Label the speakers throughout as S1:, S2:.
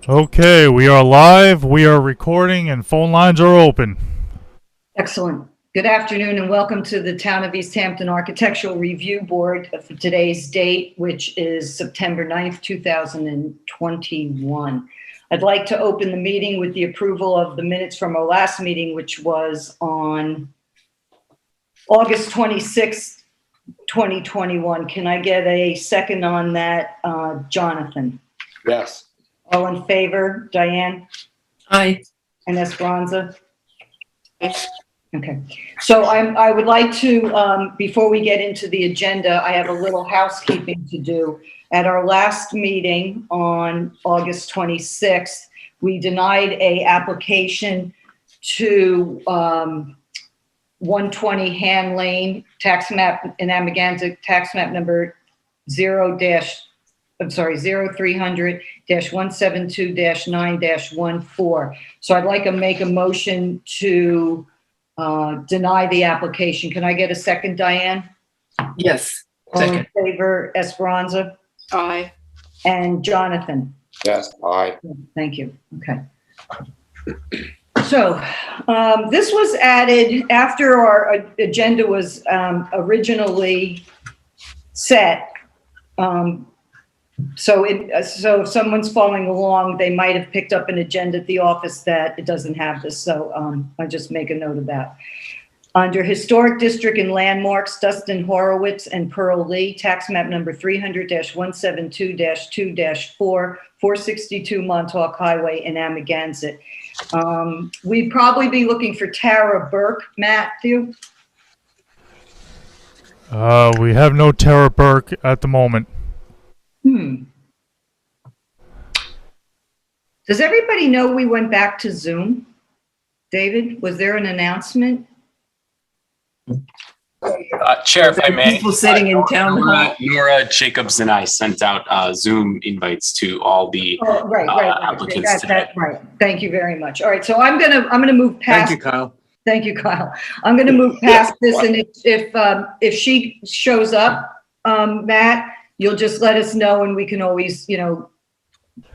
S1: Okay, we are live, we are recording, and phone lines are open.
S2: Excellent. Good afternoon and welcome to the Town of East Hampton Architectural Review Board for today's date, which is September 9th, 2021. I'd like to open the meeting with the approval of the minutes from our last meeting, which was on August 26th, 2021. Can I get a second on that, Jonathan?
S3: Yes.
S2: All in favor? Diane?
S4: Aye.
S2: And Esperanza? Okay. So I would like to, before we get into the agenda, I have a little housekeeping to do. At our last meeting on August 26th, we denied a application to 120 Han Lane, tax map in Amagansett, tax map number 0300-172-9-14. So I'd like to make a motion to deny the application. Can I get a second, Diane?
S4: Yes.
S2: All in
S4: Second.
S2: favor, Esperanza?
S4: Aye.
S2: And Jonathan?
S3: Yes. Aye.
S2: Thank you. Okay. So this was added after our agenda was originally set. So if someone's following along, they might have picked up an agenda at the office that it doesn't have this. So I just make a note of that. Under Historic District and Landmarks, Dustin Horowitz and Pearl Lee, tax map number 300-172-2-4, 462 Montauk Highway in Amagansett. We'd probably be looking for Tara Burke. Matthew?
S1: We have no Tara Burke at the moment.
S2: Does everybody know we went back to Zoom? David, was there an announcement?
S5: Chair, if I may.
S4: People sitting in town hall.
S5: Nora Jacobs and I sent out Zoom invites to all the
S2: Right.
S5: applicants today.
S2: Right. Thank you very much. All right, so I'm gonna move past.
S3: Thank you, Kyle.
S2: Thank you, Kyle. I'm gonna move past this, and if she shows up, Matt, you'll just let us know, and we can always, trail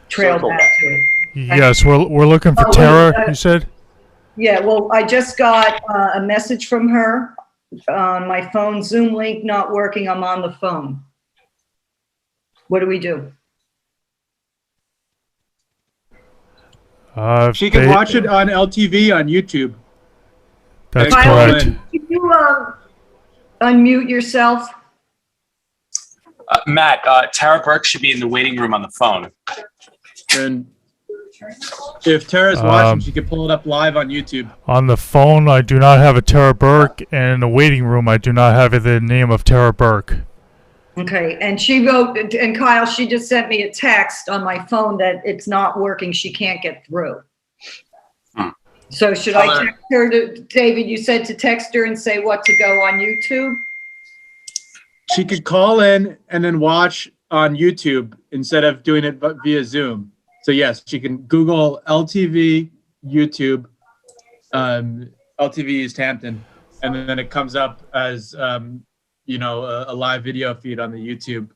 S3: Circle
S2: back to it.
S1: Yes, we're looking for Tara, you said?
S2: Yeah, well, I just got a message from her on my phone, Zoom link not working, I'm on the phone. What do we do?
S6: She can watch it on LTV on YouTube.
S1: That's
S2: Kyle,
S1: correct.
S2: Can you unmute yourself?
S5: Matt, Tara Burke should be in the waiting room on the phone.
S6: And if Tara's watching, she can pull it up live on YouTube.
S1: On the phone, I do not have a Tara Burke, and in the waiting room, I do not have the name of Tara Burke.
S2: Okay, and she wrote, and Kyle, she just sent me a text on my phone that it's not working, she can't get through. So should I text her David, you said to text her and say what to go on YouTube?
S6: She could call in and then watch on YouTube instead of doing it via Zoom. So yes, she can Google LTV YouTube, LTV East Hampton, and then it comes up as a live video feed on the YouTube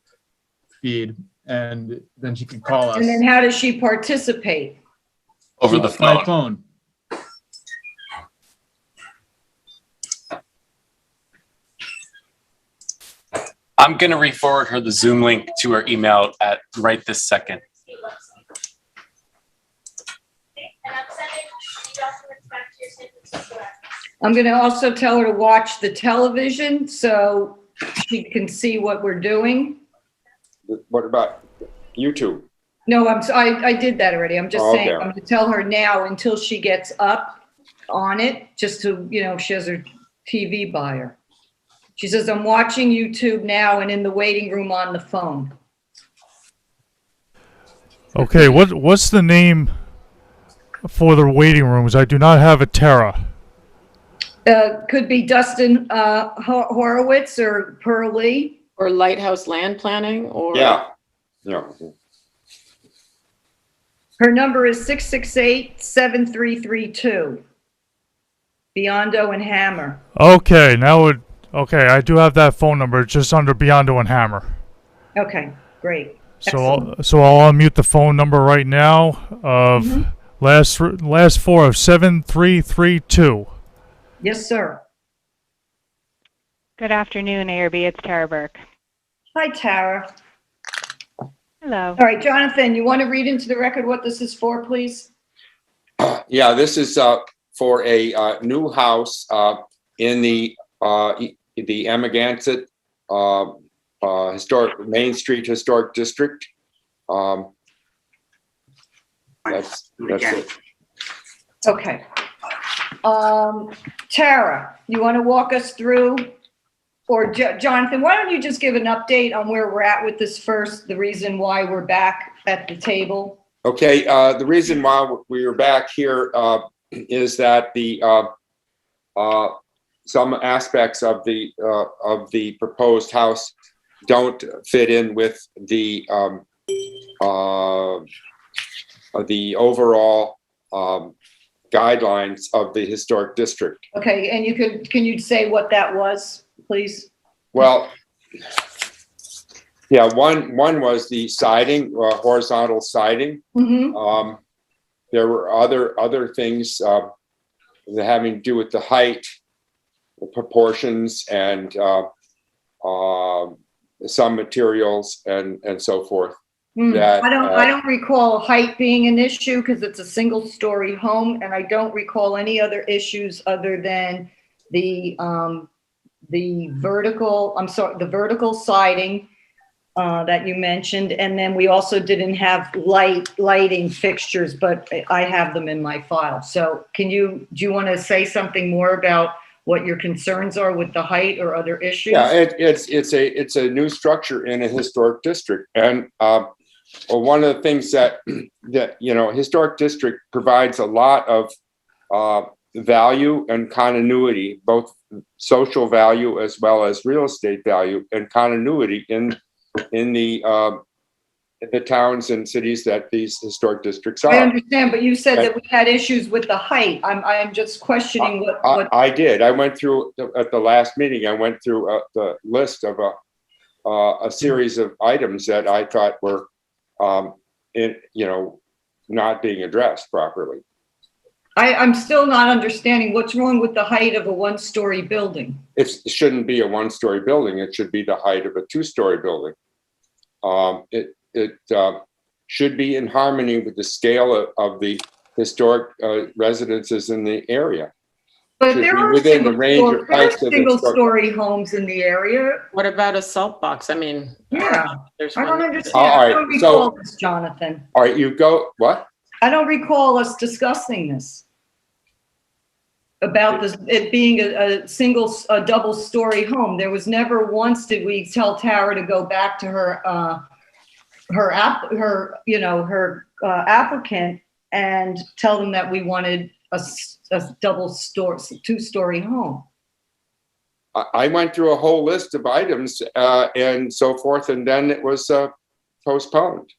S6: feed, and then she can call us.
S2: And then how does she participate?
S5: Over the phone.
S6: By phone.
S5: I'm going to re-forward her the Zoom link to her email at right this second.
S2: I'm going to also tell her to watch the television so she can see what we're doing.
S3: What about YouTube?
S2: No, I did that already. I'm just saying,
S3: Okay.
S2: I'm going to tell her now until she gets up on it, just to, she has her TV buyer. She says, I'm watching YouTube now and in the waiting room on the phone.
S1: Okay, what's the name for the waiting rooms? I do not have a Tara.
S2: Could be Dustin Horowitz or Pearl Lee.
S4: Or Lighthouse Land Planning, or?
S3: Yeah.
S2: Her number is 668-7332. Biondo and Hammer.
S1: Okay, I do have that phone number. It's just under Biondo and Hammer.
S2: Okay, great.
S1: So I'll unmute the phone number right now of last four of 7332.
S2: Yes, sir.
S7: Good afternoon, ARB. It's Tara Burke.
S2: Hi, Tara.
S7: Hello.
S2: All right, Jonathan, you want to read into the record what this is for, please?
S3: Yeah, this is for a new house in the Amagansett historic Main Street Historic District. That's it.
S2: Okay. Tara, you want to walk us through, or Jonathan, why don't you just give an update on where we're at with this first, the reason why we're back at the table?
S3: Okay, the reason why we are back here is that the some aspects of the proposed house don't fit in with the overall guidelines of the historic district.
S2: Okay, and can you say what that was, please?
S3: Well, yeah, one was the siding, horizontal siding.
S2: Mm-hmm.
S3: There were other things having to do with the height, the proportions, and some materials and so forth. That,
S2: I don't recall height being an issue because it's a single-story home, and I don't recall any other issues other than the vertical siding that you mentioned, and then we also didn't have lighting fixtures, but I have them in my file. So do you want to say something more about what your concerns are with the height or other issues?
S3: Yeah, it's a new structure in a historic district, and one of the things that historic district provides a lot of value and continuity, both social value as well as real estate value and continuity in the towns and cities that these historic districts are.
S2: I understand, but you said that we had issues with the height. I'm just questioning what.
S3: I did. I went through at the last meeting. I went through the list of a series of items that I thought were, not being addressed properly.
S2: I'm still not understanding what's wrong with the height of a one-story building.
S3: It shouldn't be a one-story building. It should be the height of a two-story building. It should be in harmony with the scale of the historic residences in the area.
S2: But
S3: Should
S2: there
S3: be
S2: are
S3: within the range of heights of the
S2: single-story homes in the area.
S4: What about a salt box? I mean,
S2: Yeah,
S4: there's
S2: I don't
S4: one.
S2: understand.
S3: All right,
S2: I don't
S3: so-
S2: recall this, Jonathan.
S3: All right, you go, what?
S2: I don't recall us discussing this. About it being a double-story home. There was never once did we tell Tara to go back to her applicant and tell them that we wanted a two-story home.
S3: I went through a whole list of items and so forth, and then it was postponed,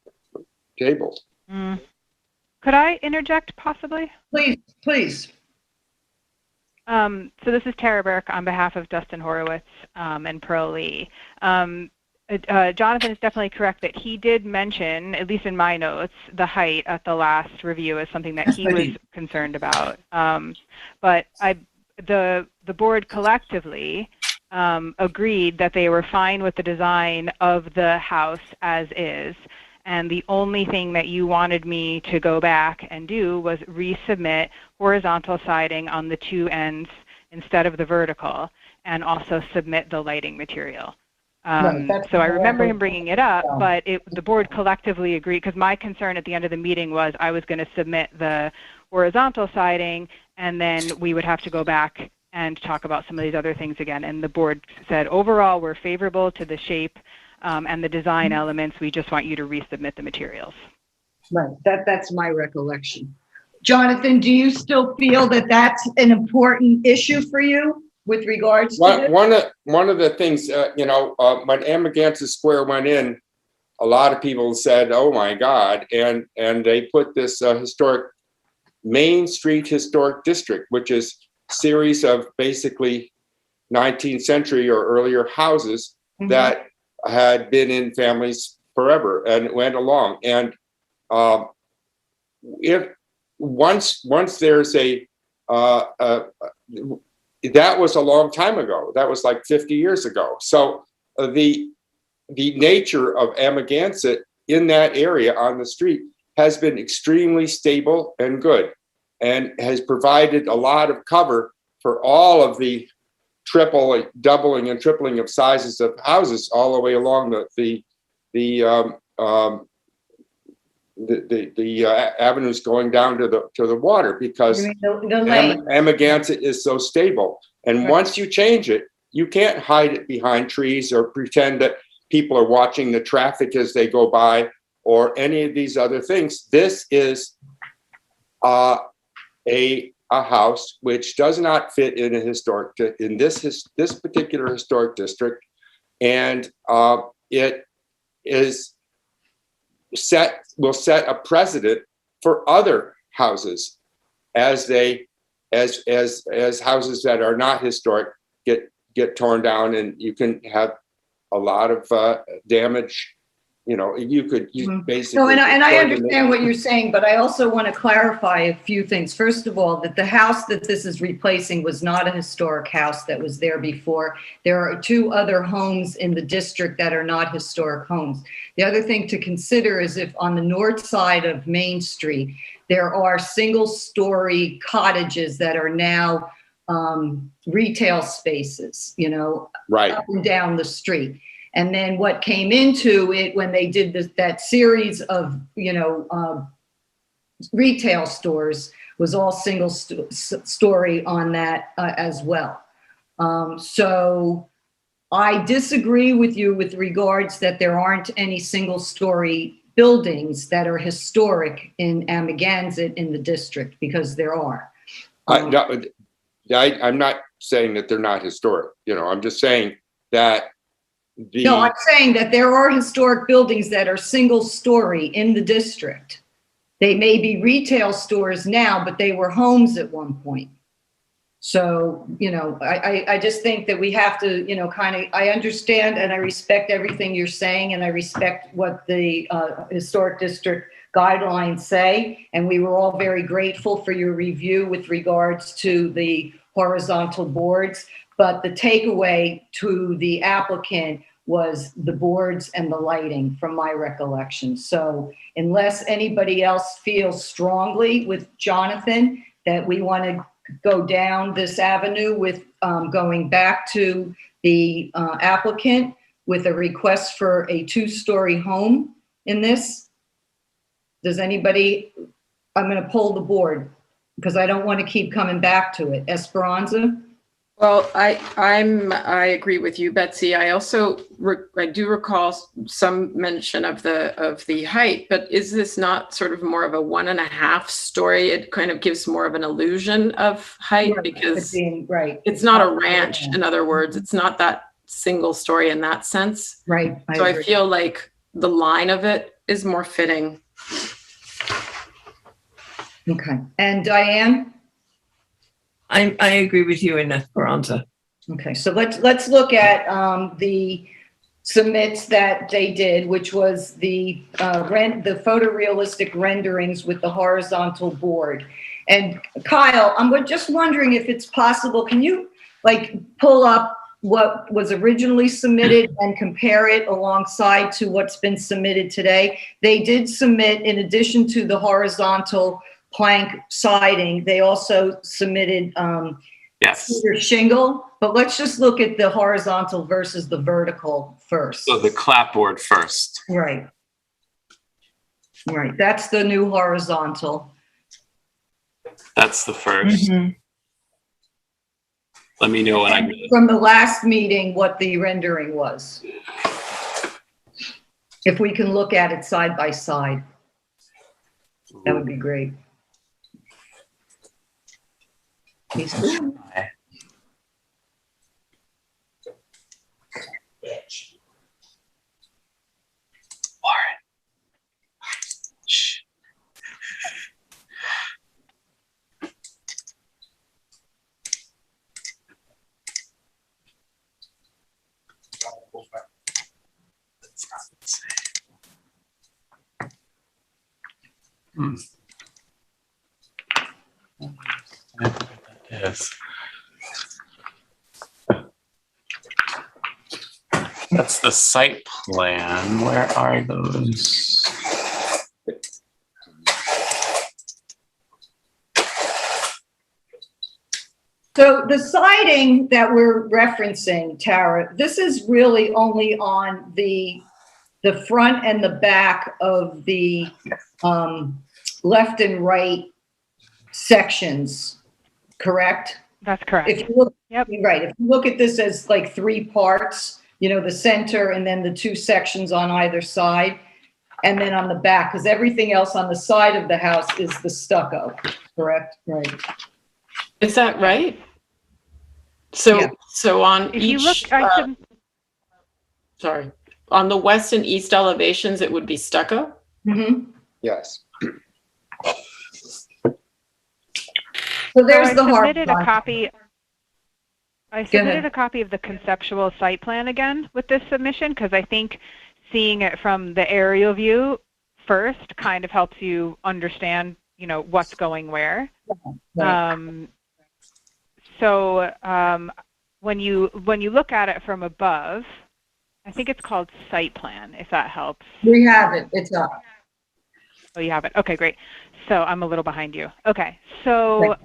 S3: tabled.
S7: Could I interject possibly?
S2: Please.
S7: So this is Tara Burke on behalf of Dustin Horowitz and Pearl Lee. Jonathan is definitely correct that he did mention, at least in my notes, the height at the last review as something that he was concerned about. But the board collectively agreed that they were fine with the design of the house as is. And the only thing that you wanted me to go back and do was resubmit horizontal siding on the two ends instead of the vertical, and also submit the lighting material. So I remember him bringing it up, but the board collectively agreed, because my concern at the end of the meeting was I was going to submit the horizontal siding, and then we would have to go back and talk about some of these other things again. And the board said, overall, we're favorable to the shape and the design elements. We just want you to resubmit the materials.
S2: Right, that's my recollection. Jonathan, do you still feel that that's an important issue for you with regards to this?
S3: One of the things, when Amagansett Square went in, a lot of people said, "Oh my God!" and they put this historic Main Street Historic District, which is a series of basically 19th century or earlier houses that had been in families forever, and it went along. And if once there's that was a long time ago. That was like 50 years ago. So the nature of Amagansett in that area on the street has been extremely stable and good, and has provided a lot of cover for all of the doubling and tripling of sizes of houses all the way along the avenues going down to the water, because
S2: You mean the lane?
S3: Amagansett is so stable. And
S2: Right.
S3: once you change it, you can't hide it behind trees or pretend that people are watching the traffic as they go by or any of these other things. This is a house which does not fit in this particular historic district, and it will set a precedent for other houses as houses that are not historic get torn down, and you can have a lot of damage. You basically.
S2: No, and I understand what you're saying, but I also want to clarify a few things. First of all, that the house that this is replacing was not a historic house that was there before. There are 2 other homes in the district that are not historic homes. The other thing to consider is if on the north side of Main Street, there are single-story cottages that are now retail spaces,
S3: Right.
S2: up and down the street. And then what came into it when they did that series of, retail stores was all single story on that as well. So I disagree with you with regards that there aren't any single story buildings that are historic in Amagansett in the district, because there are.
S3: I'm not saying that they're not historic. I'm just saying that
S2: No, I'm saying that there are historic buildings that are single story in the district. They may be retail stores now, but they were homes at one point. So, I just think that we have to, I understand and I respect everything you're saying, and I respect what the historic district guidelines say. And we were all very grateful for your review with regards to the horizontal boards. But the takeaway to the applicant was the boards and the lighting, from my recollection. So unless anybody else feels strongly with Jonathan that we want to go down this avenue with going back to the applicant with a request for a 2-story home in this, does anybody, I'm going to poll the board because I don't want to keep coming back to it. Esperanza?
S4: Well, I agree with you, Betsy. I also I do recall some mention of the height, but is this not sort of more of a 1.5 story? It kind of gives more of an illusion of height, because
S2: Right.
S4: it's not a ranch. In other words, it's not that single story in that sense.
S2: Right.
S4: I feel like the line of it is more fitting.
S2: Okay. And Diane?
S8: I agree with you in Esperanza.
S2: Okay, so let's look at the submits that they did, which was the photorealistic renderings with the horizontal board. And Kyle, I'm just wondering if it's possible, can you pull up what was originally submitted and compare it alongside to what's been submitted today? They did submit, in addition to the horizontal plank siding, they also submitted
S5: Yes.
S2: cedar shingle, but let's just look at the horizontal versus the vertical first.
S5: So the clapboard first.
S2: Right. That's the new horizontal.
S5: That's the first. Let me know when I'm ready.
S2: From the last meeting, what the rendering was. If we can look at it side by side, that would be great. He's doing.
S5: Lauren. Shh. It's not the same. Yes. That's the site plan. Where are those?
S2: So the siding that we're referencing, Tara, this is really only on the front and the back of the left and right sections, correct?
S7: That's correct.
S2: If you look,
S7: Yep.
S2: right, if you look at this as like three parts, you know, the center and then the two sections on either side, and then on the back, because everything else on the side of the house is the stucco, correct? Right.
S4: Is that right? So,
S2: Yeah.
S4: so on
S7: If you
S4: each,
S7: look,
S4: sorry, on the west and east elevations, it would be stucco?
S2: Mm-hmm.
S3: Yes.
S2: So there's
S7: I
S2: the hard
S7: submitted a copy. I submitted a copy of the conceptual site plan again with this submission because I think seeing it from the aerial view first kind of helps you understand, you know, what's going where.
S2: Right.
S7: When you look at it from above, I think it's called site plan, if that helps.
S2: We have it. It's up.
S7: Oh, you have it. Okay, great. So I'm a little behind you. Okay, so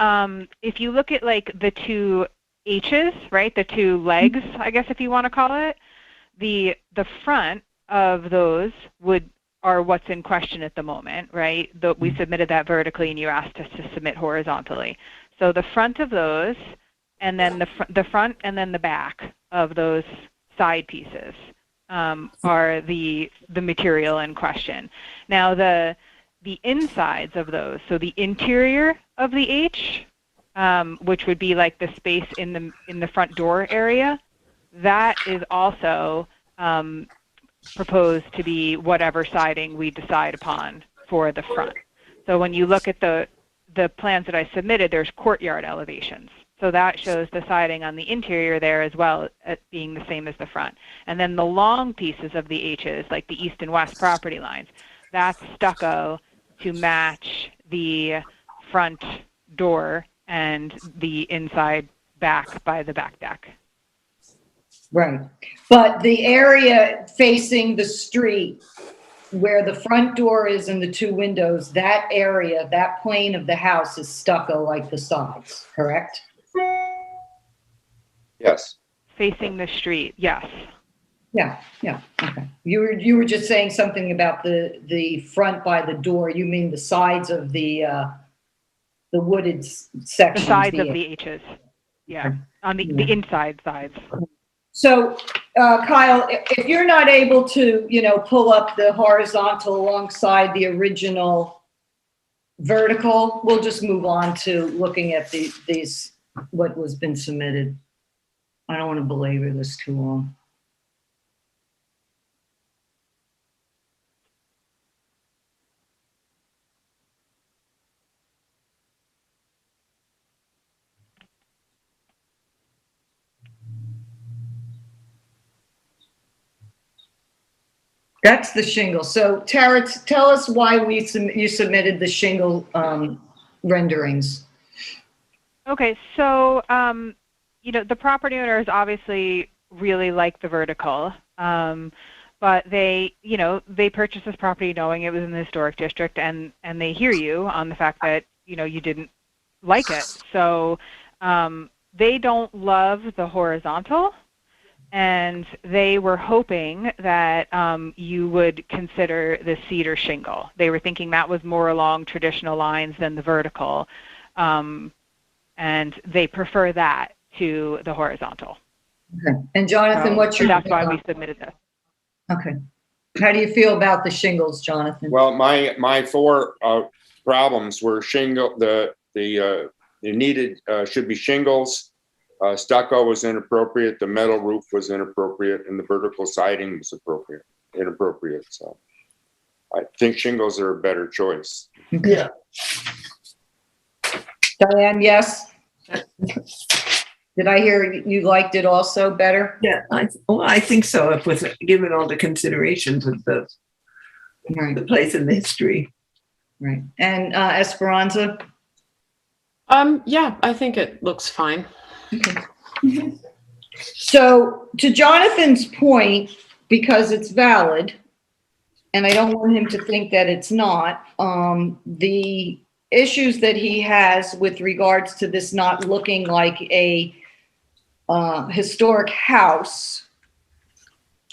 S7: if you look at like the two H's, right, the two legs, I guess if you want to call it, the front of those are what's in question at the moment, right? We submitted that vertically, and you asked us to submit horizontally. So the front of those, and then the front, and then the back of those side pieces are the material in question. Now the insides of those, so the interior of the H, which would be like the space in the front door area, that is also proposed to be whatever siding we decide upon for the front. So when you look at the plans that I submitted, there's courtyard elevations. So that shows the siding on the interior there as well as being the same as the front. And then the long pieces of the H's, like the east and west property lines, that's stucco to match the front door and the inside back by the back deck.
S2: Right. But the area facing the street where the front door is and the two windows, that area, that plane of the house is stucco like the sides, correct?
S3: Yes.
S7: Facing the street, yes.
S2: Yeah, okay. You were just saying something about the front by the door. You mean the sides of the wooded sections?
S7: The sides of the H's, yeah, on the inside sides.
S2: So, Kyle, if you're not able to, you know, pull up the horizontal alongside the original vertical, we'll just move on to looking at these what was been submitted. I don't want to belabor this too long. That's the shingle. So Tara, tell us why you submitted the shingle renderings.
S7: Okay, so you know, the property owners obviously really like the vertical, but they purchased this property knowing it was in the historic district, and they hear you on the fact that, you know, you didn't like it. So they don't love the horizontal, and they were hoping that you would consider the cedar shingle. They were thinking that was more along traditional lines than the vertical, and they prefer that to the horizontal.
S2: Okay. And Jonathan, what's your?
S7: That's why we submitted this.
S2: Okay. How do you feel about the shingles, Jonathan?
S3: Well, my four problems were shingle. The needed should be shingles. Stucco was inappropriate. The metal roof was inappropriate, and the vertical siding was inappropriate. So, I think shingles are a better choice.
S8: Yeah.
S2: Diane, yes. Did I hear you liked it also better?
S8: Yeah, I think so. If with given all the considerations of the place and the history.
S2: Right. And Esperanza?
S4: Yeah, I think it looks fine.
S2: So to Jonathan's point, because it's valid, and I don't want him to think that it's not, the issues that he has with regards to this not looking like a historic house,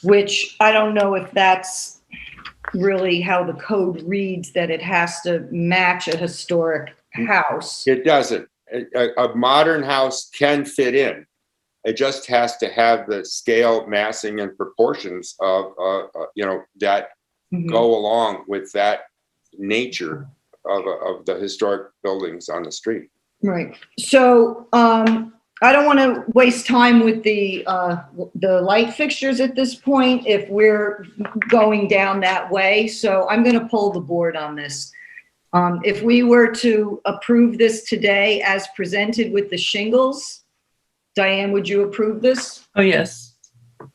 S2: which I don't know if that's really how the code reads, that it has to match a historic house.
S3: It doesn't. A modern house can fit in. It just has to have the scale, massing, and proportions of, that
S2: Mhm.
S3: go along with that nature of the historic buildings on the street.
S2: Right. So I don't want to waste time with the light fixtures at this point if we're going down that way. So I'm going to pull the board on this. If we were to approve this today as presented with the shingles, Diane, would you approve this?
S8: Oh, yes.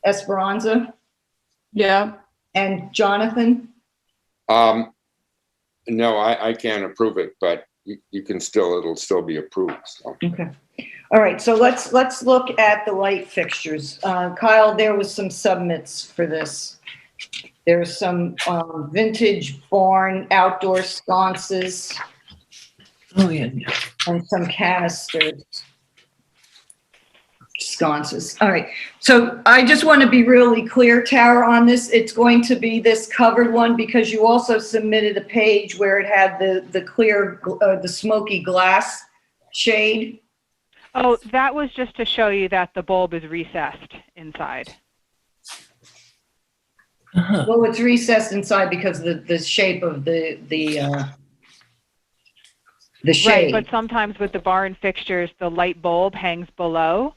S2: Esperanza
S4: Yeah.
S2: and Jonathan?
S3: No, I can't approve it, but you can still, it'll still be approved. So.
S2: Okay. All right. So let's look at the light fixtures. Kyle, there was some submits for this. There's some vintage barn outdoor sconces
S8: Oh, yeah.
S2: and some canisters. Sconces. All right. So I just want to be really clear, Tara, on this. It's going to be this covered one because you also submitted a page where it had the clear, the smoky glass shade.
S7: Oh, that was just to show you that the bulb is recessed inside.
S8: Uh-huh.
S2: Well, it's recessed inside because the shape of the shade.
S7: Right, but sometimes with the barn fixtures, the light bulb hangs below.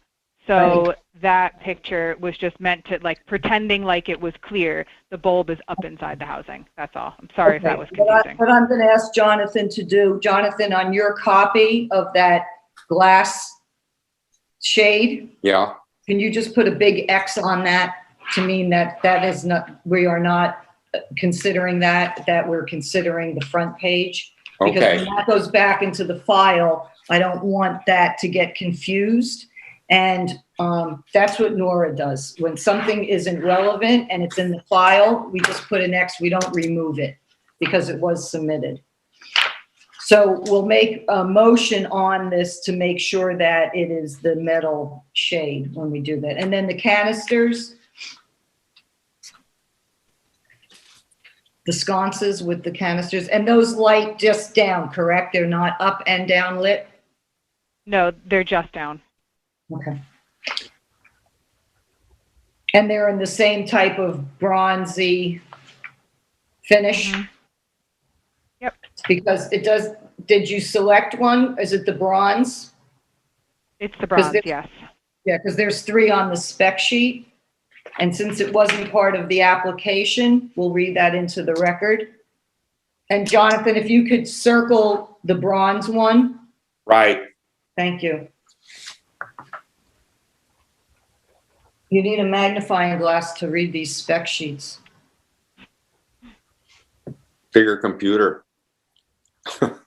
S7: So that picture was just meant to, like, pretending like it was clear. The bulb is up inside the housing. That's all. I'm sorry if that was confusing.
S2: What I'm going to ask Jonathan to do, Jonathan, on your copy of that glass shade,
S3: Yeah.
S2: can you just put a big X on that to mean that that is not, we are not considering that we're considering the front page? Because
S3: Okay.
S2: when that goes back into the file, I don't want that to get confused. And that's what Nora does. When something isn't relevant and it's in the file, we just put an X, we don't remove it because it was submitted. So we'll make a motion on this to make sure that it is the metal shade when we do that. And then the canisters, the sconces with the canisters, and those light just down, correct? They're not up and down lit?
S7: No, they're just down.
S2: Okay. And they're in the same type of bronzy finish?
S7: Mhm. Yep.
S2: Because it does, did you select one? Is it the bronze?
S7: It's the bronze,
S2: there's-
S7: yes.
S2: Yeah, because there's 3 on the spec sheet. And since it wasn't part of the application, we'll read that into the record. And Jonathan, if you could circle the bronze one,
S3: Right.
S2: thank you. You need a magnifying glass to read these spec sheets.
S3: Bigger computer.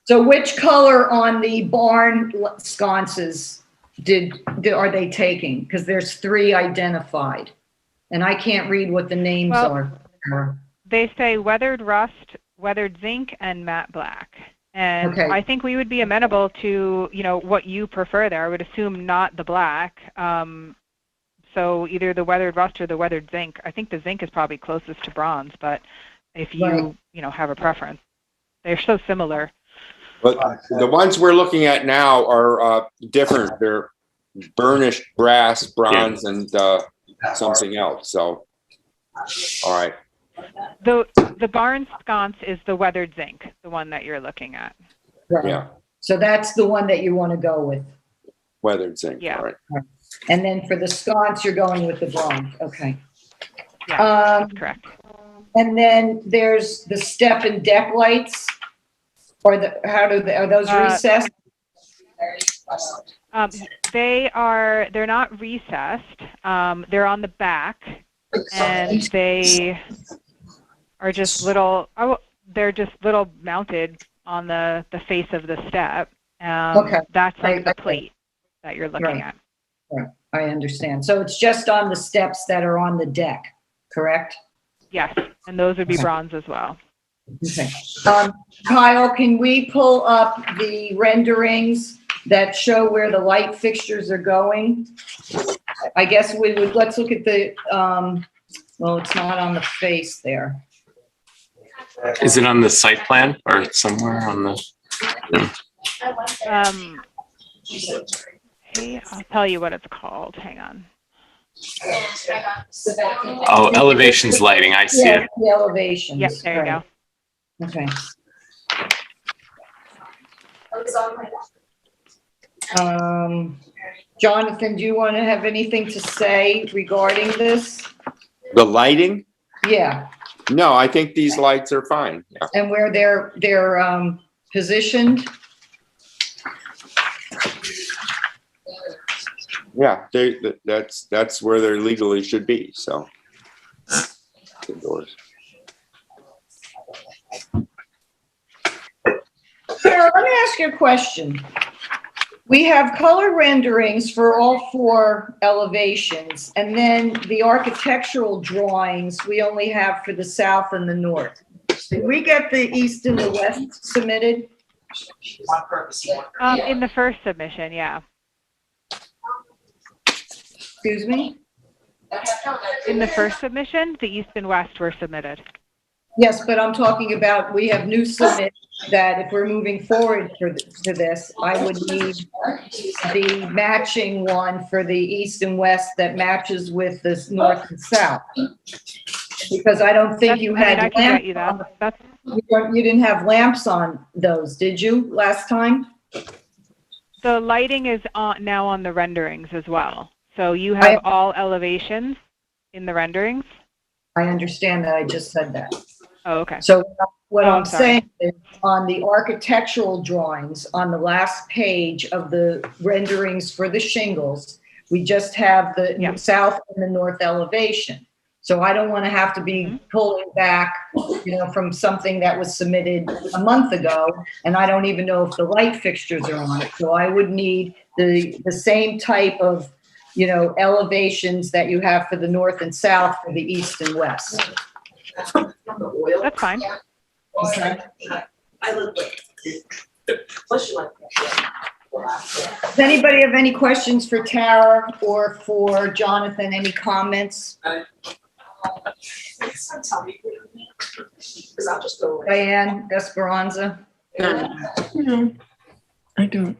S2: So which color on the barn sconces are they taking? Because there's 3 identified. And I can't read what the names
S7: Well,
S2: are.
S7: They say weathered rust, weathered zinc, and matte black. And
S2: Okay.
S7: I think we would be amenable to, what you prefer there. I would assume not the black. So either the weathered rust or the weathered zinc. I think the zinc is probably closest to bronze, but if you,
S2: Right.
S7: have a preference. They're so similar.
S3: But the ones we're looking at now are different. They're burnished brass, bronze, and something else. So, all right.
S7: The barn sconce is the weathered zinc, the one that you're looking at.
S2: Right.
S3: Yeah.
S2: So that's the one that you want to go with.
S3: Weathered zinc.
S7: Yeah.
S3: All right.
S2: And then for the sconce, you're going with the bronze. Okay.
S7: Yeah, that's correct.
S2: And then there's the step and deck lights, or are those recessed?
S7: They're not recessed. They're on the back, and they are just little. They're just little mounted on the face of the step.
S2: Okay.
S7: That's like the
S2: Okay.
S7: plate that you're looking
S2: Right.
S7: at.
S2: Right. I understand. So it's just on the steps that are on the deck, correct?
S7: Yes, and those would be
S2: Okay.
S7: bronze as well.
S2: Okay. Kyle, can we pull up the renderings that show where the light fixtures are going? I guess we would, let's look at the, well, it's not on the face there.
S5: Is it on the site plan or somewhere on the?
S7: Hey, I'll tell you what it's called. Hang on.
S5: Oh, elevations lighting. I see
S2: Yeah,
S5: it.
S2: the elevations.
S7: Yep, there you
S2: right.
S7: go.
S2: Okay. Jonathan, do you want to have anything to say regarding this?
S3: The lighting?
S2: Yeah,
S3: No, I think these lights are fine. Yeah.
S2: and where they're positioned?
S3: Yeah, that's where they legally should be, so. Indoors.
S2: Sarah, let me ask you a question. We have color renderings for all 4 elevations, and then the architectural drawings we only have for the south and the north. Did we get the east and the west submitted?
S7: In the first submission, yeah.
S2: Excuse me?
S7: In the first submission, the east and west were submitted.
S2: Yes, but I'm talking about, we have new submits that if we're moving forward to this, I would need the matching one for the east and west that matches with the north and south. Because I don't think you had
S7: I can get you
S2: lamps
S7: that.
S2: on, you didn't have lamps on those, did you, last time?
S7: The lighting is now on the renderings as well. So you have all elevations in the renderings?
S2: I understand that, I just said that.
S7: Oh, okay.
S2: So what
S7: Oh,
S2: I'm
S7: I'm sorry.
S2: saying is on the architectural drawings, on the last page of the renderings for the shingles, we just have the
S7: Yeah.
S2: south and the north elevation. So I don't want to have to be
S7: Mm-hmm.
S2: pulling back, from something that was submitted a month ago, and I don't even know if the light fixtures are on it. So I would need the same type of, elevations that you have for the north and south for the east and west.
S7: That's fine.
S2: Okay. Does anybody have any questions for Tara or for Jonathan? Any comments? Diane Esperanza?
S8: I don't.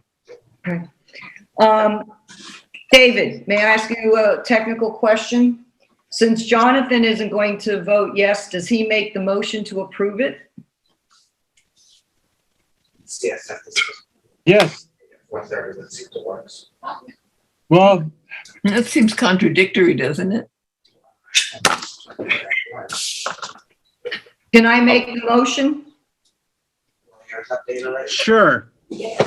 S2: David, may I ask you a technical question? Since Jonathan isn't going to vote yes, does he make the motion to approve it?
S6: Yes. Well,
S8: That seems contradictory, doesn't it?
S2: Can I make the motion?
S6: sure.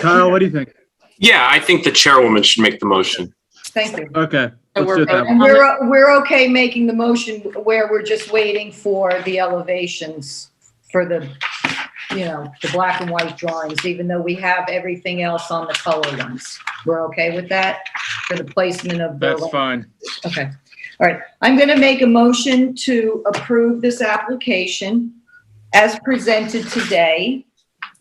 S6: Kyle, what do you think?
S5: Yeah, I think the chairwoman should make the motion.
S2: Thank you.
S6: Okay,
S4: So
S6: let's
S4: we're
S6: do it that way.
S2: And we're okay making the motion where we're just waiting for the elevations for the, the black and white drawings, even though we have everything else on the color ones. We're okay with that for the placement of the.
S6: That's fine.
S2: Okay. All right. I'm going to make a motion to approve this application as presented today,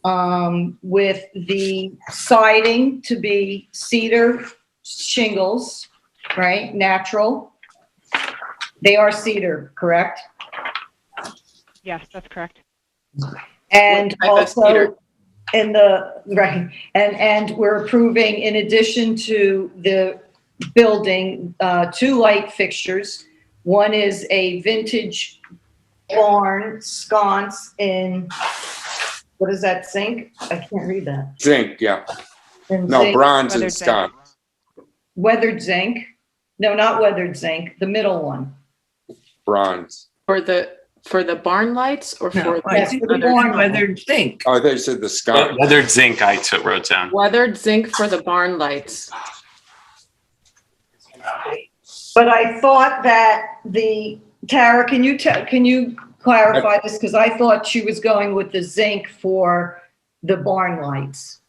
S2: with the siding to be cedar shingles, right? Natural. They are cedar, correct?
S7: Yes, that's correct.
S2: And
S4: What type of cedar?
S2: also in the, right, and we're approving, in addition to the building, 2 light fixtures. One is a vintage barn sconce in, what is that, zinc? I can't read that.
S3: Zinc, yeah.
S2: In
S3: No,
S2: zinc.
S3: bronze and
S7: Weathered zinc.
S3: stone.
S2: Weathered zinc. No, not weathered zinc, the middle one.
S3: Bronze.
S4: For the barn lights or
S8: No,
S4: for
S8: I
S2: Yes,
S8: think
S2: for the
S8: it's
S2: barn.
S8: weathered zinc.
S3: Oh, they said the sconce.
S5: Weathered zinc, I wrote down.
S4: weathered zinc for the barn lights?
S2: But I thought that Tara, can you clarify this? Because I thought she was going with the zinc for the barn lights.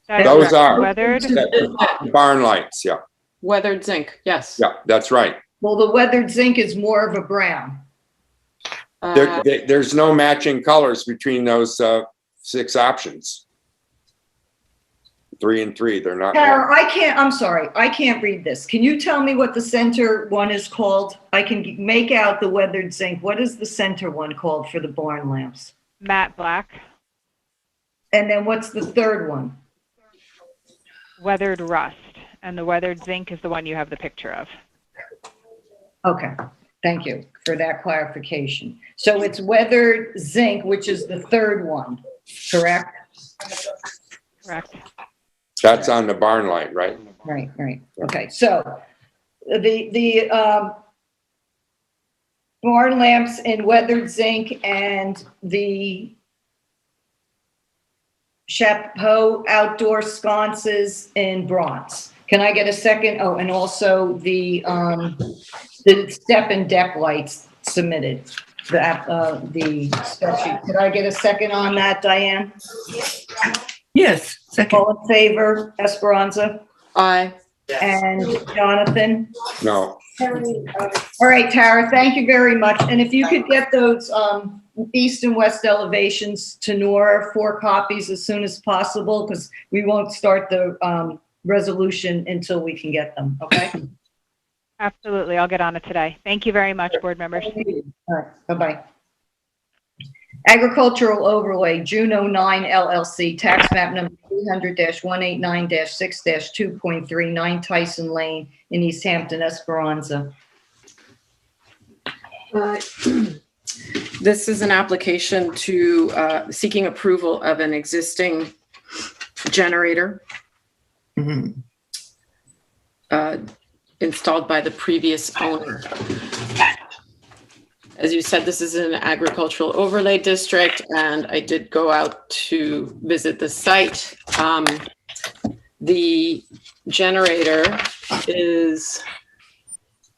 S7: That is
S3: Those
S7: correct.
S3: are-
S7: Weathered.
S3: The barn lights, yeah,
S4: Weathered zinc, yes.
S3: yeah, that's right.
S2: Well, the weathered zinc is more of a brown.
S3: There's no matching colors between those 6 options. 3 and 3, they're not.
S2: Tara, I'm sorry, I can't read this. Can you tell me what the center one is called? I can make out the weathered zinc. What is the center one called for the barn lamps?
S7: Matte black.
S2: And then what's the third one?
S7: Weathered rust. And the weathered zinc is the one you have the picture of.
S2: Okay, thank you for that clarification. So it's weathered zinc, which is the third one, correct?
S7: Correct.
S3: That's on the barn light, right?
S2: Right. Okay, so the barn lamps in weathered zinc and the chapeau outdoor sconces in bronze. Can I get a second? Oh, and also the step and deck lights submitted, the spreadsheet. Could I get a second on that, Diane?
S8: Yes, second.
S2: All in favor, Esperanza
S4: Aye.
S2: and Jonathan?
S3: No.
S2: All right, Tara, thank you very much. And if you could get those east and west elevations to Nora, 4 copies as soon as possible, because we won't start the resolution until we can get them, okay?
S7: Absolutely. I'll get on it today. Thank you very much, board members.
S2: All right, bye-bye. Agricultural overlay, Juno 9 LLC, tax map number 300-189-6-2.39 Tyson Lane in East Hampton, Esperanza.
S4: This is an application to seeking approval of an existing generator installed by the previous owner. As you said, this is an agricultural overlay district, and I did go out to visit the site. The generator is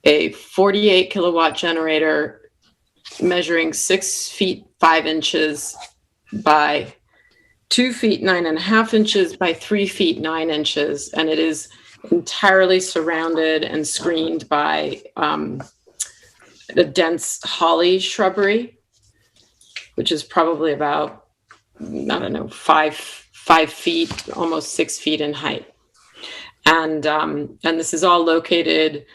S4: a 48 kilowatt generator measuring 6 feet 5 inches by 2 feet 9.5 inches by 3 feet 9 inches, and it is entirely surrounded and screened by the dense holly shrubbery, which is probably about, I don't know, 5 feet, almost 6 feet in height. And this is all located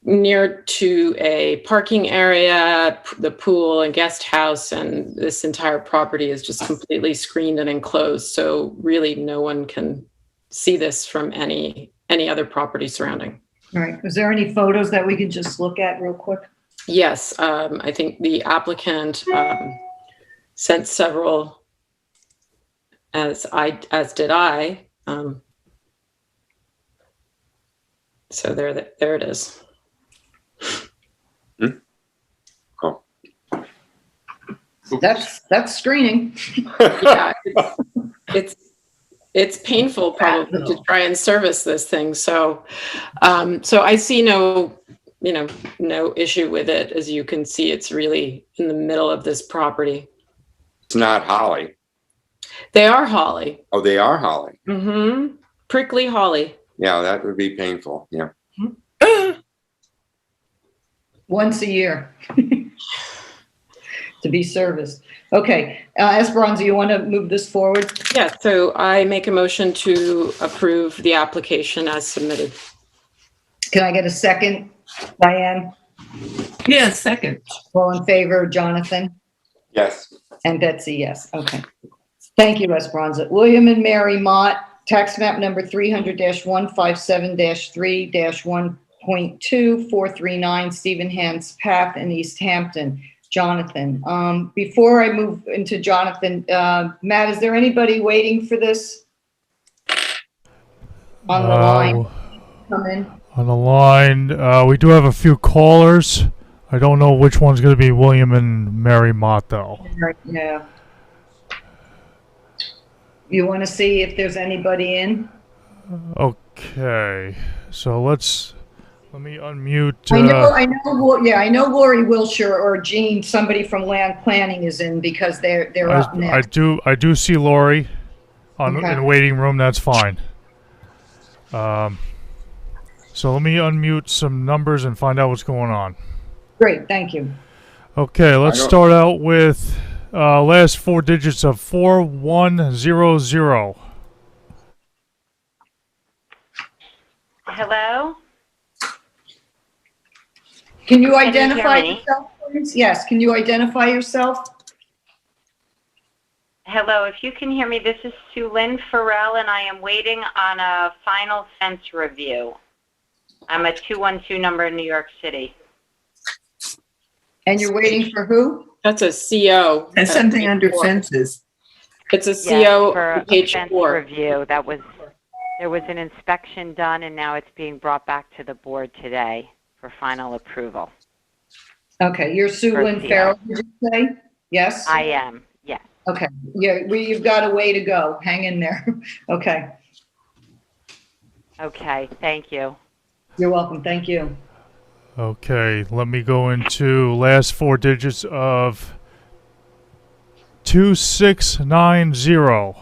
S4: near to a parking area, the pool and guest house, and this entire property is just completely screened and enclosed. So really no one can see this from any other property surrounding.
S2: All right, is there any photos that we can just look at real quick?
S4: Yes, I think the applicant sent several, as did I. So there it is.
S3: Oh.
S2: That's screening.
S4: Yeah, it's painful probably to try and service this thing. So I see no issue with it. As you can see, it's really in the middle of this property.
S3: It's not holly.
S4: They are holly.
S3: Oh, they are holly.
S4: Mm-hmm. Prickly holly.
S3: Yeah, that would be painful. Yeah.
S2: Once a year to be serviced. Okay, Esperanza, you want to move this forward?
S4: Yeah, so I make a motion to approve the application as submitted.
S2: Can I get a second, Diane?
S8: Yes, second.
S2: All in favor, Jonathan?
S3: Yes.
S2: And Betsy, yes. Okay. Thank you, Esperanza. William and Mary Mott, tax map number 300-157-3-1.2439 Stephen Hans Path in East Hampton. Jonathan. Before I move into Jonathan, Matt, is there anybody waiting for this on the line? Come in.
S1: On the line, we do have a few callers. I don't know which one's going to be William and Mary Mott, though.
S2: Yeah. You want to see if there's anybody in?
S1: Okay, so let's Let me unmute.
S2: I know Lori Wilshire or Jean, somebody from Land Planning is in because they're up next.
S1: I do see Lori
S2: Okay.
S1: in the waiting room. That's fine. So let me unmute some numbers and find out what's going on.
S2: Great, thank you.
S1: Okay, let's start out with last four digits of 4100.
S9: Hello?
S2: Can you
S9: Can you
S2: identify
S9: hear me?
S2: yourself, please? Yes, can you identify yourself?
S9: Hello, if you can hear me, this is Sue Lynn Farrell, and I am waiting on a final fence review. I'm a 212 number in New York City.
S2: And you're waiting for who?
S4: That's a CO.
S8: There's something under fences.
S4: It's a
S9: Yes,
S4: CO
S9: for
S4: on
S9: a
S4: page
S9: fence
S4: 4.
S9: review. There was an inspection done, and now it's being brought back to the board today for final approval.
S2: Okay, you're Sue
S9: For
S2: Lynn
S9: CO.
S2: Farrell, did you say? Yes?
S9: I am, yes.
S2: Okay, yeah, you've got a way to go. Hang in there. Okay,
S9: Okay, thank you.
S2: you're welcome. Thank you.
S1: Okay, let me go into last four digits of 2690.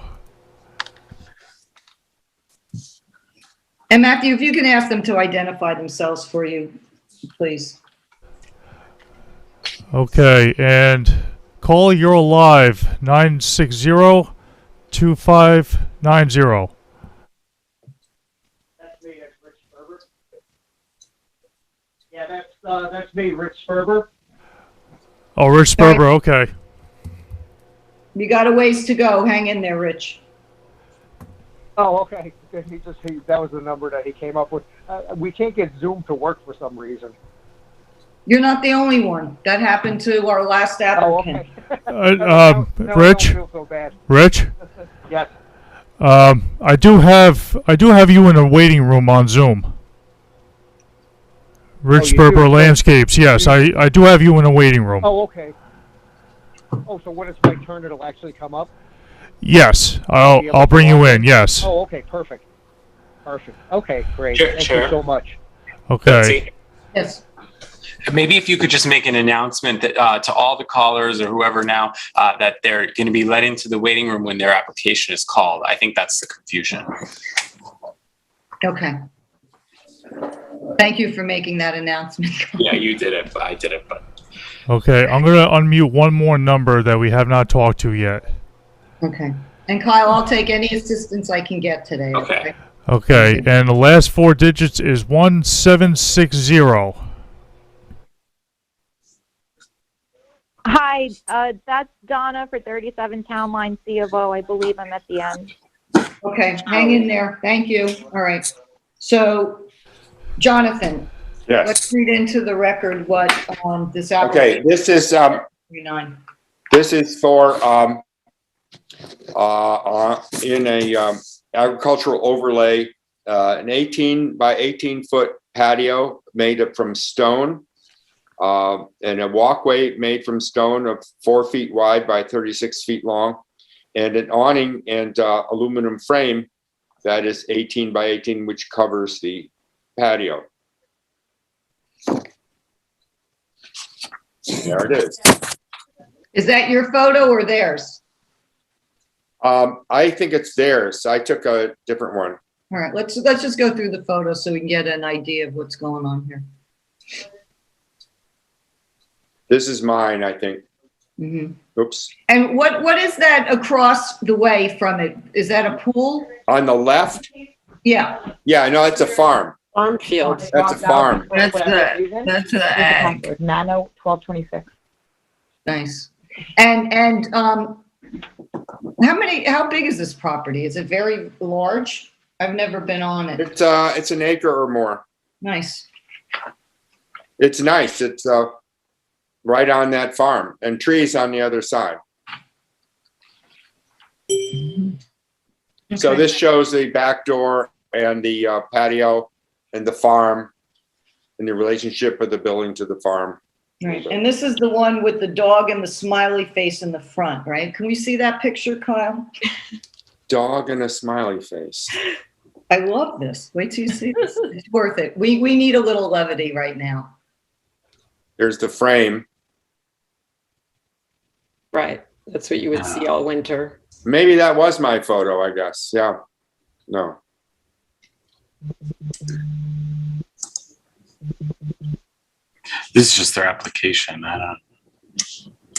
S2: And Matthew, if you can ask them to identify themselves for you, please.
S1: Okay, and call, you're alive, 960-2590.
S10: That's me, that's Rich Ferber. Yeah, that's me, Rich Ferber.
S1: Oh, Rich Berber, okay.
S2: You got a ways to go. Hang in there, Rich.
S10: Oh, okay. That was the number that he came up with. We can't get Zoom to work for some reason.
S2: You're not the only one. That happened to our last
S10: Oh,
S2: applicant.
S10: okay.
S1: Rich?
S10: I don't feel so bad.
S1: Rich?
S10: Yes.
S1: I do have you in a waiting room on Zoom. Rich
S10: you
S1: Berber
S10: do?
S1: Landscapes, yes, I do have you in a waiting room.
S10: Oh, okay. Oh, so when it's my turn, it'll actually come up?
S1: Yes, I'll bring you in, yes.
S10: Oh, okay, perfect. Perfect. Okay, great.
S5: Sure,
S10: Thank
S5: sure.
S10: you so much.
S1: Okay,
S5: Betsy,
S2: Yes.
S5: maybe if you could just make an announcement that, to all the callers or whoever now, that they're going to be let into the waiting room when their application is called. I think that's the confusion.
S2: Okay. Thank you for making that announcement.
S5: Yeah, you did it, but I did it, but.
S1: okay, I'm gonna unmute one more number that we have not talked to yet.
S2: Okay. And Kyle, I'll take any assistance I can get today.
S5: Okay.
S1: Okay, and the last four digits is 1760.
S11: Hi, that's Donna for 37 Town Line C of O. I believe I'm at the end.
S2: Okay, hang in there. Thank you. All right. So, Jonathan,
S3: Yes.
S2: let's read into the record what this
S3: Okay,
S2: application.
S3: this is,
S2: 39.
S3: this is for, in a, agricultural overlay, an 18 by 18 foot patio made up from stone, and a walkway made from stone of 4 feet wide by 36 feet long, and an awning and aluminum frame that is 18 by 18, which covers the patio. There it is.
S2: Is that your photo or theirs?
S3: I think it's theirs. I took a different one.
S2: All right, let's just go through the photo so we can get an idea of what's going on here.
S3: This is mine, I think.
S2: Mm-hmm.
S3: Oops.
S2: And what is that across the way from it? Is that a pool?
S3: On the left?
S2: Yeah.
S3: Yeah, no, it's a farm.
S4: Farm field.
S3: That's a farm.
S8: That's the ag.
S11: Nano 1226.
S2: Nice. And how big is this property? Is it very large? I've never been on it.
S3: It's an acre or more.
S2: Nice.
S3: It's nice. It's right on that farm, and trees on the other side. So
S2: Okay.
S3: this shows the back door and the patio and the farm and the relationship of the building to the farm.
S2: Right. And this is the one with the dog and the smiley face in the front, right? Can we see that picture, Kyle?
S3: Dog and a smiley face.
S2: I love this. Wait till you see this. It's worth it. We need a little levity right now.
S3: There's the frame.
S4: Right. That's what you would see all winter.
S3: Maybe that was my photo, I guess. Yeah. No.
S5: This is just their application. I don't.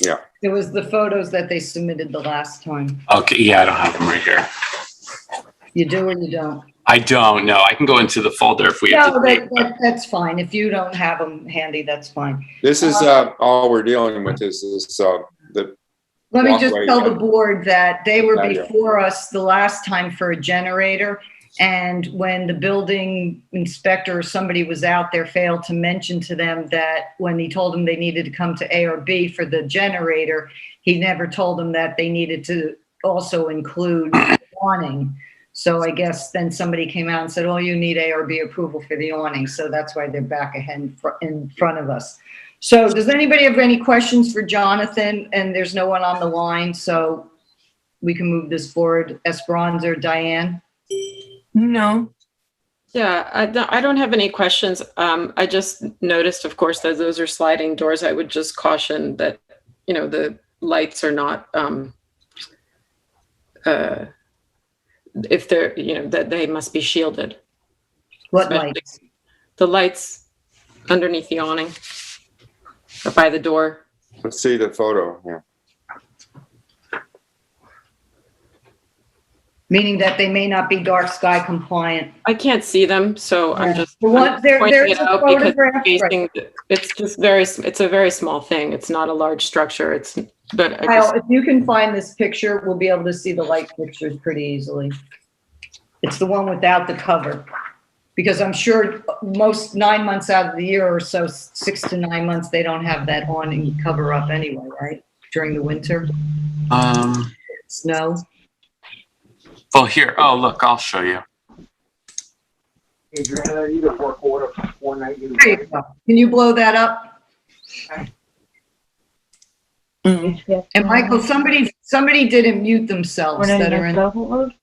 S3: Yeah.
S2: It was the photos that they submitted the last time.
S5: Okay, yeah, I don't have them right here.
S2: You do or you don't?
S5: I don't know. I can go into the folder if we have
S2: No,
S5: to.
S2: that's fine. If you don't have them handy, that's fine.
S3: This is all we're dealing with is the
S2: Let me just
S3: walkway
S2: tell the
S3: and-
S2: board that they were
S3: Patio.
S2: before us the last time for a generator. And when the building inspector or somebody was out there, failed to mention to them that when he told them they needed to come to ARB for the generator, he never told them that they needed to also include awning. So I guess then somebody came out and said, oh, you need ARB approval for the awning. So that's why they're back ahead in front of us. So does anybody have any questions for Jonathan? And there's no one on the line, so we can move this forward. Esperanza or Diane?
S8: No.
S4: Yeah, I don't have any questions. I just noticed, of course, that those are sliding doors. I would just caution that, you know, the lights are not, if they're, you know, that they must be shielded.
S2: What
S4: Especially
S2: lights?
S4: The lights underneath the awning or by the door.
S3: Let's see the photo. Yeah.
S2: Meaning that they may not be dark sky compliant.
S4: I can't see them, so I'm just
S2: The one- there-
S4: pointing
S2: there's
S4: it
S2: a
S4: out because
S2: photograph,
S4: facing, it's just it's a very small thing. It's not a large structure. But I
S2: Kyle,
S4: just,
S2: if you can find this picture, we'll be able to see the light fixtures pretty easily. It's the one without the cover. Because I'm sure most 9 months out of the year or so, 6 to 9 months, they don't have that awning cover up anyway, right? During the winter, snow.
S5: Well, here. Oh, look, I'll show you.
S10: Adriana, I need a work order for 490.
S2: There you go. Can you blow that up? And Michael, somebody didn't mute themselves that are in.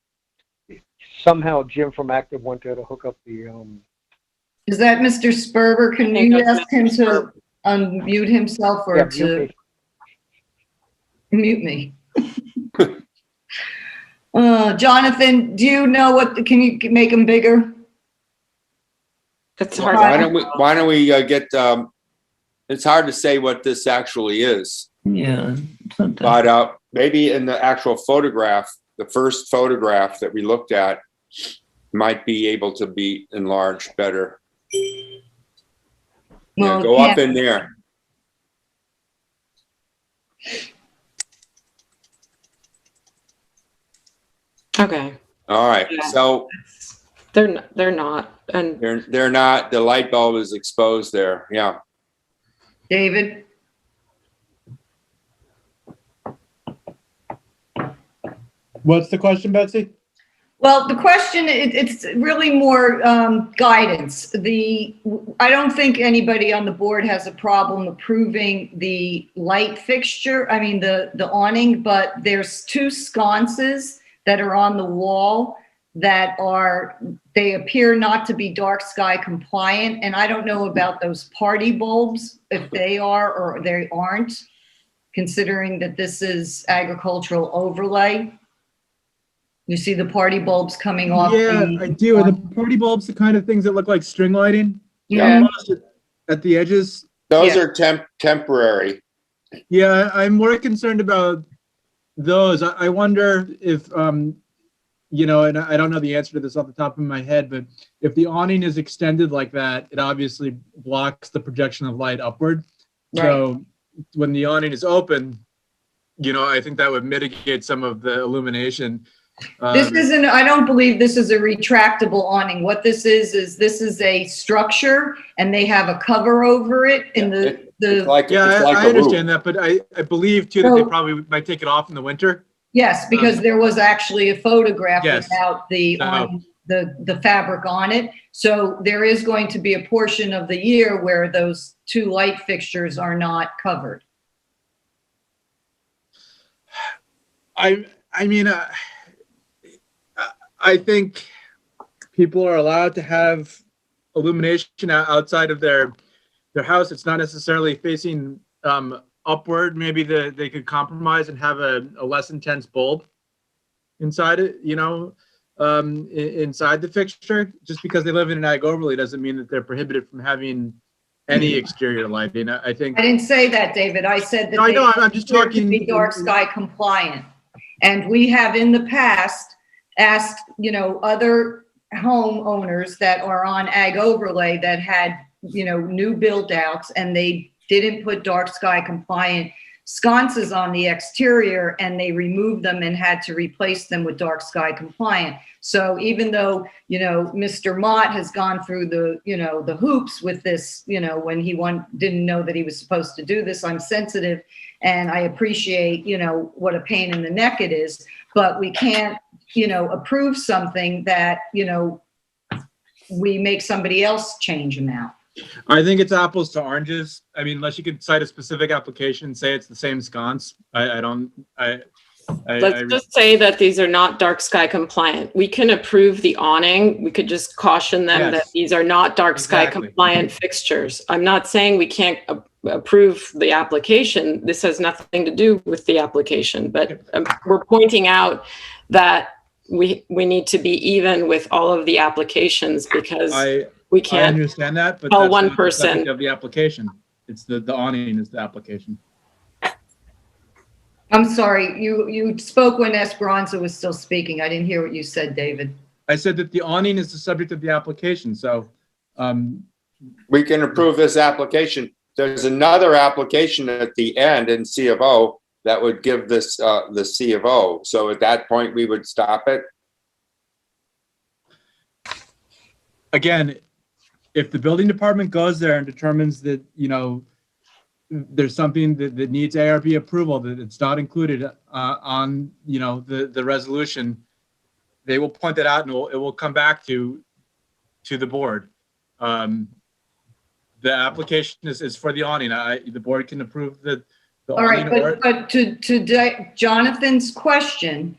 S10: Somehow Jim from Active went there to hook up the,
S2: Is that Mr. Sperber? Can
S4: I think
S2: you
S4: that's
S2: ask him
S4: Mr.
S2: to
S4: Sperber.
S2: unmute himself or
S10: yeah,
S2: to
S10: mute me.
S2: mute me? Jonathan, do you know can you make him bigger?
S4: it's hard.
S3: Why don't we get? It's hard to say what this actually is,
S8: Yeah. Sometimes.
S3: but maybe in the actual photograph, the first photograph that we looked at might be able to be enlarged better. Yeah, go up in there.
S4: Okay.
S3: All right,
S4: Yeah.
S3: so
S4: They're not. And
S3: they're not. The light bulb is exposed there. Yeah.
S2: David?
S6: What's the question, Betsy?
S2: Well, the question, it's really more guidance. I don't think anybody on the board has a problem approving the light fixture, I mean, the awning, but there's two sconces that are on the wall that they appear not to be dark sky compliant. And I don't know about those party bulbs, if they are or they aren't, considering that this is agricultural overlay. You see the party bulbs coming off?
S6: Yeah, I do. Are the party bulbs the kind of things that look like string lighting?
S2: Yeah.
S6: Almost at the edges?
S3: Those
S2: Yeah.
S3: are temporary.
S6: Yeah, I'm more concerned about those. I wonder if, you know, and I don't know the answer to this off the top of my head, but if the awning is extended like that, it obviously blocks the projection of light upward. So when the awning is open, you know, I think that would mitigate some of the illumination.
S2: I don't believe this is a retractable awning. What this is a structure and they have a cover over it in
S3: It's like
S6: Yeah,
S3: it's like
S6: I
S3: a roof.
S6: understand that, but I believe too that they probably might take it off in the winter.
S2: yes, because there was actually a photograph
S6: Yes.
S2: without the fabric on it. So there is going to be a portion of the year where those two light fixtures are not covered.
S6: I mean, I think people are allowed to have illumination outside of their house. It's not necessarily facing upward. Maybe they could compromise and have a less intense bulb inside it, inside the fixture. Just because they live in an ag overlay doesn't mean that they're prohibited from having any exterior lighting. I think
S2: I didn't say that, David. I said that
S6: No, I know,
S2: they
S6: I'm just
S2: appear to
S6: talking-
S2: be dark sky compliant. And we have in the past asked, other homeowners that are on ag overlay that had, new build outs, and they didn't put dark sky compliant sconces on the exterior, and they removed them and had to replace them with dark sky compliant. So even though, Mr. Mott has gone through the hoops with this, when he didn't know that he was supposed to do this, I'm sensitive and I appreciate, what a pain in the neck it is, but we can't, approve something that, we make somebody else change them out.
S6: I think it's apples to oranges. I mean, unless you could cite a specific application and say it's the same sconce.
S4: Let's just say that these are not dark sky compliant. We can approve the awning. We could just caution them that these are not dark sky compliant fixtures. I'm not saying we can't approve the application. This has nothing to do with the application, but we're pointing out that we need to be even with all of the applications, because we can't.
S6: I understand that, but
S4: tell
S6: that's
S4: one
S6: not the
S4: person
S6: subject of the application. It's the awning is the application.
S2: I'm sorry, you spoke when Esperanza was still speaking. I didn't hear what you said, David.
S6: I said that the awning is the subject of the application, so.
S3: We can approve this application. There's another application at the end in C of O that would give this the C of O. So at that point, we would stop it.
S6: Again, if the building department goes there and determines that, there's something that needs ARB approval, that it's not included on, the resolution, they will point that out and it will come back to the board. The application is for the awning. The board can approve the
S2: All right, but to Jonathan's question,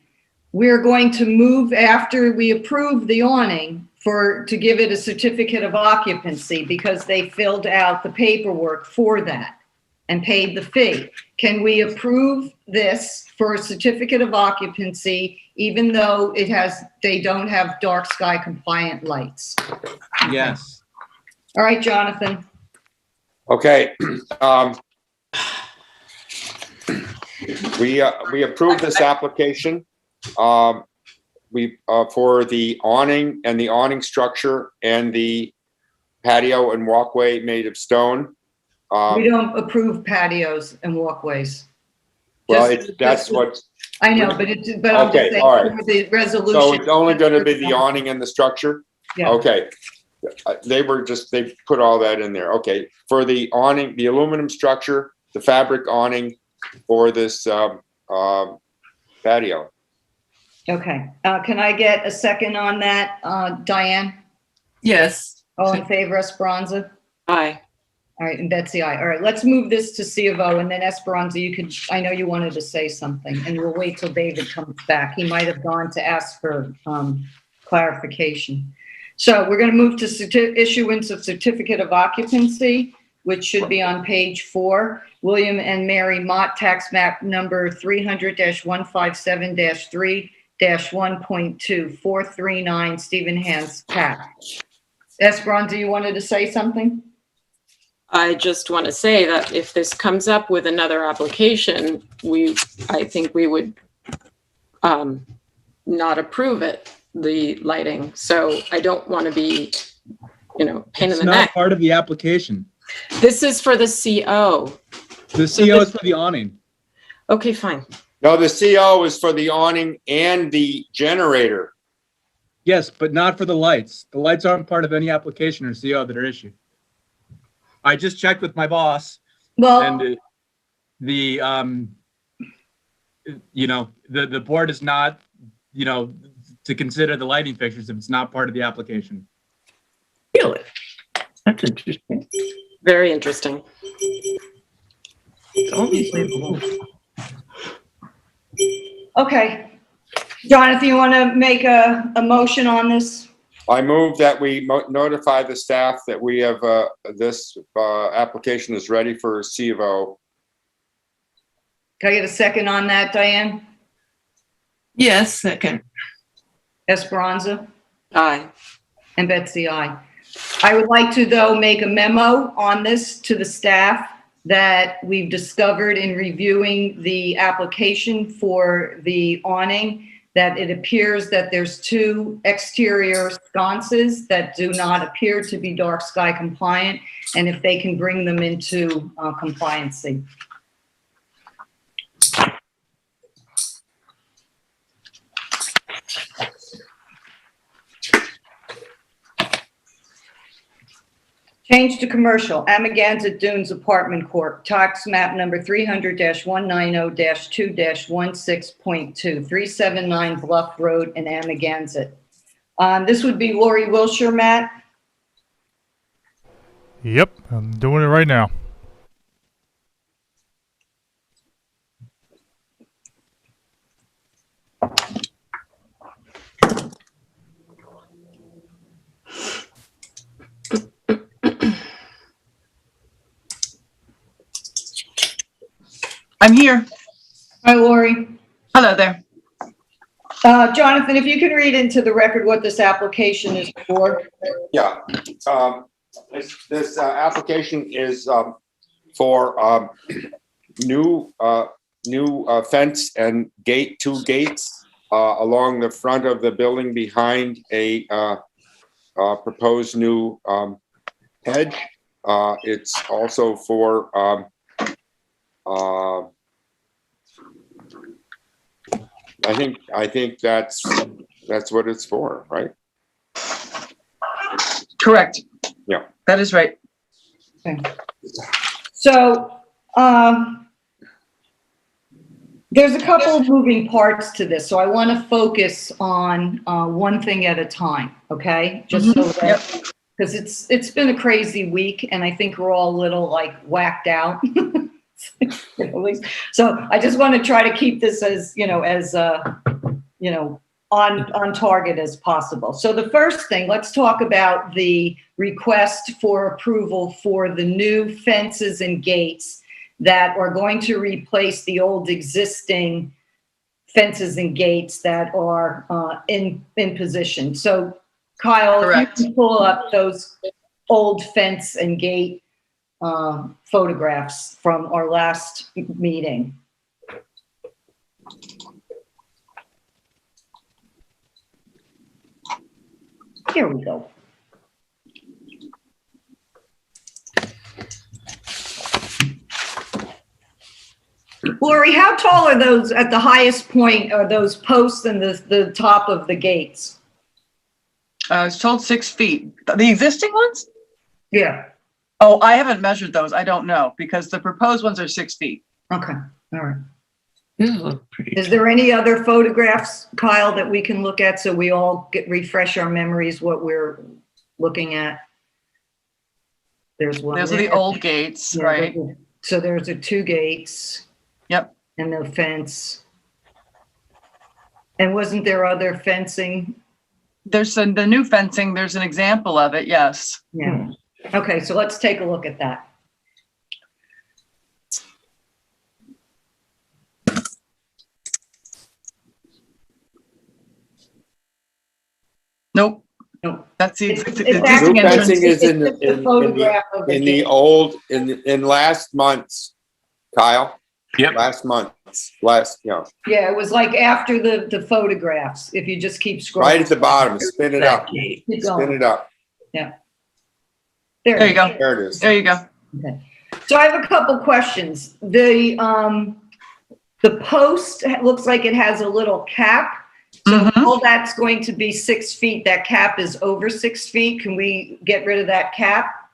S2: we're going to move after we approve the awning to give it a certificate of occupancy, because they filled out the paperwork for that and paid the fee. Can we approve this for a certificate of occupancy, even though they don't have dark sky compliant lights?
S6: Yes.
S2: All right, Jonathan.
S3: Okay. We approved this application. For the awning and the awning structure and the patio and walkway made of stone.
S2: We don't approve patios and walkways.
S3: Well, that's what.
S2: I know, but I'm just saying
S3: all right.
S2: for the resolution.
S3: So it's only going to be the awning and the structure?
S2: Yeah.
S3: Okay. They put all that in there. Okay. For the awning, the aluminum structure, the fabric awning for this patio.
S2: Okay. Can I get a second on that, Diane?
S8: Yes.
S2: All in favor, Esperanza?
S4: Aye.
S2: All right, and Betsy, aye. All right, let's move this to C of O, and then Esperanza, I know you wanted to say something, and we'll wait till David comes back. He might have gone to ask for clarification. So we're going to move to issuance of certificate of occupancy, which should be on page 4. William and Mary Mott, tax map number 300-157-3-1.2, 439 Stephen Hans Pack. Esperanza, you wanted to say something?
S4: I just want to say that if this comes up with another application, I think we would not approve it, the lighting. So I don't want to be, pain in the neck.
S6: It's not part of the application.
S4: This is for the CO.
S6: The CO is for the awning.
S4: Okay, fine.
S3: No, the CO is for the awning and the generator.
S6: Yes, but not for the lights. The lights aren't part of any application or CO that are issued. I just checked with my boss.
S2: Well,
S6: and the board is not, to consider the lighting fixtures if it's not part of the application.
S8: Really? That's interesting.
S4: Very interesting.
S2: okay. Jonathan, you want to make a motion on this?
S3: I move that we notify the staff that we have, this application is ready for C of O.
S2: Can I get a second on that, Diane?
S8: Yes, second.
S2: Esperanza?
S4: Aye.
S2: And Betsy, aye. I would like to, though, make a memo on this to the staff that we've discovered in reviewing the application for the awning, that it appears that there's 2 exterior sconces that do not appear to be dark sky compliant, and if they can bring them into compliancy. Change to commercial, Amagansett Dunes Apartment Corp., tax map number 300-190-2-16.2, 379 Bluff Road in Amagansett. This would be Lori Wilshire, Matt.
S1: Yep, I'm doing it right now.
S12: I'm here.
S2: Hi, Lori.
S12: Hello there.
S2: Jonathan, if you can read into the record what this application is for.
S3: Yeah. This application is for new fence and gate, 2 gates along the front of the building behind a proposed new hedge. It's also for I think that's what it's for, right?
S12: Correct.
S3: Yeah.
S12: That is right.
S2: Okay. So, there's a couple of moving parts to this, so I want to focus on one thing at a time, okay? Just so that, because it's been a crazy week, and I think we're all a little like whacked out. So I just want to try to keep this as, on target as possible. So the first thing, let's talk about the request for approval for the new fences and gates that are going to replace the old existing fences and gates that are in position. So Kyle,
S12: Correct.
S2: if you can pull up those old fence and gate photographs from our last meeting. Here we go. Lori, how tall are those at the highest point? Are those posts and the top of the gates?
S12: I was told 6 feet. The existing ones?
S2: Yeah.
S12: Oh, I haven't measured those. I don't know because the proposed ones are 6 feet.
S2: Okay. All right.
S8: These look pretty.
S2: Is there any other photographs, Kyle, that we can look at so we all refresh our memories what we're looking at? There's one.
S12: Those are the old gates,
S2: Yeah,
S12: right?
S2: So there's the 2 gates.
S12: Yep.
S2: And the fence. And wasn't there other fencing?
S12: There's the new fencing. There's an example of it. Yes.
S2: Yeah. Okay, so let's take a look at that.
S12: Nope.
S2: Nope.
S12: That's the
S2: It's
S12: existing
S3: New
S12: entrance.
S3: fencing is
S2: It's just a photograph of the gate.
S3: in last month's, Kyle.
S5: Yep.
S3: Last month.
S2: Yeah, it was like after the photographs, if you just keep scrolling.
S3: Right at the bottom, spin it up.
S2: Keep
S3: Spin
S2: going.
S3: it up.
S12: There you go.
S3: There it is.
S12: There you go.
S2: Okay. So I have a couple questions. The post looks like it has a little cap. So all that's going to be 6 feet. That cap is over 6 feet. Can we get rid of that cap?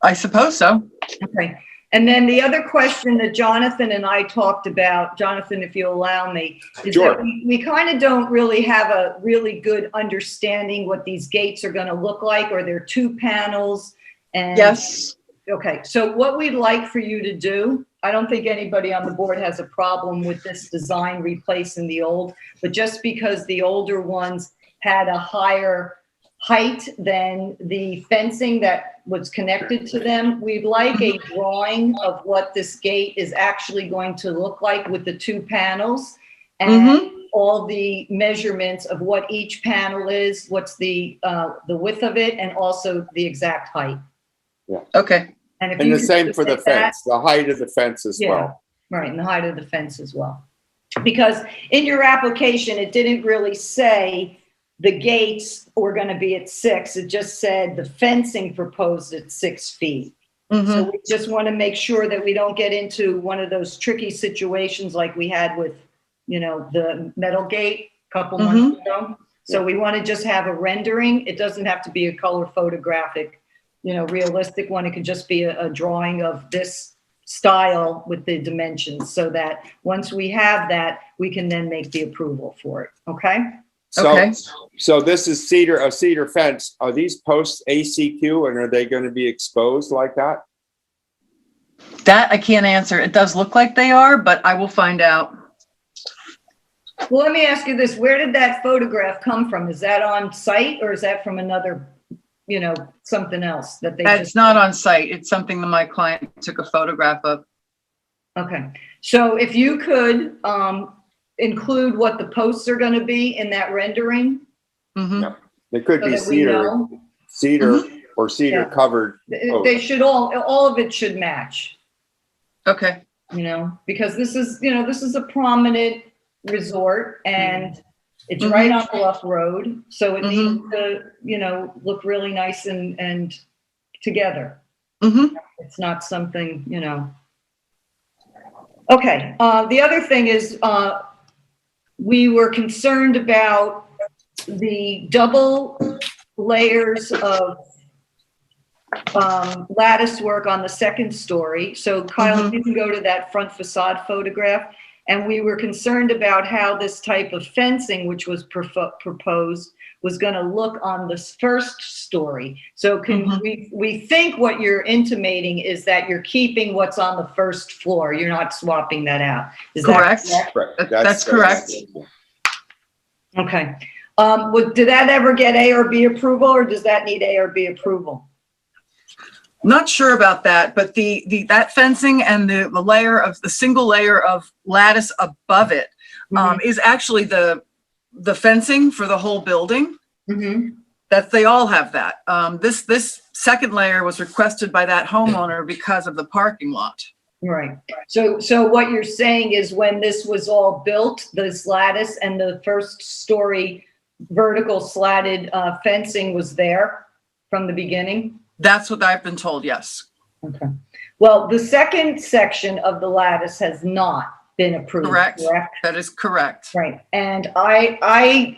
S12: I suppose so.
S2: Okay. And then the other question that Jonathan and I talked about, Jonathan, if you allow me, is
S3: Sure.
S2: that we kind of don't really have a really good understanding what these gates are going to look like, or they're 2 panels. And
S12: Yes.
S2: okay, so what we'd like for you to do, I don't think anybody on the board has a problem with this design replacing the old, but just because the older ones had a higher height than the fencing that was connected to them. We'd like a drawing of what this gate is actually going to look like with the two panels and all the measurements of what each panel is, what's the width of it, and also the exact height.
S12: Okay.
S2: And if
S3: And
S2: you
S3: the
S2: could
S3: same for the
S2: submit that-
S3: fence, the height of the fence as
S2: Yeah.
S3: well.
S2: Right, and the height of the fence as well. Because in your application, it didn't really say the gates were going to be at 6. It just said the fencing proposed at 6 feet. So we just want to make sure that we don't get into one of those tricky situations like we had with, you know, the metal gate a couple months ago. So we want to just have a rendering. It doesn't have to be a color photographic, you know, realistic one. It could just be a drawing of this style with the dimensions, so that once we have that, we can then make the approval for it. Okay?
S12: Okay.
S3: So this is a cedar fence. Are these posts ACQ, and are they going to be exposed like that?
S12: That I can't answer. It does look like they are, but I will find out.
S2: Well, let me ask you this. Where did that photograph come from? Is that on site or is that from another, you know, something else that they
S12: It's not on site. It's something that my client took a photograph of.
S2: Okay. So if you could include what the posts are going to be in that rendering.
S3: They could
S2: So
S3: be
S2: that we know.
S3: cedar or cedar covered.
S2: They should all of it should match.
S12: Okay.
S2: You know, because this is, you know, this is a prominent resort and it's right on Bluff Road. So it needs to, you know, look really nice and together. It's not something, you know. Okay. The other thing is we were concerned about the double layers of lattice work on the second story. So Kyle, you can go to that front facade photograph. And we were concerned about how this type of fencing, which was proposed, was going to look on this first story. So we think what you're intimating is that you're keeping what's on the first floor. You're not swapping that out. Is
S12: Correct.
S2: that correct?
S12: That's correct.
S2: Okay. Did that ever get ARB approval, or does that need ARB approval?
S12: Not sure about that, but that fencing and the single layer of lattice above it is actually the fencing for the whole building. That they all have that. This second layer was requested by that homeowner because of the parking lot.
S2: Right. So what you're saying is when this was all built, this lattice and the first story vertical slatted fencing was there from the beginning?
S12: That's what I've been told, yes.
S2: Okay. Well, the second section of the lattice has not been approved.
S12: Correct. That is correct.
S2: Right. And I'm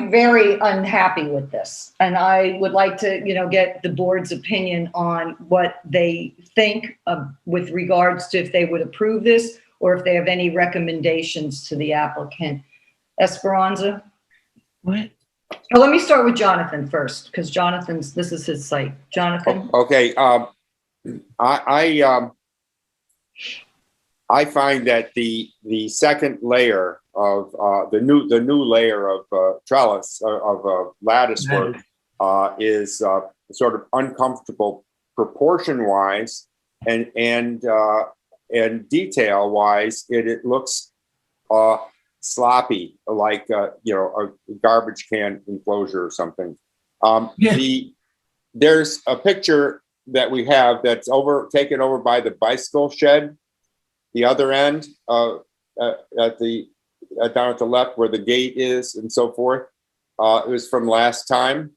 S2: very unhappy with this. And I would like to, you know, get the board's opinion on what they think with regards to if they would approve this or if they have any recommendations to the applicant. Esperanza?
S8: What?
S2: Oh, let me start with Jonathan first, because this is his site. Jonathan?
S3: Okay. I find that the second layer of the new layer of trellis of lattice work is sort of uncomfortable proportion wise and detail wise. It looks sloppy, like you know, a garbage can enclosure or something. There's a picture that we have that's taken over by the bicycle shed, the other end down at the left where the gate is and so forth. It was from last time,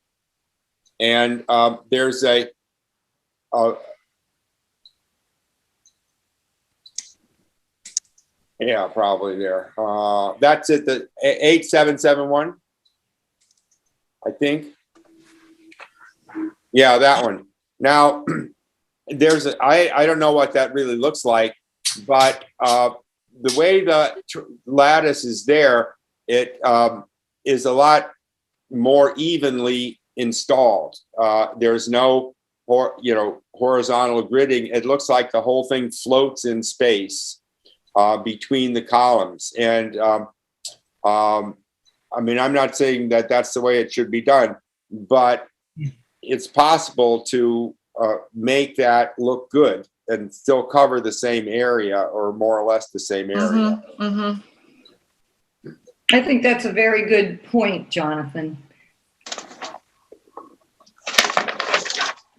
S3: and there's yeah, probably there. That's it. The 8771, I think. Yeah, that one. Now, there's I don't know what that really looks like, but the way the lattice is there, it is a lot more evenly installed. There's no horizontal gridding. It looks like the whole thing floats in space between the columns. And I mean, I'm not saying that that's the way it should be done, but it's possible to make that look good and still cover the same area or more or less the same area.
S2: I think that's a very good point, Jonathan.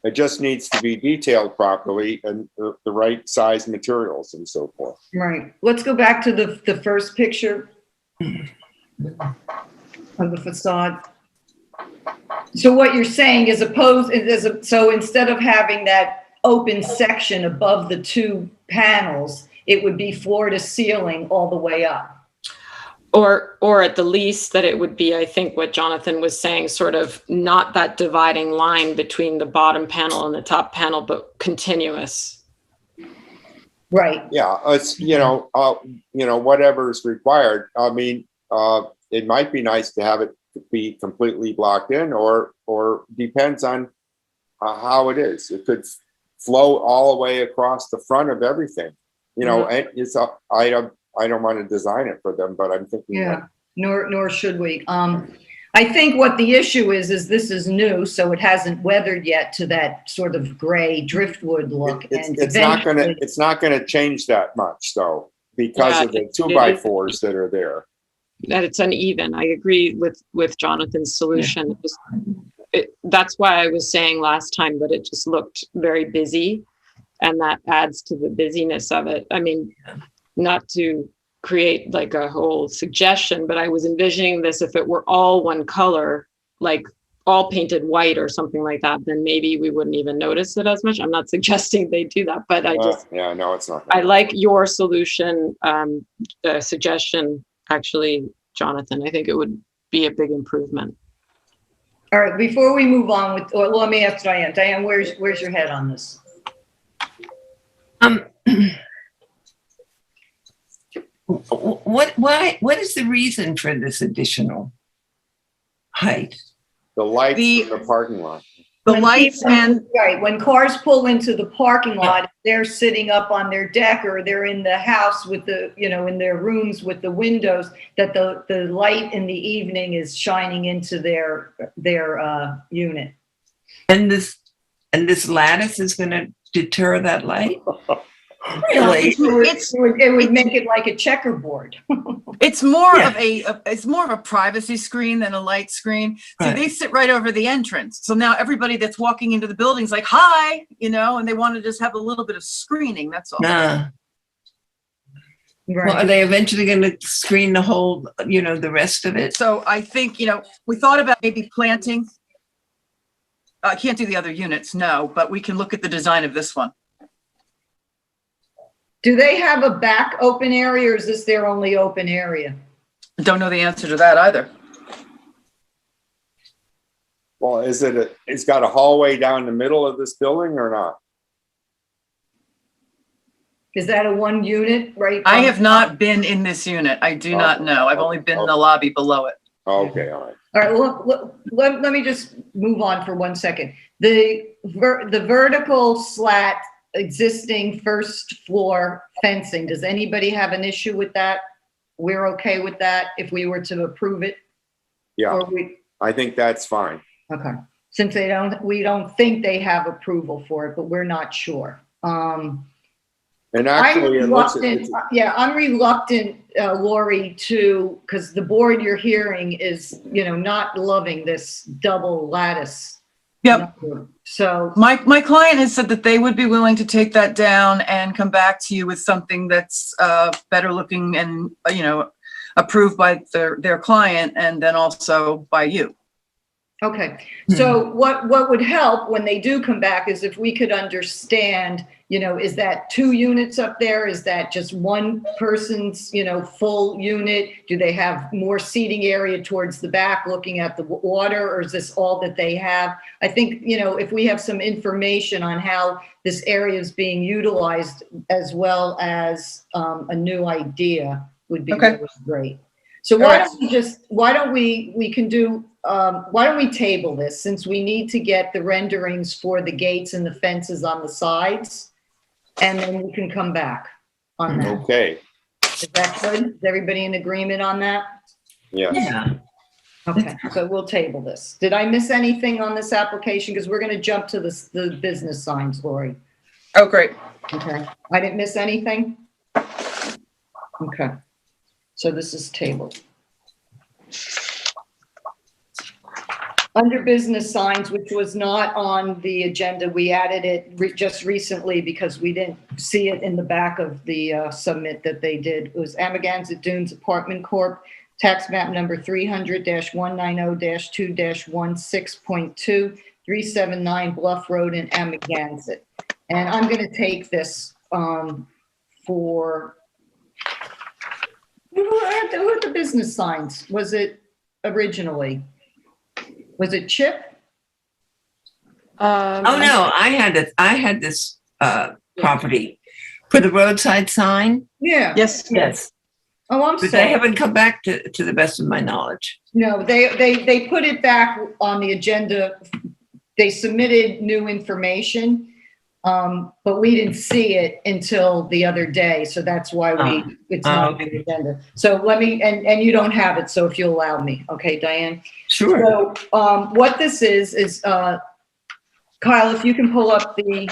S3: It just needs to be detailed properly and the right size materials and so forth.
S2: Right. Let's go back to the first picture of the facade. So what you're saying is so instead of having that open section above the two panels, it would be floor to ceiling all the way up.
S4: Or at the least that it would be, I think what Jonathan was saying, sort of not that dividing line between the bottom panel and the top panel, but continuous.
S2: Right.
S3: Yeah, it's, whatever's required. I mean, it might be nice to have it be completely blocked in or depends on how it is. It could flow all the way across the front of everything. And I don't want to design it for them, but I'm thinking.
S2: Yeah, nor should we. I think what the issue is this is new, so it hasn't weathered yet to that sort of gray driftwood look.
S3: It's not gonna change that much though, because of the 2x4s that are there.
S4: That it's uneven. I agree with Jonathan's solution. That's why I was saying last time that it just looked very busy, and that adds to the busyness of it. I mean, not to create like a whole suggestion, but I was envisioning this if it were all one color, like all painted white or something like that, then maybe we wouldn't even notice it as much. I'm not suggesting they do that, but
S3: it's not.
S4: I like your solution, suggestion, actually, Jonathan. I think it would be a big improvement.
S2: All right, before we move on let me ask Diane. Diane, where's your head on this?
S8: What is the reason for this additional height?
S3: The lights in the parking lot.
S2: When cars pull into the parking lot, they're sitting up on their deck or they're in the house with in their rooms with the windows, that the light in the evening is shining into their unit.
S8: And this lattice is going to deter that light? Really?
S2: It would make it like a checkerboard.
S12: It's more of a privacy screen than a light screen. So they sit right over the entrance. So now everybody that's walking into the building is like, hi, and they want to just have a little bit of screening. That's all.
S8: Right. Well, are they eventually going to screen the whole, the rest of it?
S12: So I think, we thought about maybe planting. I can't do the other units, no, but we can look at the design of this one.
S2: Do they have a back open area, or is this their only open area?
S12: I don't know the answer to that either.
S3: Well, it's got a hallway down the middle of this building or not?
S2: Is that a one unit, right?
S12: I have not been in this unit. I do not know. I've only been in the lobby below it.
S3: Okay, all right.
S2: All right, let me just move on for 1 second. The vertical slat existing first floor fencing, does anybody have an issue with that? We're okay with that if we were to approve it?
S3: Yeah, I think that's fine.
S2: Okay, since we don't think they have approval for it, but we're not sure. And
S3: actually,
S2: I'm reluctant, Lori, because the board you're hearing is, not loving this double lattice.
S12: Yep.
S2: So
S12: my client has said that they would be willing to take that down and come back to you with something that's better looking and approved by their client and then also by you.
S2: Okay. So what would help when they do come back is if we could understand, is that 2 units up there? Is that just one person's, full unit? Do they have more seating area towards the back looking at the water, or is this all that they have? I think, if we have some information on how this area is being utilized as well as a new idea would be really great. So why don't we table this, since we need to get the renderings for the gates and the fences on the sides, and then we can come back on that.
S3: Okay.
S2: Is that good? Is everybody in agreement on that?
S3: Yes.
S8: Yeah.
S2: Okay, so we'll table this. Did I miss anything on this application? Because we're going to jump to the business signs, Lori.
S12: Oh, great.
S2: Okay, I didn't miss anything? Okay, so this is tabled. Under business signs, which was not on the agenda, we added it just recently because we didn't see it in the back of the submit that they did. It was Amagansett Dunes Apartment Corp., tax map number 300-190-2-16.2, 379 Bluff Road in Amagansett. And I'm going to take this for, who are the business signs? Was it originally? Was it Chip?
S8: Oh, no, I had this property for the roadside sign.
S2: Yeah.
S12: Yes.
S8: Yes.
S2: Oh, I'm
S8: But
S2: sorry.
S8: they haven't come back to the best of my knowledge.
S2: No, they put it back on the agenda. They submitted new information, but we didn't see it until the other day. So that's why it's not on the agenda. So let me, and you don't have it. So if you'll allow me. Okay, Diane?
S8: Sure.
S2: So what this is Kyle, if you can pull up the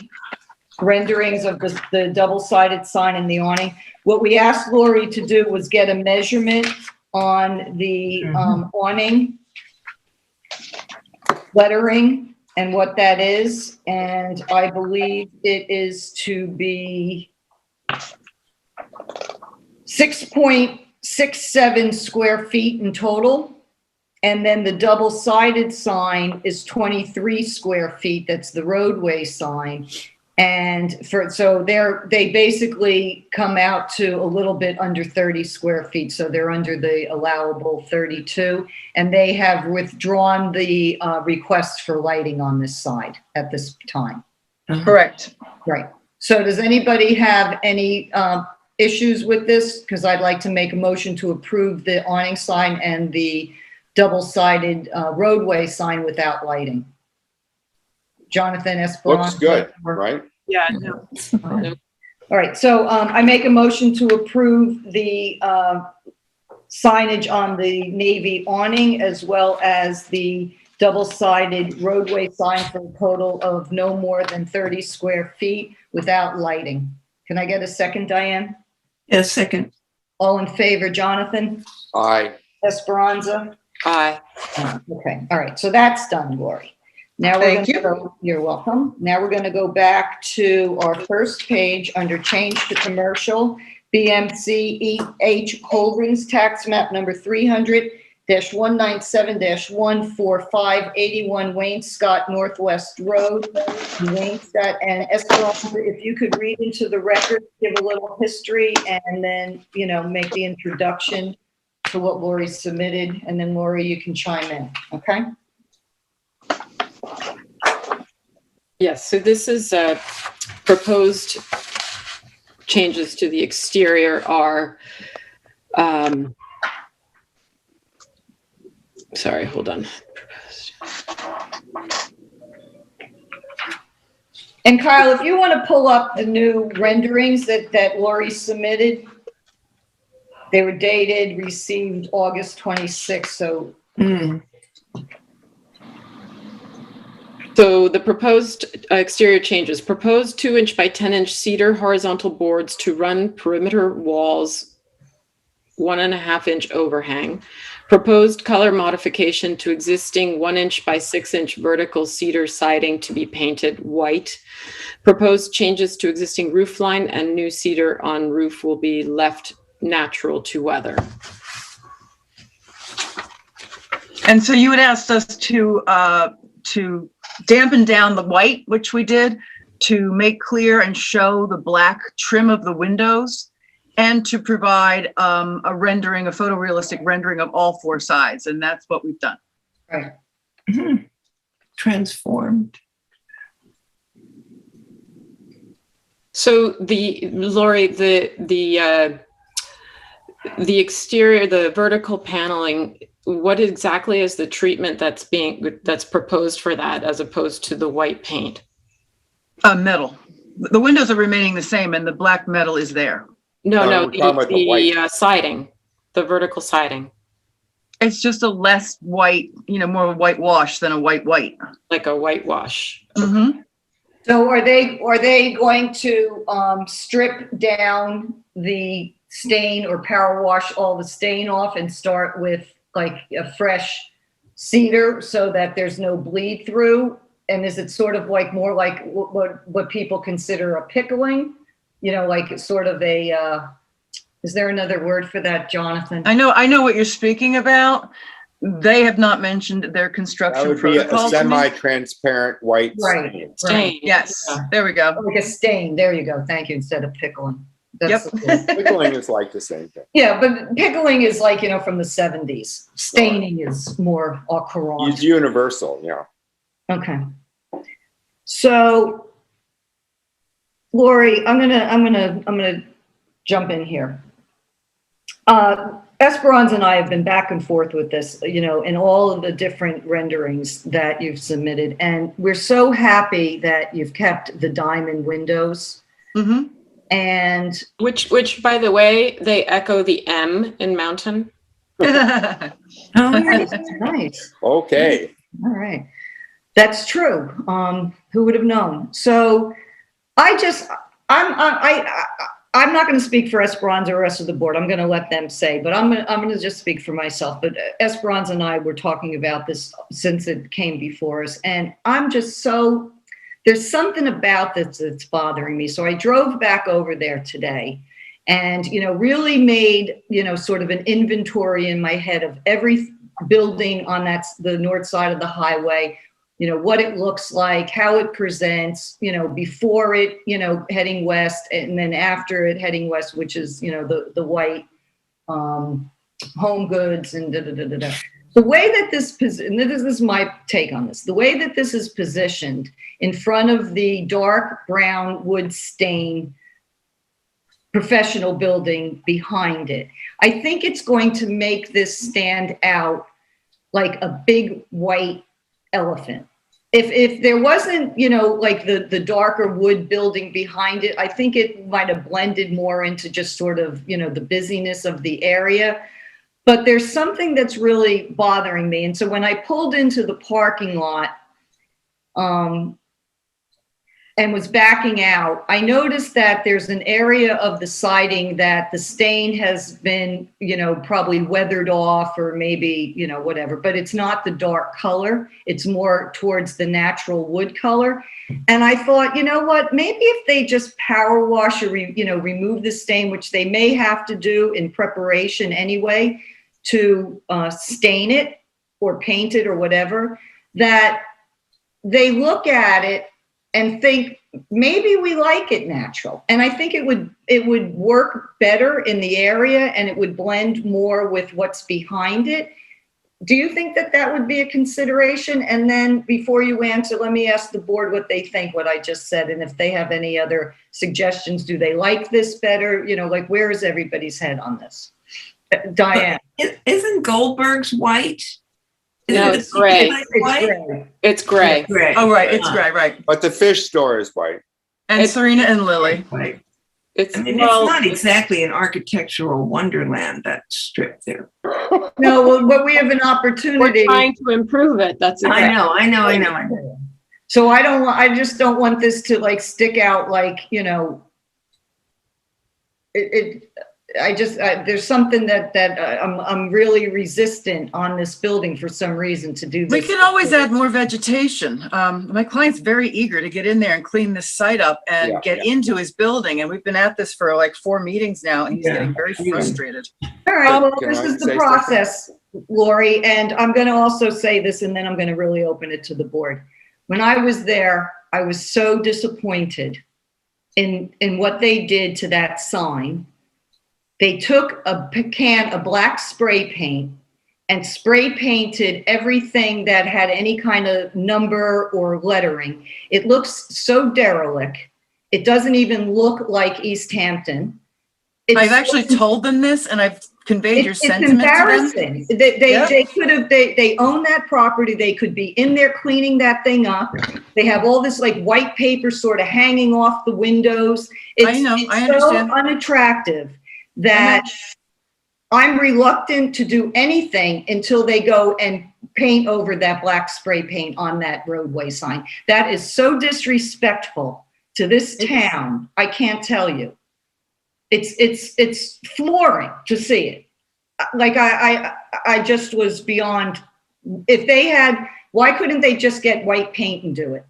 S2: renderings of the double-sided sign and the awning. What we asked Lori to do was get a measurement on the awning lettering and what that is. And I believe it is to be 6.67 square feet in total. And then the double-sided sign is 23 square feet. That's the roadway sign. And so they basically come out to a little bit under 30 square feet. So they're under the allowable 32. And they have withdrawn the request for lighting on this side at this time.
S12: Correct.
S2: Right. So does anybody have any issues with this? Because I'd like to make a motion to approve the awning sign and the double-sided roadway sign without lighting. Jonathan Esperanza.
S3: Looks good, right?
S4: Yeah, no.
S2: All right, so I make a motion to approve the signage on the navy awning as well as the double-sided roadway sign for a total of no more than 30 square feet without lighting. Can I get a second, Diane?
S8: Yes, second.
S2: All in favor, Jonathan?
S3: Aye.
S2: Esperanza?
S4: Aye.
S2: Okay, all right, so that's done, Lori. Now we're
S12: Thank
S2: going to go, you're welcome. Now we're going to go back to our first page under change to commercial, BMCEH Holdings, tax map number 300-197-145, 81 Wayne Scott Northwest Road, Wayne Scott. And Esperanza, if you could read into the record, give a little history, and then, make the introduction to what Lori submitted, and then Lori, you can chime in, okay?
S4: Yes, so this is proposed changes to the exterior are, sorry, hold on.
S2: And Kyle, if you want to pull up the new renderings that Lori submitted, they were dated, received August 26th, so.
S4: So the proposed exterior changes, proposed 2-inch by 10-inch cedar horizontal boards to run perimeter walls, 1.5-inch overhang. Proposed color modification to existing 1-inch by 6-inch vertical cedar siding to be painted white. Proposed changes to existing roof line and new cedar on roof will be left natural to weather.
S12: And so you had asked us to dampen down the white, which we did, to make clear and show the black trim of the windows, and to provide a rendering, a photorealistic rendering of all four sides. And that's what we've done.
S2: Right.
S8: Transformed.
S4: So Lori, the exterior, the vertical paneling, what exactly is the treatment that's proposed for that as opposed to the white paint?
S12: Metal. The windows are remaining the same and the black metal is there.
S4: No,
S3: we're talking about the white.
S4: siding, the vertical siding.
S12: It's just a less white, more of a whitewash than a white.
S4: Like a whitewash.
S12: Mm-hmm.
S2: So are they going to strip down the stain or power wash all the stain off and start with like a fresh cedar so that there's no bleed through? And is it sort of like more like what people consider a pickling? Like sort of a, is there another word for that, Jonathan?
S12: I know what you're speaking about. They have not mentioned their
S3: That
S12: construction
S3: would be a
S12: protocol to me.
S3: semi-transparent white
S2: Right.
S3: stain.
S4: Stain.
S12: Yes, there we go.
S2: Like a stain. There you go. Thank you. Instead of pickling. That's the word.
S3: Pickling is like the same thing.
S2: Yeah, but pickling is like, from the 70s. Staining is more au courant.
S3: It's universal, yeah.
S2: Okay. So, Lori, I'm gonna jump in here. Esperanza and I have been back and forth with this, in all of the different renderings that you've submitted, and we're so happy that you've kept the diamond windows.
S12: Mm-hmm.
S2: And
S4: Which, by the way, they echo the M in Mountain.
S8: Oh,
S2: nice.
S3: Okay.
S2: All right. That's true. Who would have known? So I'm not going to speak for Esperanza or the rest of the board. I'm going to let them say, but I'm going to just speak for myself. But Esperanza and I were talking about this since it came before us. And I'm just there's something about this that's bothering me. So I drove back over there today and, really made, sort of an inventory in my head of every building on the north side of the highway, what it looks like, how it presents, before it, heading west, and then after it heading west, which is, the white home goods and da-da-da-da-da. The way that and this is my take on this, the way that this is positioned in front of the dark brown wood stain professional building behind it, I think it's going to make this stand out like a big white elephant. If there wasn't, like the darker wood building behind it, I think it might have blended more into just sort of, the busyness of the area. But there's something that's really bothering me. And so when I pulled into the parking lot and was backing out, I noticed that there's an area of the siding that the stain has been, probably weathered off or maybe, whatever, but it's not the dark color. It's more towards the natural wood color. And I thought, what, maybe if they just power wash or, remove the stain, which they may have to do in preparation anyway, to stain it or paint it or whatever, that they look at it and think maybe we like it natural. And I think it would work better in the area and it would blend more with what's behind it. Do you think that would be a consideration? And then before you answer, let me ask the board what they think, what I just said, and if they have any other suggestions. Do they like this better? Like, where is everybody's head on this? Diane.
S8: Isn't Goldberg's white?
S4: No, it's gray. It's gray.
S12: Oh, right. It's gray, right.
S3: But the fish store is white.
S12: And Serena and Lily.
S8: White.
S4: It's
S8: It's not exactly an architectural wonderland, that strip there.
S2: No, but we have an opportunity.
S4: We're trying to improve it. That's
S8: I know.
S2: So I just don't want this to like stick out like, there's something that I'm really resistant on this building for some reason to do this.
S12: We can always add more vegetation. My client's very eager to get in there and clean this site up and get into his building. And we've been at this for like 4 meetings now, and he's getting very frustrated.
S2: All right, well, this is the process, Lori, and I'm going to also say this, and then I'm going to really open it to the board. When I was there, I was so disappointed in what they did to that sign. They took a black spray paint and spray painted everything that had any kind of number or lettering. It looks so derelict. It doesn't even look like East Hampton.
S12: I've actually told them this, and I've conveyed your sentiment
S2: to them. They could have, they own that property. They could be in there cleaning that thing up. They have all this like white paper sort of hanging off the windows. I understand. So unattractive that I'm reluctant to do anything until they go and paint over that black spray paint on that roadway sign. That is so disrespectful to this town. I can't tell you. It's flooring to see it. Like I just was beyond. If they had, why couldn't they just get white paint and do it?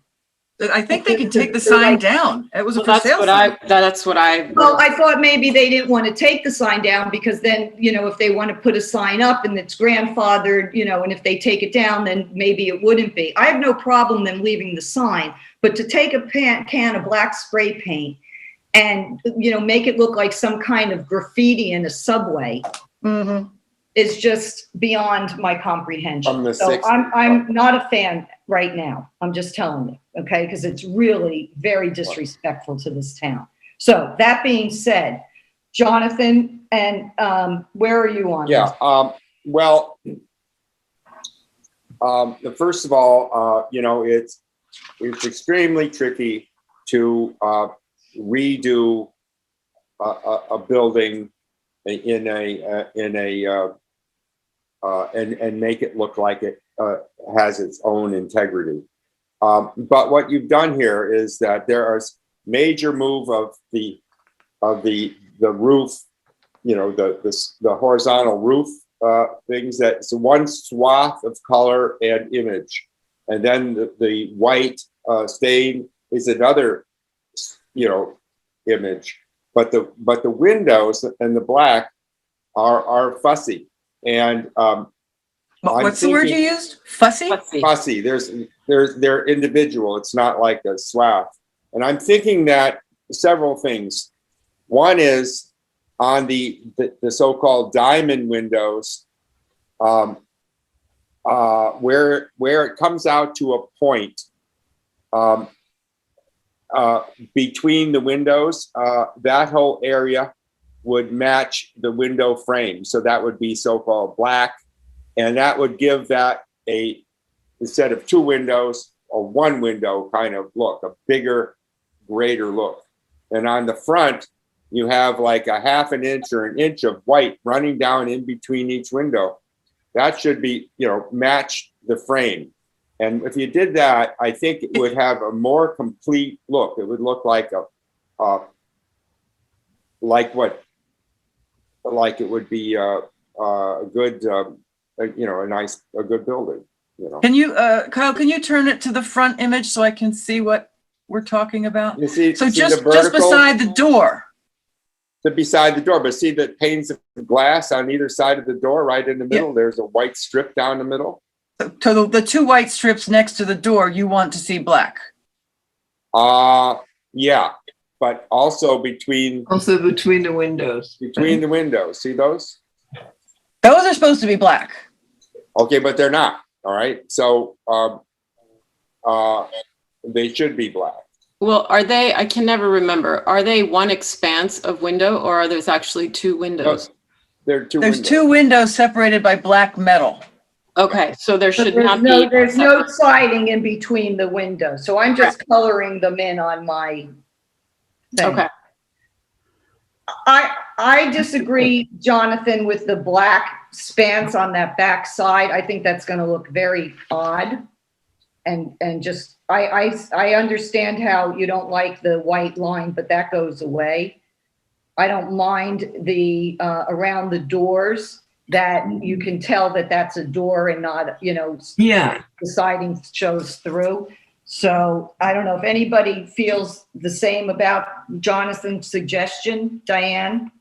S12: I think they could take the sign down. It was a for sale sign.
S4: That's what I.
S2: Well, I thought maybe they didn't want to take the sign down because then, you know, if they want to put a sign up and it's grandfathered, you know, and if they take it down, then maybe it wouldn't be. I have no problem them leaving the sign, but to take a can of black spray paint and, you know, make it look like some kind of graffiti in a subway is just beyond my comprehension. So I'm not a fan right now. I'm just telling you, okay? Because it's really very disrespectful to this town. So that being said, Jonathan, and where are you on this?
S3: Well, first of all, you know, it's extremely tricky to redo a building and make it look like it has its own integrity. But what you've done here is that there is major move of the roof, you know, the horizontal roof things. That's one swath of color and image, and then the white stain is another, you know, image. But the windows and the black are fussy. And
S12: what's the word you used? Fussy?
S3: Fussy. They're individual. It's not like a swath. And I'm thinking that several things. One is on the so-called diamond windows, where it comes out to a point between the windows, that whole area would match the window frame. So that would be so-called black. And that would give that instead of two windows, a one window kind of look, a bigger, greater look. And on the front, you have like a half an inch or an inch of white running down in between each window. That should be, you know, match the frame. And if you did that, I think it would have a more complete look. It would look like like it would be a good, you know, a good building. You know.
S12: Can you, Kyle? Can you turn it to the front image so I can see what we're talking about?
S3: You see,
S12: so
S3: see
S12: just
S3: beside
S12: the door.
S3: Beside the door, but see the panes of glass on either side of the door, right in the middle. Yeah. There's a white strip down the middle.
S12: So the two white strips next to the door, you want to see black?
S3: Yeah, but also between
S8: the windows.
S3: Between the windows, see those?
S12: Those are supposed to be black.
S3: Okay, but they're not. All right, so they should be black.
S4: Well, are they? I can never remember. Are they one expanse of window, or are there actually two windows?
S3: There's
S12: two windows separated by black metal.
S4: Okay, so there should not be.
S2: There's no siding in between the windows, so I'm just coloring them in on my thing.
S4: Okay.
S2: I disagree, Jonathan, with the black spans on that back side. I think that's going to look very odd, and just I understand how you don't like the white line, but that goes away. I don't mind the around the doors that you can tell that that's a door and not, you know, the siding shows through. So I don't know if anybody feels the same about Jonathan's suggestion. Diane?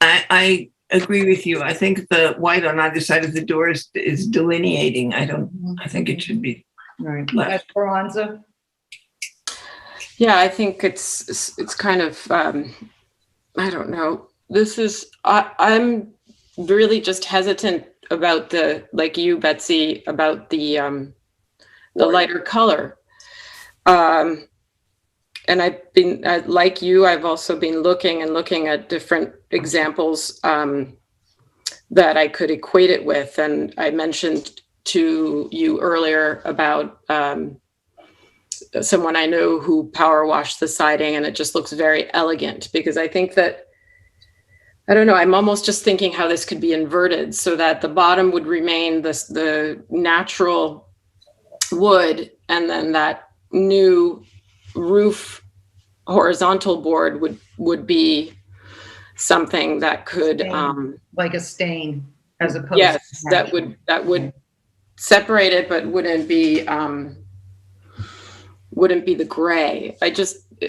S8: I agree with you. I think the white on either side of the door is delineating. I think it should be
S2: right.
S8: left.
S2: Esperanza?
S4: Yeah, I think it's kind of, I don't know. This is, I'm really just hesitant about like you, Betsy, about the lighter color. And I've been, like you, I've also been looking at different examples that I could equate it with. And I mentioned to you earlier about someone I know who power washed the siding, and it just looks very elegant, because I think that I don't know. I'm almost just thinking how this could be inverted so that the bottom would remain the natural wood, and then that new roof horizontal board would be something that could
S2: like a stain, as opposed
S4: yes,
S2: to
S4: that would separate it, but wouldn't be the gray.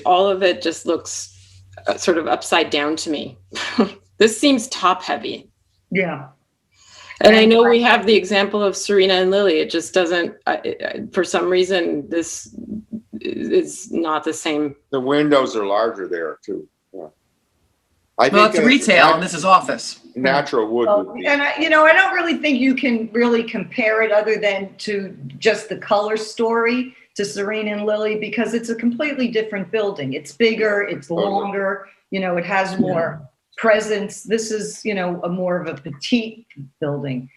S4: All of it just looks sort of upside down to me. This seems top heavy.
S2: Yeah.
S4: And I know we have the example of Serena and Lily. It just doesn't, for some reason, this is not the same.
S3: The windows are larger there too. Yeah.
S12: Well, it's retail and this is office.
S3: Natural wood would be.
S2: And I don't really think you can really compare it other than to just the color story to Serena and Lily, because it's a completely different building. It's bigger, it's longer, it has more presence. This is, a more of a petite building.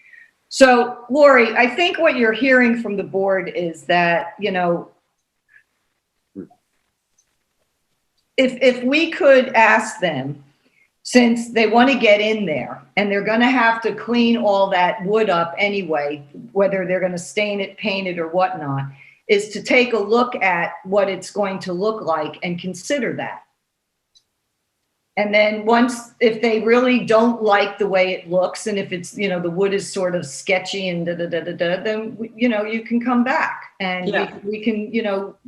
S2: So, Lori, I think what you're hearing from the board is that, if we could ask them, since they want to get in there and they're going to have to clean all that wood up anyway, whether they're going to stain it, paint it, or whatnot, is to take a look at what it's going to look like and consider that. And then if they really don't like the way it looks, and if it's, the wood is sort of sketchy and then, you can come back and we can,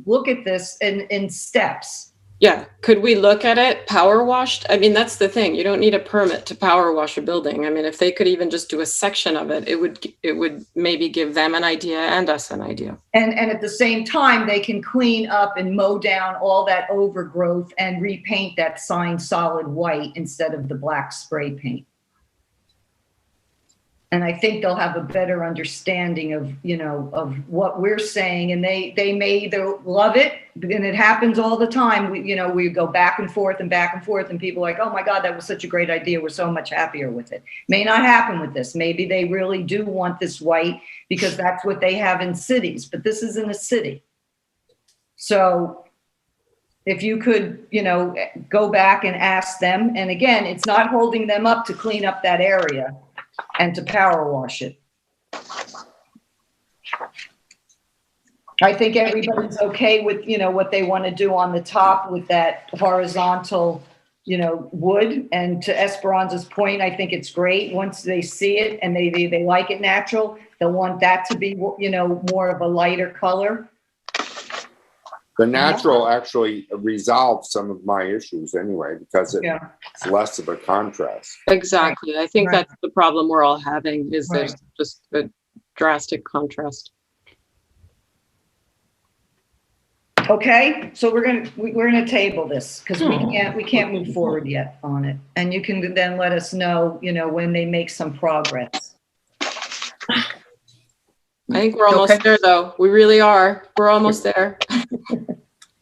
S2: look at this in steps.
S4: Yeah. Could we look at it power washed? I mean, that's the thing. You don't need a permit to power wash a building. I mean, if they could even just do a section of it, it would maybe give them an idea and us an idea.
S2: And at the same time, they can clean up and mow down all that overgrowth and repaint that sign solid white instead of the black spray paint. And I think they'll have a better understanding of, of what we're saying. And they may either love it, and it happens all the time. We go back and forth and people are like, oh my God, that was such a great idea. We're so much happier with it. May not happen with this. Maybe they really do want this white because that's what they have in cities, but this isn't a city. So if you could, go back and ask them, and again, it's not holding them up to clean up that area and to power wash it. I think everybody's okay with, what they want to do on the top with that horizontal, wood. And to Esperanza's point, I think it's great. Once they see it and they like it natural, they'll want that to be, more of a lighter color.
S3: The natural actually resolves some of my issues anyway, because it's less of a contrast.
S4: Exactly. I think that's the problem we're all having, is there's just a drastic contrast.
S2: Okay, so we're gonna table this because we can't move forward yet on it, and you can then let us know, when they make some progress.
S4: I think we're almost there, though. We really are. We're almost there.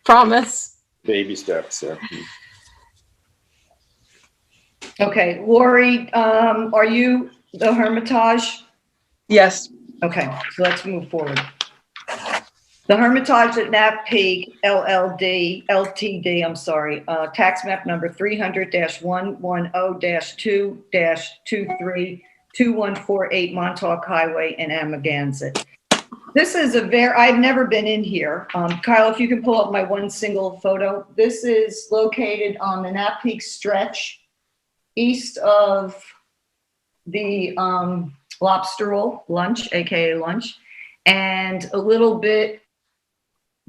S4: Promise.
S3: Baby steps. Yeah.
S2: Okay, Lori, are you the Hermitage?
S12: Yes.
S2: Okay, so let's move forward. The Hermitage at Nap Peak LTD, tax map number 300-110-2-23-2148 Montauk Highway in Amagansett. This is I've never been in here. Kyle, if you can pull up my one single photo. This is located on the Nap Peak stretch east of the Lobster Roll Lunch, AKA Lunch, and a little bit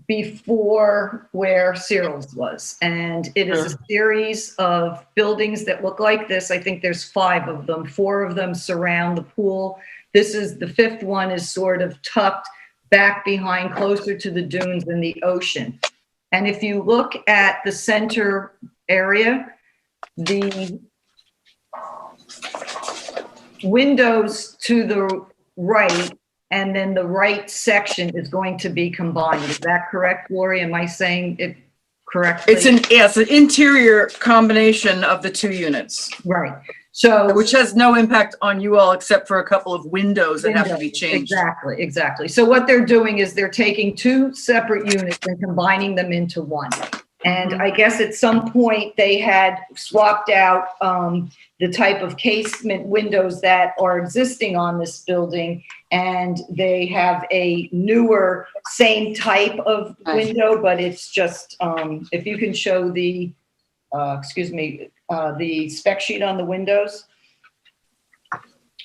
S2: before where Cyril's was. And it is a series of buildings that look like this. I think there's 5 of them. 4 of them surround the pool. This is the 5th one, is sort of tucked back behind, closer to the dunes and the ocean. And if you look at the center area, the windows to the right and then the right section is going to be combined. Is that correct, Lori? Am I saying it correctly?
S12: It's an interior combination of the 2 units.
S2: Right. So,
S12: which has no impact on you all except for a couple of windows that have to be changed.
S2: Exactly. So what they're doing is they're taking 2 separate units and combining them into one. And I guess at some point they had swapped out the type of casement windows that are existing on this building, and they have a newer, same type of window, but it's just, if you can show the, the spec sheet on the windows.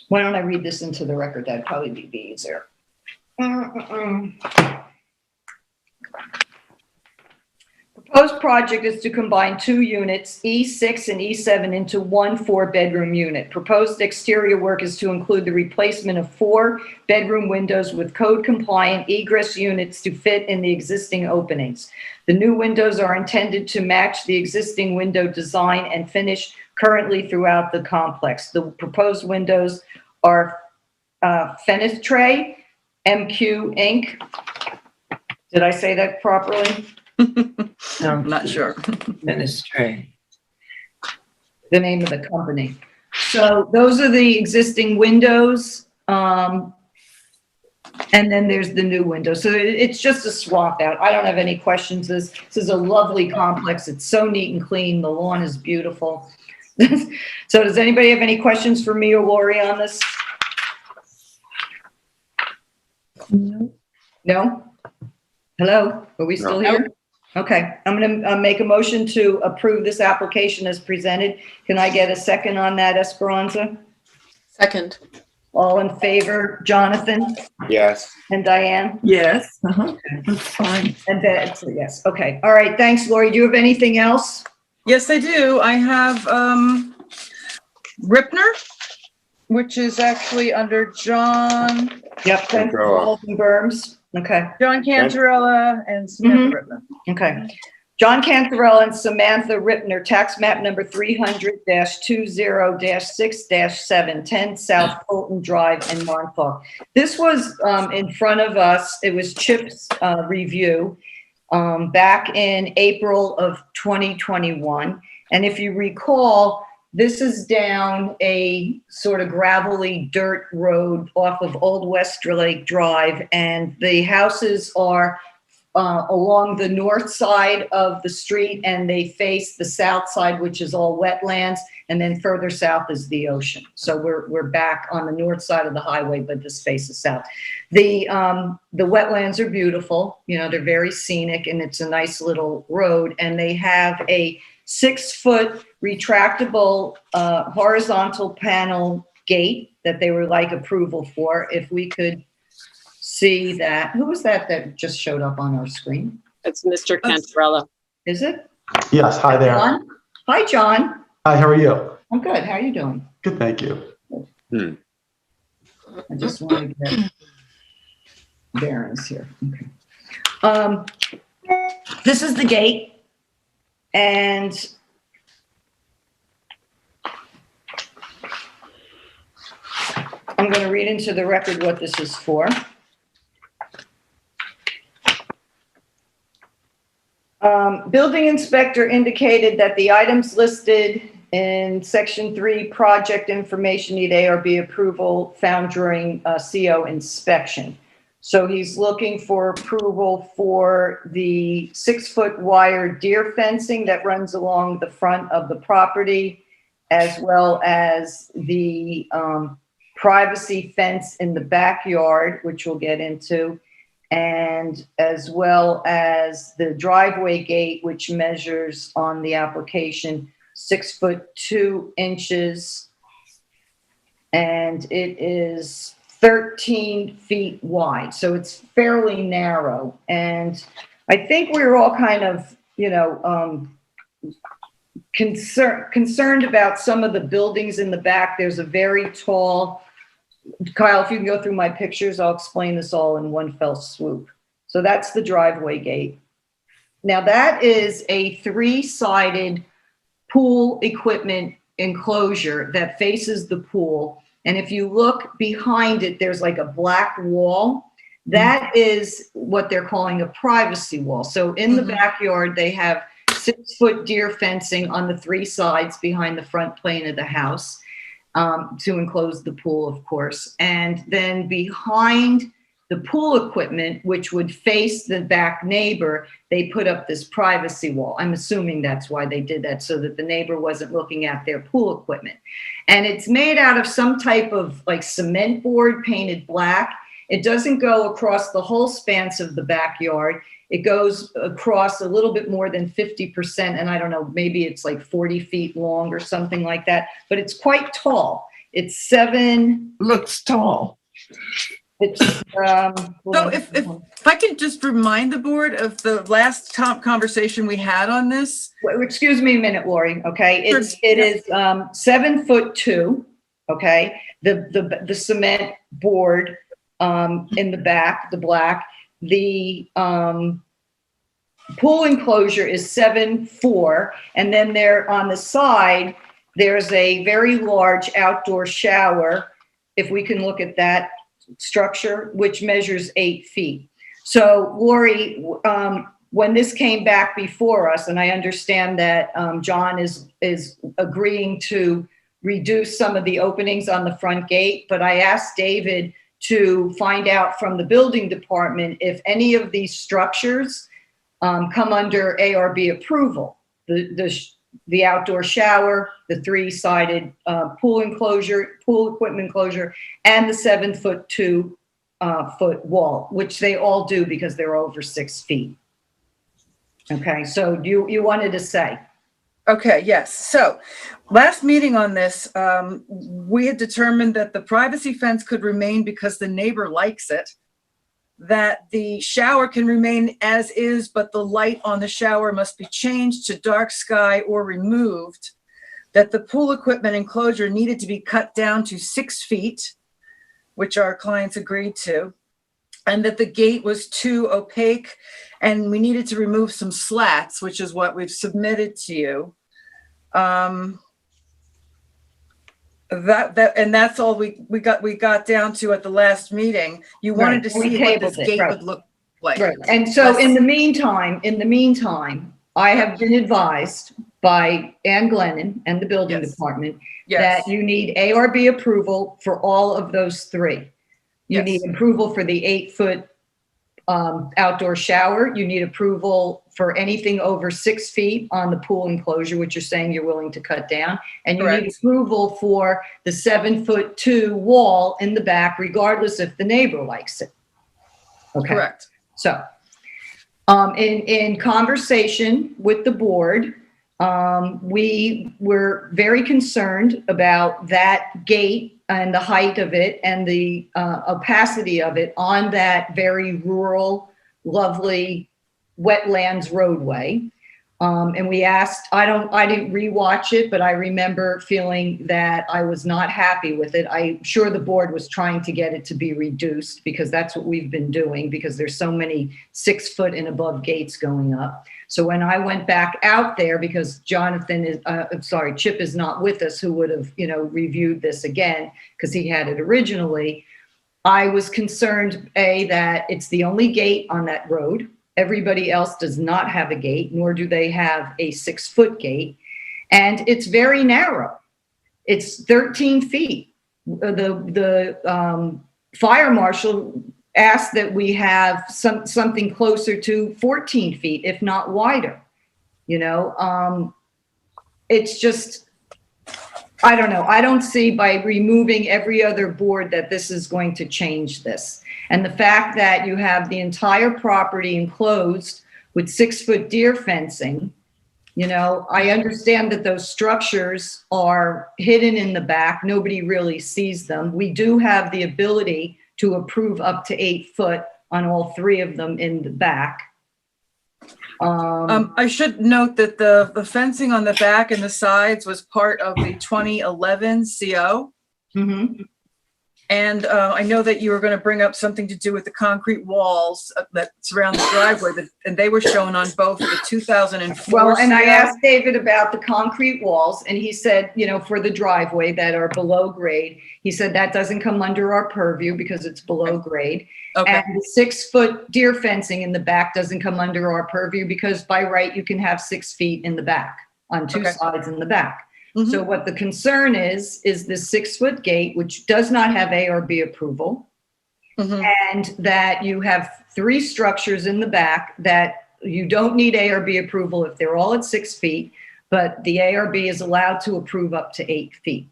S2: Why don't I read this into the record? That'd probably be easier. Proposed project is to combine 2 units, E6 and E7, into one 4-bedroom unit. Proposed exterior work is to include the replacement of 4 bedroom windows with code-compliant egress units to fit in the existing openings. The new windows are intended to match the existing window design and finish currently throughout the complex. The proposed windows are Fenestrate MQ Inc. Did I say that properly?
S12: No, I'm not sure.
S8: Ministry.
S2: The name of the company. So those are the existing windows. And then there's the new window. So it's just a swap out. I don't have any questions. This is a lovely complex. It's so neat and clean. The lawn is beautiful. So does anybody have any questions for me or Lori on this? No? Hello? Are we still here? Okay, I'm going to make a motion to approve this application as presented. Can I get a second on that, Esperanza?
S4: Second.
S2: All in favor? Jonathan
S3: Yes.
S2: and Diane?
S8: Yes, that's fine.
S2: And Betsy, yes. Okay, all right, thanks, Lori. Do you have anything else?
S12: Yes, I do. I have Ripner, which is actually under John
S2: Yep, Conceptual and Berms. Okay.
S12: Cantarella and Samantha Ripner.
S2: Okay. John Cantarella and Samantha Ripner, tax map number 300-20-6-7, 10 South Fulton Drive in Montauk. This was in front of us. It was Chip's review back in April of 2021. And if you recall, this is down a sort of gravelly dirt road off of Old Westerlake Drive, and the houses are along the north side of the street, and they face the south side, which is all wetlands, and then further south is the ocean. So we're back on the north side of the highway, but this faces south. The wetlands are beautiful. You know, they're very scenic, and it's a nice little road, and they have a 6-foot retractable horizontal panel gate that they would like approval for. If we could see that. Who was that just showed up on our screen?
S4: It's Mr. Cantarella.
S2: Is it?
S13: Yes, hi there.
S2: John? Hi, John.
S13: Hi, how are you?
S2: I'm good. How are you doing?
S13: Good, thank you.
S2: I just want to get bearings here. Okay. This is the gate. And I'm going to read into the record what this is for. Building inspector indicated that the items listed in section 3 project information need ARB approval found during CO inspection. So he's looking for approval for the 6-foot wire deer fencing that runs along the front of the property, as well as the privacy fence in the backyard, which we'll get into, and as well as the driveway gate, which measures on the application 6 foot 2 inches, and it is 13 feet wide. So it's fairly narrow. And I think we were all kind of, you know, concerned about some of the buildings in the back. There's a very tall, Kyle, if you can go through my pictures, I'll explain this all in one fell swoop. So that's the driveway gate. Now that is a 3-sided pool equipment enclosure that faces the pool. And if you look behind it, there's like a black wall. That is what they're calling a privacy wall. So in the backyard, they have 6-foot deer fencing on the 3 sides behind the front plane of the house to enclose the pool, of course. And then behind the pool equipment, which would face the back neighbor, they put up this privacy wall. I'm assuming that's why they did that, so that the neighbor wasn't looking at their pool equipment. And it's made out of some type of like cement board painted black. It doesn't go across the whole span of the backyard. It goes across a little bit more than 50%. And I don't know, maybe it's like 40 feet long or something like that, but it's quite tall. It's 7.
S8: Looks tall.
S2: It's,
S12: So if I can just remind the board of the last top conversation we had on this.
S2: excuse me a minute, Lori. Okay.
S12: Sure.
S2: It is 7'2". Okay. The cement board, in the back, the black, the, pool enclosure is 7'4", and then there on the side, there's a very large outdoor shower. If we can look at that structure, which measures 8 feet. So Lori, when this came back before us, and I understand that John is agreeing to reduce some of the openings on the front gate, but I asked David to find out from the building department if any of these structures come under ARB approval. The outdoor shower, the 3-sided pool enclosure, pool equipment enclosure, and the 7'2" foot wall, which they all do because they're over 6 feet. Okay, so you wanted to say.
S12: Okay, yes. So last meeting on this, we had determined that the privacy fence could remain because the neighbor likes it, that the shower can remain as is, but the light on the shower must be changed to dark sky or removed, that the pool equipment enclosure needed to be cut down to 6 feet, which our clients agreed to, and that the gate was too opaque and we needed to remove some slats, which is what we've submitted to you. That's all we got down to at the last meeting. You wanted to see what this gate would look like.
S2: Right. And so in the meantime, I have been advised by Ann Glennon and the building department that you need ARB approval for all of those 3. You need approval for the 8-foot outdoor shower. You need approval for anything over 6 feet on the pool enclosure, which you're saying you're willing to cut down. And you need approval for the 7'2" wall in the back, regardless if the neighbor likes it. Okay.
S12: Correct.
S2: So, in conversation with the board, we were very concerned about that gate and the height of it and the opacity of it on that very rural, lovely wetlands roadway. And we asked, I didn't rewatch it, but I remember feeling that I was not happy with it. I'm sure the board was trying to get it to be reduced because that's what we've been doing because there's so many 6-foot and above gates going up. So when I went back out there, because Chip is not with us, who would have, reviewed this again because he had it originally. I was concerned, that it's the only gate on that road. Everybody else does not have a gate, nor do they have a 6-foot gate. And it's very narrow. It's 13 feet. The fire marshal asked that we have something closer to 14 feet, if not wider. It's just, I don't know. I don't see by removing every other board that this is going to change this. And the fact that you have the entire property enclosed with 6-foot deer fencing, I understand that those structures are hidden in the back. Nobody really sees them. We do have the ability to approve up to 8 foot on all 3 of them in the back.
S12: I should note that the fencing on the back and the sides was part of the 2011 CO.
S2: Mm-hmm.
S12: And I know that you were going to bring up something to do with the concrete walls that surround the driveway, and they were shown on both the 2004.
S2: Well, and
S12: CO.
S2: I asked David about the concrete walls, and he said, for the driveway that are below grade, he said that doesn't come under our purview because it's below grade.
S12: Okay.
S2: And the 6-foot deer fencing in the back doesn't come under our purview because by right you can have 6 feet in the back on 2 sides in the back.
S12: Mm-hmm.
S2: So what the concern is the 6-foot gate, which does not have ARB approval. and that you have 3 structures in the back that you don't need ARB approval if they're all at 6 feet, but the ARB is allowed to approve up to 8 feet.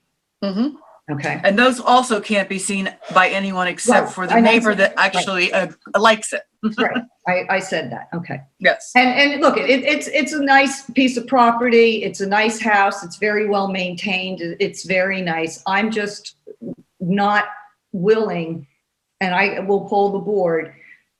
S2: Okay.
S12: And those also can't be seen by anyone except
S2: Right.
S12: for the neighbor that actually likes it.
S2: Right. I said that. Okay.
S12: Yes.
S2: And look, it's a nice piece of property. It's a nice house. It's very well maintained. It's very nice. I'm just not willing, and I will poll the board,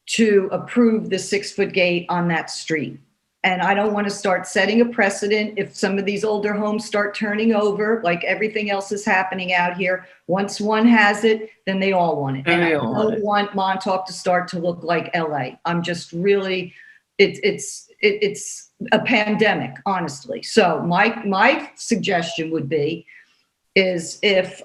S2: to approve the 6-foot gate on that street. And I don't want to start setting a precedent if some of these older homes start turning over, like everything else is happening out here. Once one has it, then they all want it. And I don't want Montauk to start to look like LA. I'm just really, it's a pandemic, honestly. So my suggestion would be is if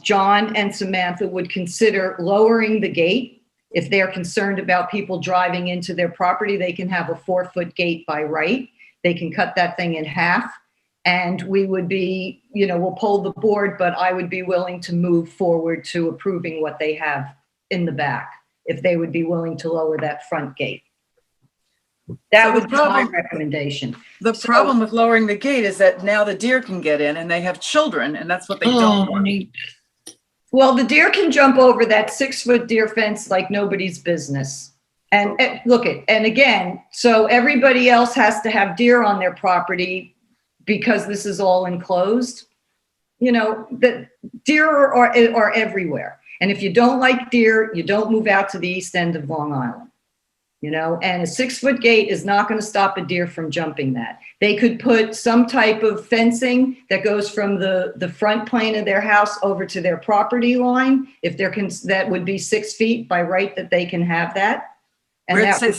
S2: John and Samantha would consider lowering the gate. If they're concerned about people driving into their property, they can have a 4-foot gate by right. They can cut that thing in half. And we would be, we'll poll the board, but I would be willing to move forward to approving what they have in the back, if they would be willing to lower that front gate. That would be my recommendation.
S12: The problem with lowering the gate is that now the deer can get in and they have children, and that's what they don't want.
S2: Well, the deer can jump over that 6-foot deer fence like nobody's business. And and again, so everybody else has to have deer on their property because this is all enclosed. The deer are everywhere. And if you don't like deer, you don't move out to the east end of Long Island. And a 6-foot gate is not going to stop a deer from jumping that. They could put some type of fencing that goes from the front plane of their house over to their property line. If that would be 6 feet by right, that they can have that. And
S12: Say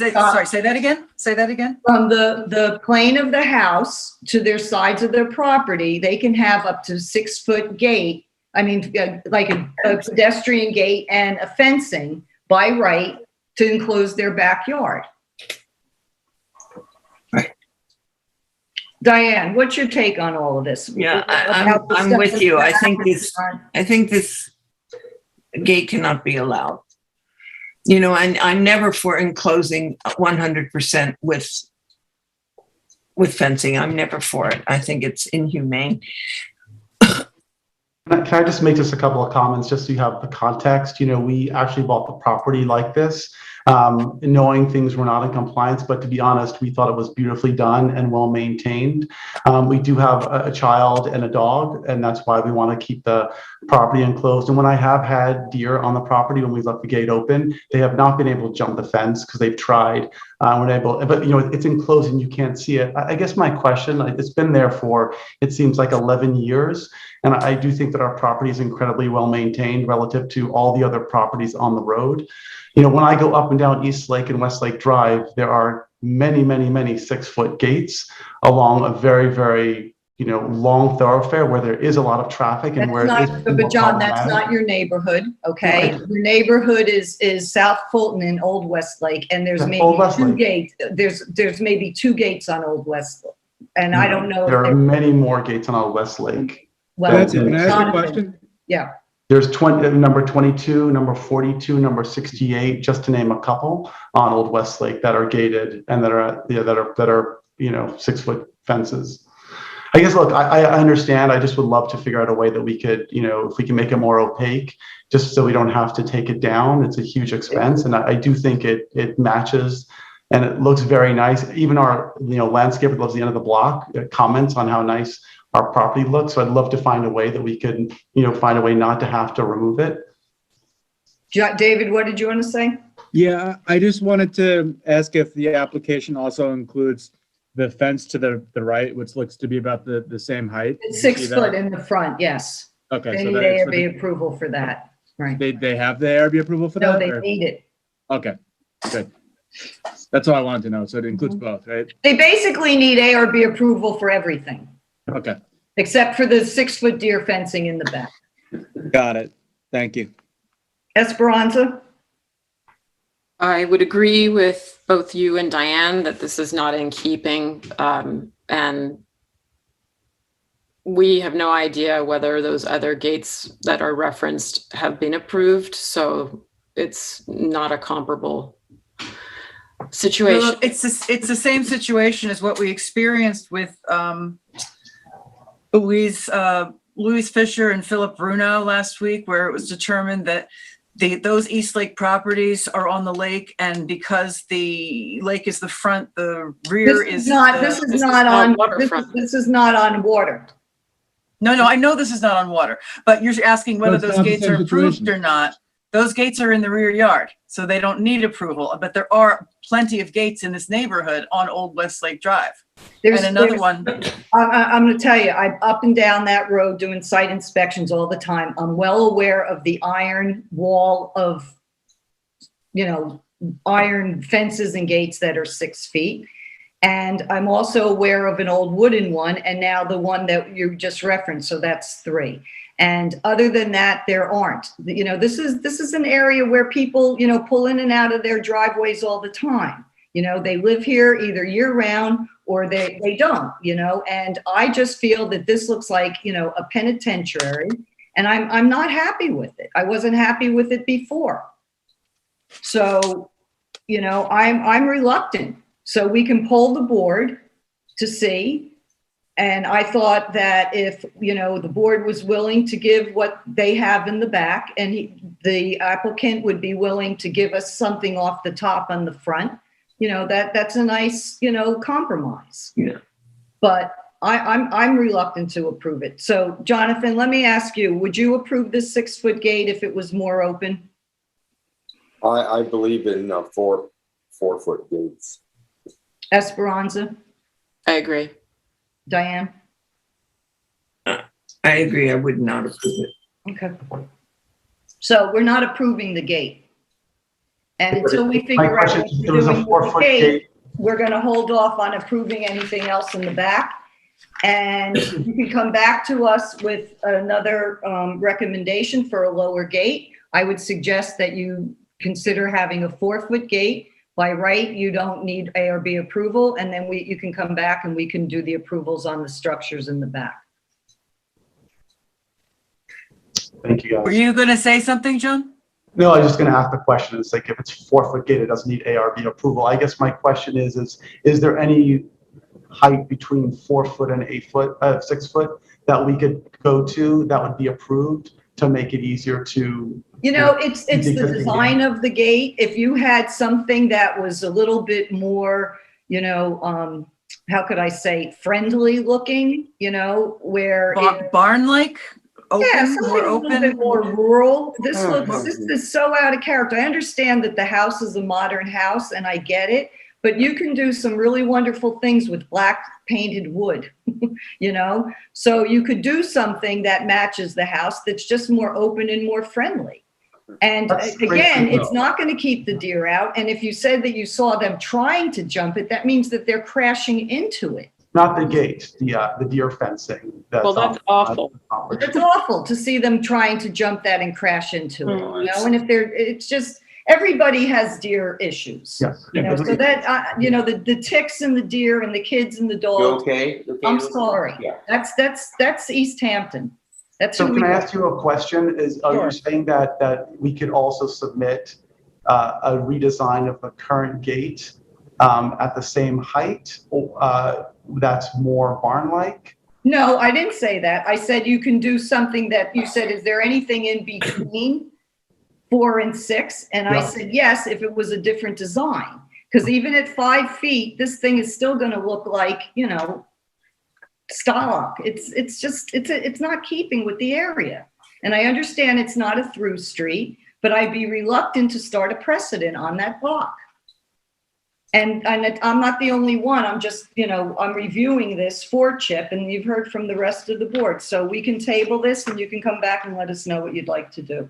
S12: that again. Say that again.
S2: From the plane of the house to their sides of their property, they can have up to 6-foot gate. I mean, like a pedestrian gate and a fencing by right to enclose their backyard. Right. Diane, what's your take on all of this?
S8: Yeah, I'm with you. I think this gate cannot be allowed. And I'm never for enclosing 100% with fencing. I'm never for it. I think it's inhumane.
S13: Can I just make just a couple of comments just so you have the context? We actually bought the property like this, knowing things were not in compliance, but to be honest, we thought it was beautifully done and well maintained. We do have a child and a dog, and that's why we want to keep the property enclosed. And when I have had deer on the property, when we left the gate open, they have not been able to jump the fence because they've tried. But it's enclosed and you can't see it. I guess my question, it's been there for, it seems like 11 years. And I do think that our property is incredibly well maintained relative to all the other properties on the road. When I go up and down East Lake and West Lake Drive, there are many, many, many 6-foot gates along a very, very, long thoroughfare where there is a lot of traffic and
S2: but John, that's not your neighborhood, okay? Right. Your neighborhood is South Fulton and Old West Lake, and there's maybe 2 gates. There's maybe 2 gates on Old West Lake, and I don't know.
S13: There are many more gates on Old West Lake.
S6: Well, can I ask a question?
S2: Yeah.
S13: There's number 22, number 42, number 68, just to name a couple on Old West Lake that are gated and that are 6-foot fences. I guess, look, I understand. I just would love to figure out a way that we could, if we can make it more opaque, just so we don't have to take it down. It's a huge expense, and I do think it matches and it looks very nice. Even our landscaper that lives at the end of the block comments on how nice our property looks. So I'd love to find a way that we could, find a way not to have to remove it.
S2: David, what did you want to say?
S6: Yeah, I just wanted to ask if the application also includes the fence to the right, which looks to be about the same height.
S2: It's 6 foot in the front, yes.
S6: Okay.
S2: They need ARB approval for that, right?
S6: They have the ARB approval for that?
S2: No, they need it.
S6: Okay, good. That's all I wanted to know. So it includes both, right?
S2: They basically need ARB approval for everything.
S6: Okay.
S2: Except for the 6-foot deer fencing in the back.
S6: Got it. Thank you.
S2: Esperanza?
S4: I would agree with both you and Diane that this is not in keeping, and we have no idea whether those other gates that are referenced have been approved. So it's not a comparable situation.
S12: Well, it's the same situation as what we experienced with Louise Fisher and Philip Bruno last week, where it was determined that those East Lake properties are on the lake, and because the lake is the front, the rear is not.
S2: This is not on water.
S12: No, I know this is not on water, but you're asking whether those gates are approved or not. Those gates are in the rear yard, so they don't need approval, but there are plenty of gates in this neighborhood on Old Westlake Drive. And another one.
S2: I'm going to tell you, I'm up and down that road doing site inspections all the time. I'm well aware of the iron wall of, iron fences and gates that are 6 feet. And I'm also aware of an old wooden one, and now the one that you just referenced, so that's 3. And other than that, there aren't. This is an area where people, pull in and out of their driveways all the time. They live here either year round or they don't, and I just feel that this looks like, a penitentiary, and I'm not happy with it. I wasn't happy with it before. So, I'm reluctant. So we can poll the board to see. And I thought that if, the board was willing to give what they have in the back, and the applicant would be willing to give us something off the top on the front, that's a nice, compromise.
S8: Yeah.
S2: But I'm reluctant to approve it. So Jonathan, let me ask you, would you approve this 6-foot gate if it was more open?
S3: I believe in 4-foot gates.
S2: Esperanza?
S4: I agree.
S2: Diane?
S8: I agree. I would not approve it.
S2: Okay. So we're not approving the gate. And until we figure out what we're doing with the gate, we're going to hold off on approving anything else in the back. And you can come back to us with another recommendation for a lower gate. I would suggest that you consider having a 4-foot gate. By right, you don't need ARB approval, and then you can come back and we can do the approvals on the structures in the back.
S13: Thank you, guys.
S12: Were you going to say something, John?
S13: No, I was just going to ask the question. It's like, if it's 4-foot gate, it doesn't need ARB approval. I guess my question is there any height between 4 foot and 8 foot, 6 foot that we could go to that would be approved to make it easier to?
S2: It's the design of the gate. If you had something that was a little bit more, how could I say, friendly looking, where
S12: barn-like, open,
S2: yeah, something
S12: more
S2: a
S12: open,
S2: little bit more rural. This is so out of character. I understand that the house is a modern house, and I get it, but you can do some really wonderful things with black painted wood, so you could do something that matches the house that's just more open and more friendly. And again, it's not going to keep the deer out. And if you said that you saw them trying to jump it, that means that they're crashing into it.
S13: Not the gate, the deer fencing.
S4: That's awful.
S2: It's awful to see them trying to jump that and crash into it. And if it's just, everybody has deer issues.
S13: Yes.
S2: So that the ticks and the deer and the kids and the dogs.
S3: Okay.
S2: I'm sorry.
S3: Yeah.
S2: That's East Hampton. That's
S13: So
S2: who
S13: can
S2: we
S13: I
S2: are.
S13: ask you a question? Are you saying that we could also submit a redesign of the current gate at the same height, that's more barn-like?
S2: No, I didn't say that. I said you can do something that you said, is there anything in between 4 and 6? And I said, yes, if it was a different design. Because even at 5 feet, this thing is still going to look like, stock. It's not keeping with the area. And I understand it's not a through street, but I'd be reluctant to start a precedent on that block. And I'm not the only one. I'm just, I'm reviewing this for Chip, and you've heard from the rest of the board. So we can table this and you can come back and let us know what you'd like to do.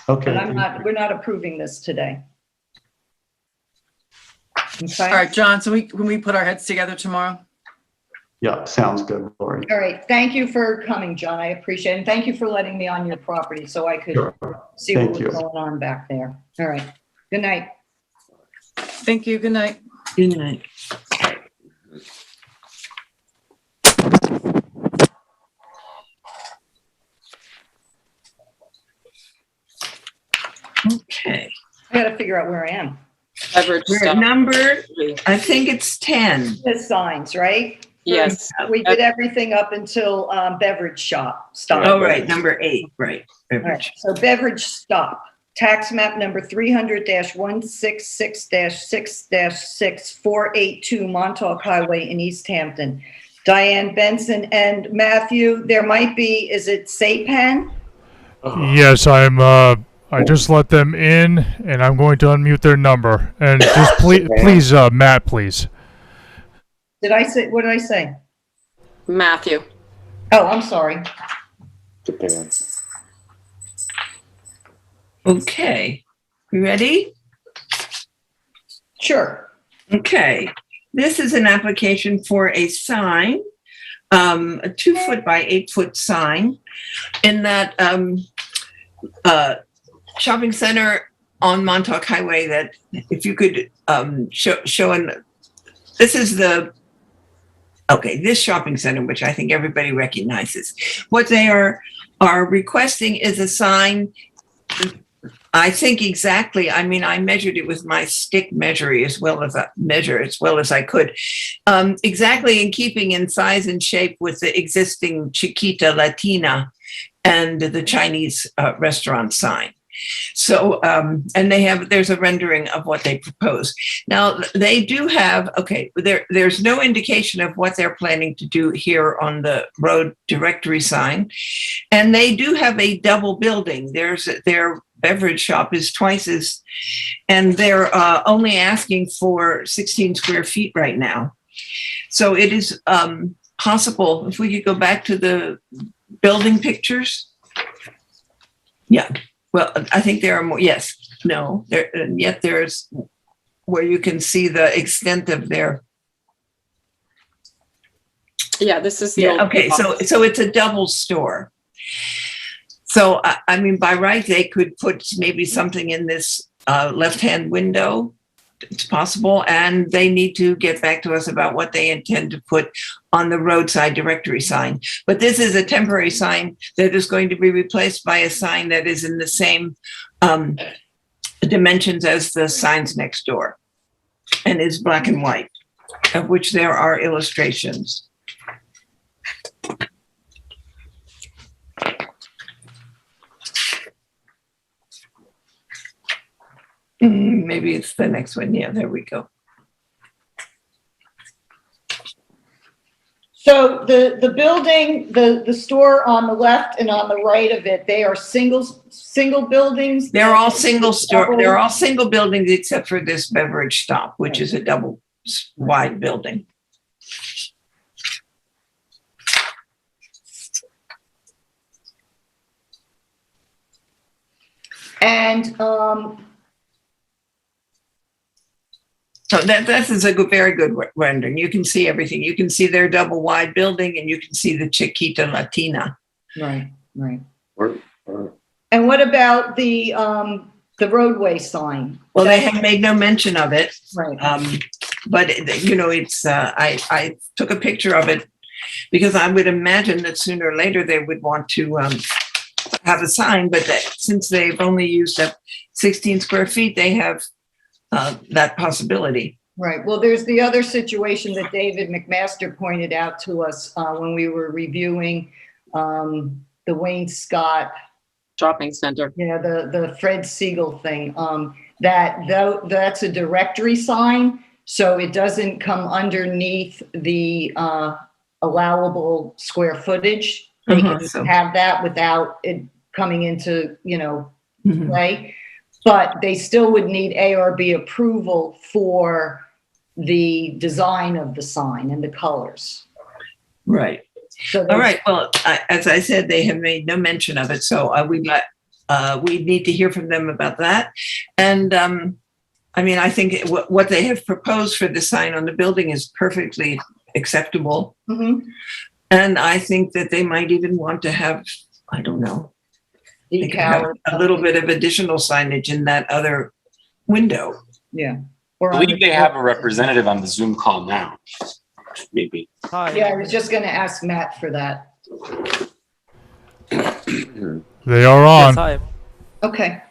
S13: Okay.
S2: But we're not approving this today. Okay.
S12: All right, John, so when we put our heads together tomorrow?
S13: Yeah, sounds good, Lori.
S2: All right. Thank you for coming, John. I appreciate it. And thank you for letting me on your property so I could see what was going on back there. All right. Good night.
S12: Thank you. Good night.
S8: Good night. Okay.
S2: I gotta figure out where I am.
S4: Beverage
S8: We're at
S4: stop.
S8: number, I think it's 10.
S2: The signs, right?
S4: Yes.
S2: We did everything up until beverage shop stop.
S8: Oh, right, number 8, right.
S2: All right, so beverage stop. Tax map number 300-166-6-6-482 Montauk Highway in East Hampton. Diane Benson and Matthew, there might be, is it Sapan?
S1: Yes, I just let them in, and I'm going to unmute their number. And just please, Matt, please.
S2: Did I say, what did I say?
S4: Matthew.
S2: Oh, I'm sorry.
S3: Japan.
S8: Okay, you ready?
S2: Sure.
S8: Okay, this is an application for a sign, a 2-foot by 8-foot sign in that shopping center on Montauk Highway. That if you could show in, this is this shopping center, which I think everybody recognizes. What they are requesting is a sign. I think exactly. I mean, I measured it with my stick measure as well as I could. Exactly in keeping in size and shape with the existing Chiquita Latina and the Chinese restaurant sign. So, and there's a rendering of what they propose. Now, they do have, there's no indication of what they're planning to do here on the road directory sign. And they do have a double building. Their beverage shop is twice as, and they're only asking for 16 square feet right now. So it is possible, if we could go back to the building pictures. Yeah. Well, I think there are more. Yes, no, yet there's where you can see the extent of their.
S4: Yeah, this is the old
S8: okay. So it's a double store. So I mean, by right, they could put maybe something in this left-hand window. It's possible, and they need to get back to us about what they intend to put on the roadside directory sign. But this is a temporary sign that is going to be replaced by a sign that is in the same dimensions as the signs next door and is black and white, of which there are illustrations. Maybe it's the next one. Yeah, there we go.
S2: So the building, the store on the left and on the right of it, they are single buildings.
S8: They're all single store. They're all single buildings except for this beverage stop, which is a double wide building.
S2: And
S8: so that is a very good rendering. You can see everything. You can see their double wide building, and you can see the Chiquita Latina.
S2: Right. And what about the roadway sign?
S8: Well, they have made no mention of it.
S2: Right.
S8: But it's I took a picture of it because I would imagine that sooner or later they would want to have a sign. But since they've only used up 16 square feet, they have that possibility.
S2: Right. Well, there's the other situation that David McMaster pointed out to us when we were reviewing the Wayne Scott
S4: shopping center.
S2: Yeah, the Fred Siegel thing. That's a directory sign, so it doesn't come underneath the allowable square footage. They can have that without it coming into play. But they still would need ARB approval for the design of the sign and the colors.
S8: Right.
S2: So
S8: all right. Well, as I said, they have made no mention of it. So we need to hear from them about that. And I mean, I think what they have proposed for the sign on the building is perfectly acceptable.
S2: Mm-hmm.
S8: And I think that they might even want to have, I don't know,
S2: decal,
S8: a little bit of additional signage in that other window.
S2: Yeah.
S5: I believe they have a representative on the Zoom call now. Maybe.
S2: Yeah, I was just going to ask Matt for that.
S1: They are on.
S2: Okay.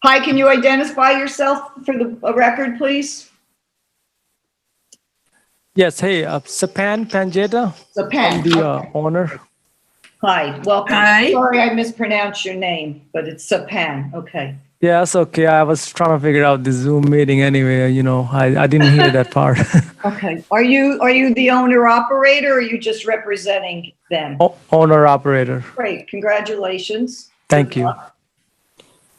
S2: Hi, can you identify yourself for the record, please?
S14: Yes, hey, Sapan Panjeta.
S2: Sapan,
S14: I'm the
S2: okay.
S14: owner.
S2: Hi, welcome.
S8: Hi.
S2: Sorry I mispronounced your name, but it's Sapan, okay.
S14: Yeah, that's okay. I was trying to figure out the Zoom meeting anyway. I didn't hear that part.
S2: Okay. Are you the owner operator or are you just representing them?
S14: Owner operator.
S2: Great, congratulations.
S14: Thank you.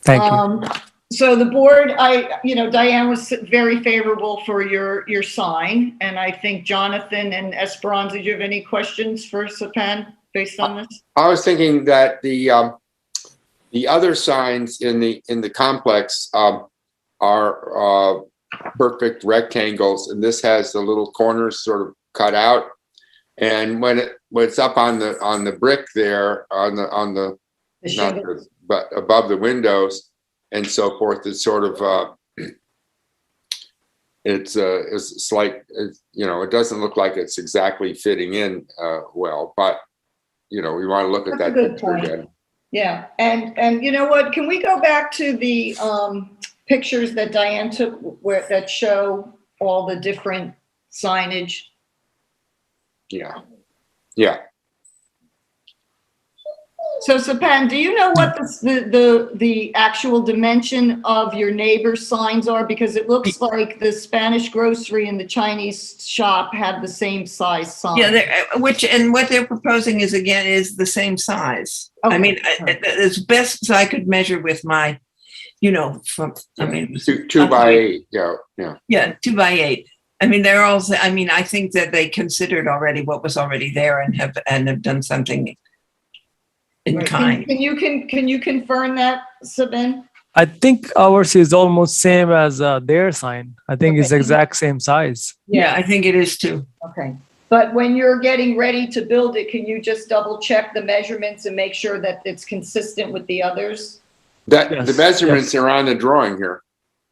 S14: Thank you.
S2: So the board, Diane was very favorable for your sign, and I think Jonathan and Esperanza, do you have any questions for Sapan based on this?
S3: I was thinking that the other signs in the complex are perfect rectangles, and this has the little corners sort of cut out. And when it's up on the brick there but above the windows and so forth, it's sort of it's slight. It doesn't look like it's exactly fitting in well, but we want to look at that picture again.
S2: Yeah, and you know what? Can we go back to the pictures that Diane took that show all the different signage?
S3: Yeah.
S2: So Sapan, do you know what the actual dimension of your neighbor's signs are? Because it looks like the Spanish grocery and the Chinese shop have the same size sign.
S8: Yeah, what they're proposing is the same size.
S2: Okay.
S8: I mean, as best as I could measure with my, 2
S3: by 8. Yeah.
S8: Yeah, 2 by 8. I mean, I think that they considered already what was already there and have done something in kind.
S2: Can you confirm that, Sabine?
S14: I think ours is almost same as their sign. I think it's exact same size.
S8: Yeah, I think it is too.
S2: Okay. But when you're getting ready to build it, can you just double check the measurements and make sure that it's consistent with the others?
S3: The measurements are on the drawing here,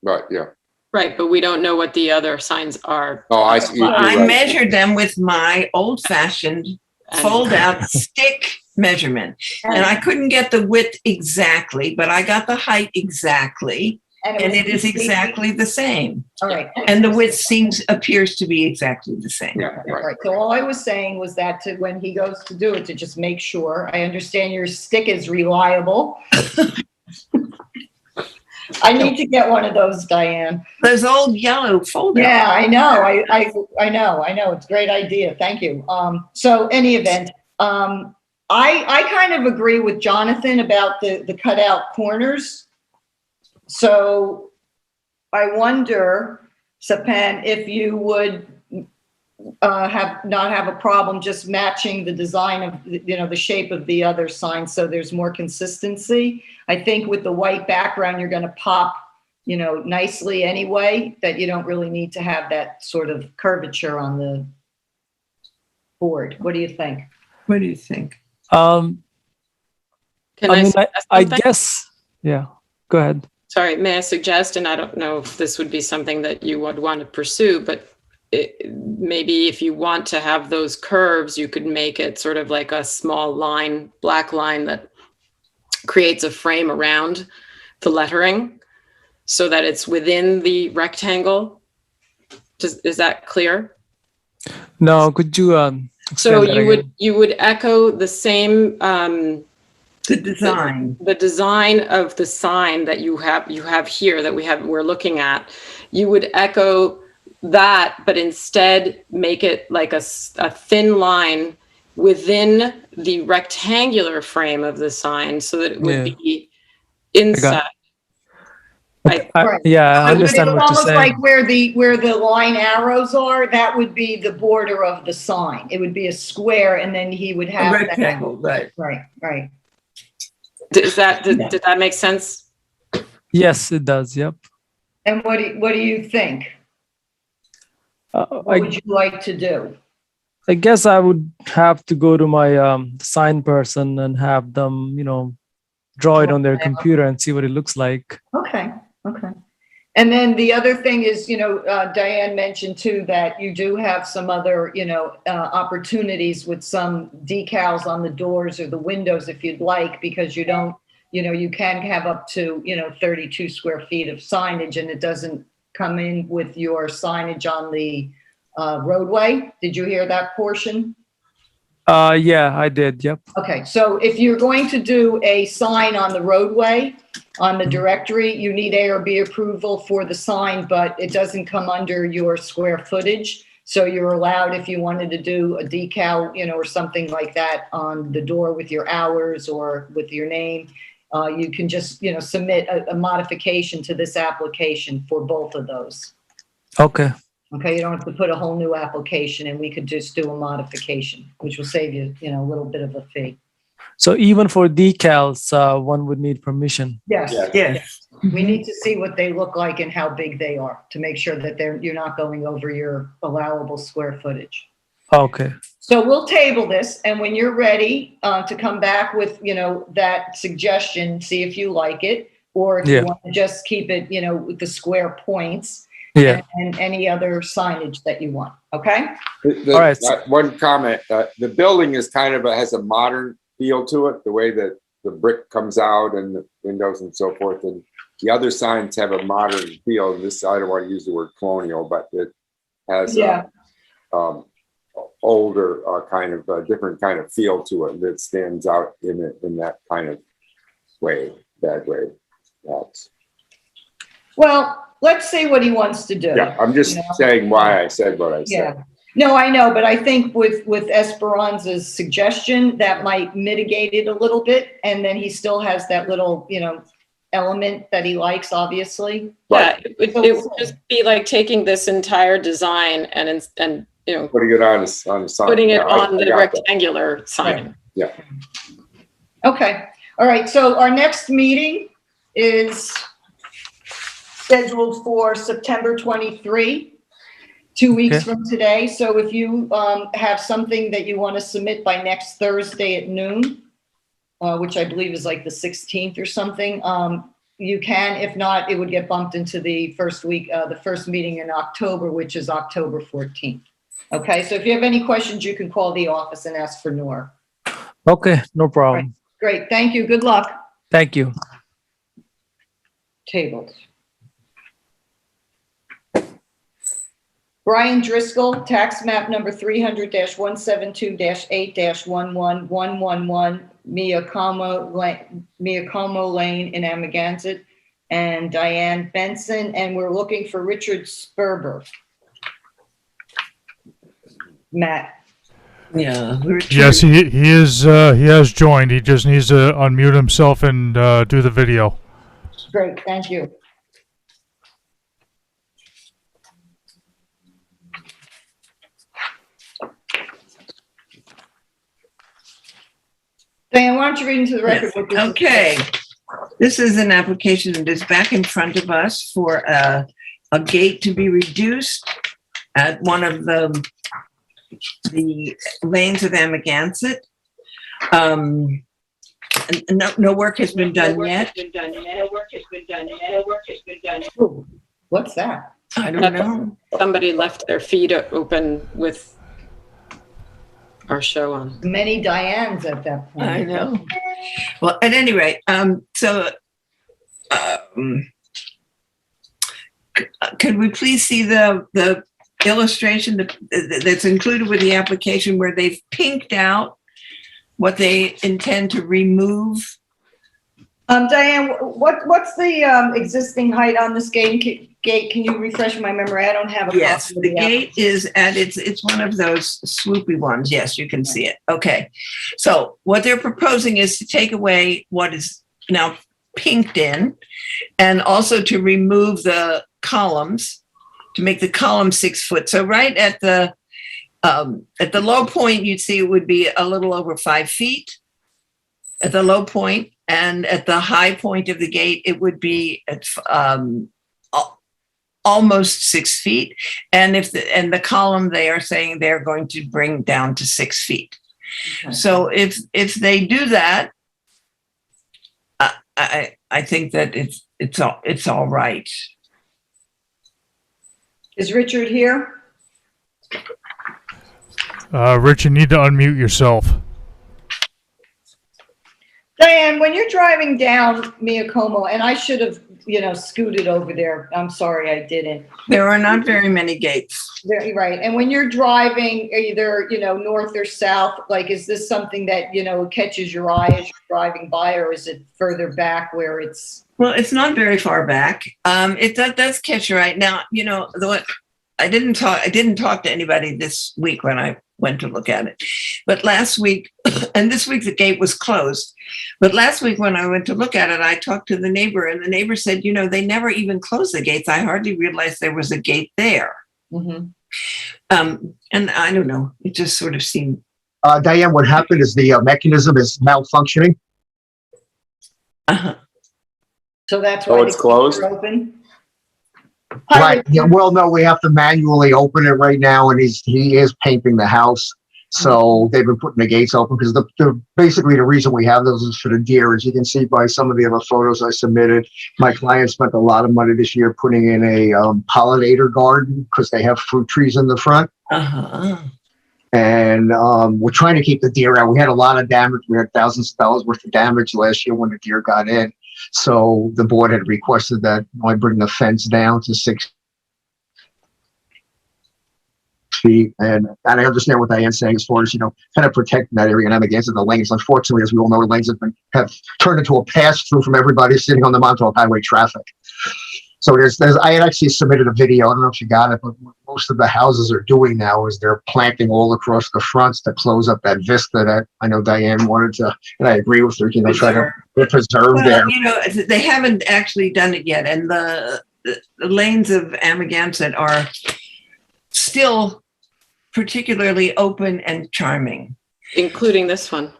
S3: but yeah.
S4: Right, but we don't know what the other signs are.
S3: Oh, I see.
S8: I measured them with my old-fashioned fold-out stick measurement, and I couldn't get the width exactly, but I got the height exactly, and it is exactly the same.
S2: All right.
S8: And the width appears to be exactly the same.
S3: Yeah,
S2: right. So all I was saying was that when he goes to do it, to just make sure. I understand your stick is reliable. I need to get one of those, Diane.
S8: Those old yellow fold-out.
S2: Yeah, I know. I know. It's a great idea. Thank you. So any event, I kind of agree with Jonathan about the cutout corners. So I wonder, Sapan, if you would not have a problem just matching the design of the shape of the other signs so there's more consistency. I think with the white background you're going to pop nicely anyway, that you don't really need to have that sort of curvature on the board. What do you think?
S8: What do you think?
S14: I guess, yeah, go ahead.
S4: Sorry, may I suggest, and I don't know if this would be something that you would want to pursue, but maybe if you want to have those curves, you could make it sort of like a small line, black line that creates a frame around the lettering so that it's within the rectangle. Is that clear?
S14: No, could you
S4: so you would echo the same
S8: the
S4: design of the sign that you have here that we're looking at. You would echo that, but instead make it like a thin line within the rectangular frame of the sign so that it would be inside.
S14: I understand what you're saying.
S2: Like where the line arrows are, that would be the border of the sign. It would be a square, and then he would have
S8: a rectangle. Right.
S4: Did that make sense?
S14: Yes, it does. Yep.
S2: And what do you think? What would you like to do?
S14: I guess I would have to go to my sign person and have them, draw it on their computer and see what it looks like.
S2: Okay. And then the other thing is, Diane mentioned too that you do have some other, opportunities with some decals on the doors or the windows if you'd like, because you don't you can have up to, 32 square feet of signage, and it doesn't come in with your signage on the roadway. Did you hear that portion?
S14: Yeah, I did. Yep.
S2: Okay, so if you're going to do a sign on the roadway, on the directory, you need ARB approval for the sign, but it doesn't come under your square footage. So you're allowed, if you wanted to do a decal, or something like that on the door with your hours or with your name, you can just, submit a modification to this application for both of those.
S14: Okay.
S2: Okay, you don't have to put a whole new application, and we could just do a modification, which will save you, a little bit of a fee.
S14: So even for decals, one would need permission.
S2: Yes.
S8: Yes.
S2: We need to see what they look like and how big they are to make sure that you're not going over your allowable square footage.
S14: Okay.
S2: So we'll table this, and when you're ready to come back with, that suggestion, see if you like it, or if you want to just keep it, with the square points.
S14: Yeah.
S2: And any other signage that you want. Okay.
S14: All right.
S3: One comment, the building is has a modern feel to it, the way that the brick comes out and the windows and so forth. And the other signs have a modern feel. This, I don't want to use the word colonial, but it has older kind of different kind of feel to it that stands out in that kind of way, bad way.
S2: Well, let's see what he wants to do.
S3: Yeah, I'm just saying why I said what I said.
S2: Yeah. No, I know, but I think with Esperanza's suggestion, that might mitigate it a little bit, and then he still has that little, element that he likes, obviously.
S4: Yeah, it would just be like taking this entire design and
S3: putting it on a sign.
S4: Putting it on the rectangular sign.
S2: Right.
S3: Yeah.
S2: Okay. All right. So our next meeting is scheduled for September 23, 2 weeks from today. So if you have something that you want to submit by next Thursday at noon, which I believe is like the 16th or something, you can. If not, it would get bumped into the first meeting in October, which is October 14th. Okay. So if you have any questions, you can call the office and ask for Noor.
S14: Okay, no problem.
S2: Right. Great. Thank you. Good luck.
S14: Thank you.
S2: Tabled. Brian Driscoll, tax map number 300-172-8-11111, Miyakomo Lane in Amagansett, and Diane Benson, and we're looking for Richard Sperber. Matt.
S8: Yeah.
S1: Yes, he is. He has joined. He just needs to unmute himself and do the video.
S2: Great, thank you. Diane, why don't you read into the record? What this is?
S8: Okay. This is an application that is back in front of us for a gate to be reduced at one of the lanes of Amagansett. No work has been done yet.
S2: Ooh, what's that?
S8: I don't know.
S4: Somebody left their feed open with our show on.
S2: Many Dianes at that point.
S8: I know. Well, at any rate, could we please see the illustration that's included with the application where they've pinked out what they intend to remove?
S2: Diane, what's the existing height on this gate? Can you refresh my memory? I don't have a
S8: Yes,
S2: copy of
S8: the gate is it's one of those swoopy ones. Yes, you can see it. Okay. So what they're proposing is to take away what is now pinked in, and also to remove the columns, to make the column 6 foot. So right at the low point, you'd see it would be a little over 5 feet at the low point, and at the high point of the gate, it would be at almost 6 feet. And the column, they are saying they're going to bring down to 6 feet. Okay. So if they do that, I think that it's all right.
S2: Is Richard here?
S1: Rich, you need to unmute yourself.
S2: Diane, when you're driving down Miacomo, and I should have, scooted over there. I'm sorry I didn't.
S8: There are not very many gates.
S2: Very right. And when you're driving either, north or south, like, is this something that, catches your eye as you're driving by, or is it further back where it's?
S8: Well, it's not very far back. It does catch your eye. Now, I didn't talk to anybody this week when I went to look at it. But last week, and this week the gate was closed. But last week when I went to look at it, I talked to the neighbor, and the neighbor said, they never even closed the gates. I hardly realized there was a gate there.
S2: Mm-hmm.
S8: And I don't know, it just sort of seemed.
S15: Diane, what happened is the mechanism is malfunctioning.
S8: Uh-huh.
S2: So that's why
S3: it's closed?
S2: Open.
S15: Right. Yeah, well, no, we have to manually open it right now, and he is painting the house. So they've been putting the gates open because basically the reason we have those is for the deer. As you can see by some of the other photos I submitted, my client spent a lot of money this year putting in a pollinator garden because they have fruit trees in the front.
S8: Uh-huh.
S15: And we're trying to keep the deer out. We had a lot of damage. We had thousands of dollars worth of damage last year when the deer got in. So the board had requested that I bring the fence down to 6 feet. And I understand what Diane's saying as far as, kind of protecting that area and I'm against the lanes. Unfortunately, as we all know, the lanes have turned into a pass-through from everybody sitting on the Montauk Highway traffic. So I had actually submitted a video. I don't know if you got it, but what most of the houses are doing now is they're planting all across the fronts to close up that vista that I know Diane wanted to, and I agree with her, try to preserve there.
S8: They haven't actually done it yet. And the lanes of Amagansett are still particularly open and charming.
S4: Including this one.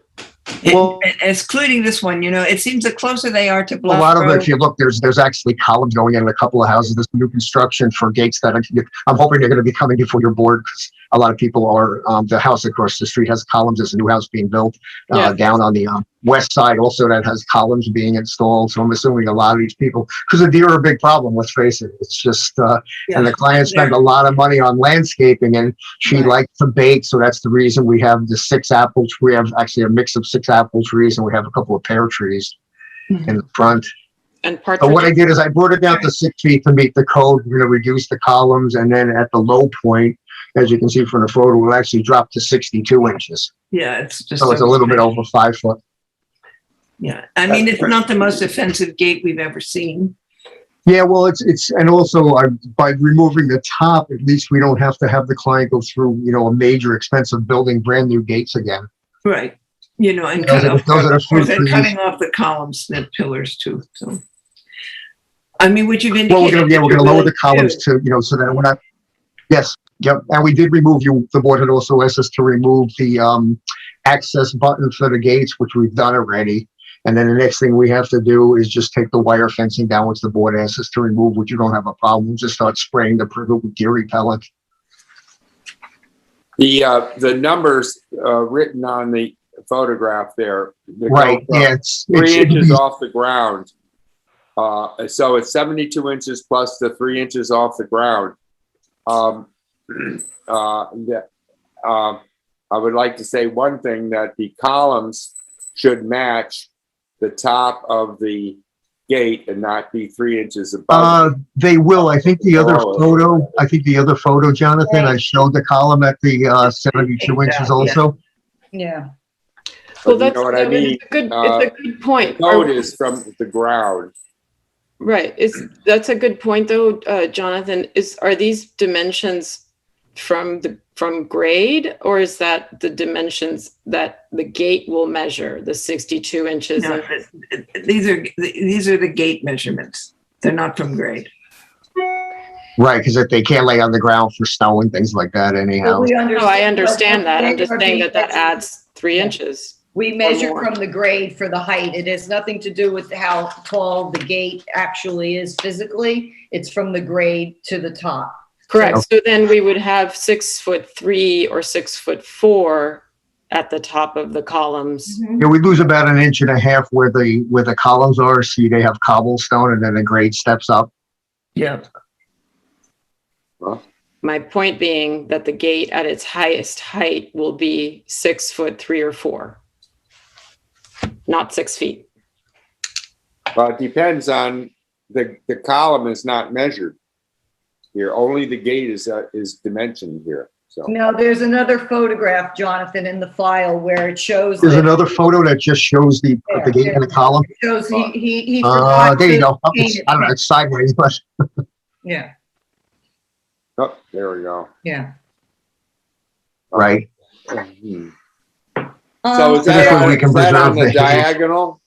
S15: Well,
S8: excluding this one, it seems the closer they are to Bluff
S15: a lot of
S8: Road.
S15: it, if you look, there's actually columns going in a couple of houses. There's new construction for gates that I'm hoping they're going to be coming before your board because a lot of people are, the house across the street has columns. There's a new house being built down on the west side also that has columns being installed. So I'm assuming a lot of these people, because the deer are a big problem, let's face it. It's just, and the client spent a lot of money on landscaping and she likes to bake. So that's the reason we have the 6 apples. We have actually a mix of 6 apple trees and we have a couple of pear trees in the front.
S4: And
S15: so what I did is I brought it down to 6 feet to meet the code. We're going to reduce the columns. And then at the low point, as you can see from the photo, we'll actually drop to 62 inches.
S8: Yeah, it's just
S15: so it's a little bit over 5 foot.
S8: Yeah, I mean, it's not the most offensive gate we've ever seen.
S15: Yeah, well, it's and also by removing the top, at least we don't have to have the client go through, a major expense of building brand new gates again.
S8: Right. And
S15: cutting
S8: off the columns, the pillars too. So, I mean, what you've indicated.
S15: Well, we're gonna lower the columns to, so that we're not. Yes. Yep. And we did remove the board had also asked us to remove the access button for the gates, which we've done already. And then the next thing we have to do is just take the wire fencing down, which the board asks us to remove, which you don't have a problem. We'll just start spraying the perimeter with deer repellent.
S3: The numbers written on the photograph there.
S15: Right. Yeah. It's
S3: 3 inches off the ground. So it's 72 inches plus the 3 inches off the ground. I would like to say one thing, that the columns should match the top of the gate and not be 3 inches above.
S15: They will. I think the other photo, Jonathan, I showed the column at the 72 inches also.
S2: Yeah.
S4: Well, that's
S3: what I mean.
S4: It's a good point.
S3: The code is from the ground.
S4: Right. That's a good point, though, Jonathan. Are these dimensions from grade, or is that the dimensions that the gate will measure, the 62 inches?
S8: No, these are the gate measurements. They're not from grade.
S15: Right, because if they can't lay on the ground for snow and things like that anyhow.
S4: I understand that. I'm just saying that adds 3 inches.
S2: We measure from the grade for the height. It has nothing to do with how tall the gate actually is physically. It's from the grade to the top.
S4: Correct. So then we would have 6'3" or 6'4" at the top of the columns.
S15: Yeah, we lose about 1.5 inches where the columns are. See, they have cobblestone, and then the grade steps up.
S8: Yeah.
S4: My point being that the gate at its highest height will be 6'3" or 4". not 6 feet.
S3: Well, it depends on, the column is not measured here. Only the gate is dimensioned here, so.
S2: No, there's another photograph, Jonathan, in the file where it shows.
S15: There's
S2: that-
S15: another photo that just shows the gate in the column.
S2: It shows he forgot
S15: There you
S2: to
S15: go.
S2: paint it.
S15: I don't know, it's sideways, but
S2: Yeah,
S3: Oh, there we go.
S2: yeah.
S15: right.
S3: Hmm. So is
S15: So this way
S3: that,
S15: we can
S3: is that on
S15: preserve
S3: the
S15: the-
S3: diagonal?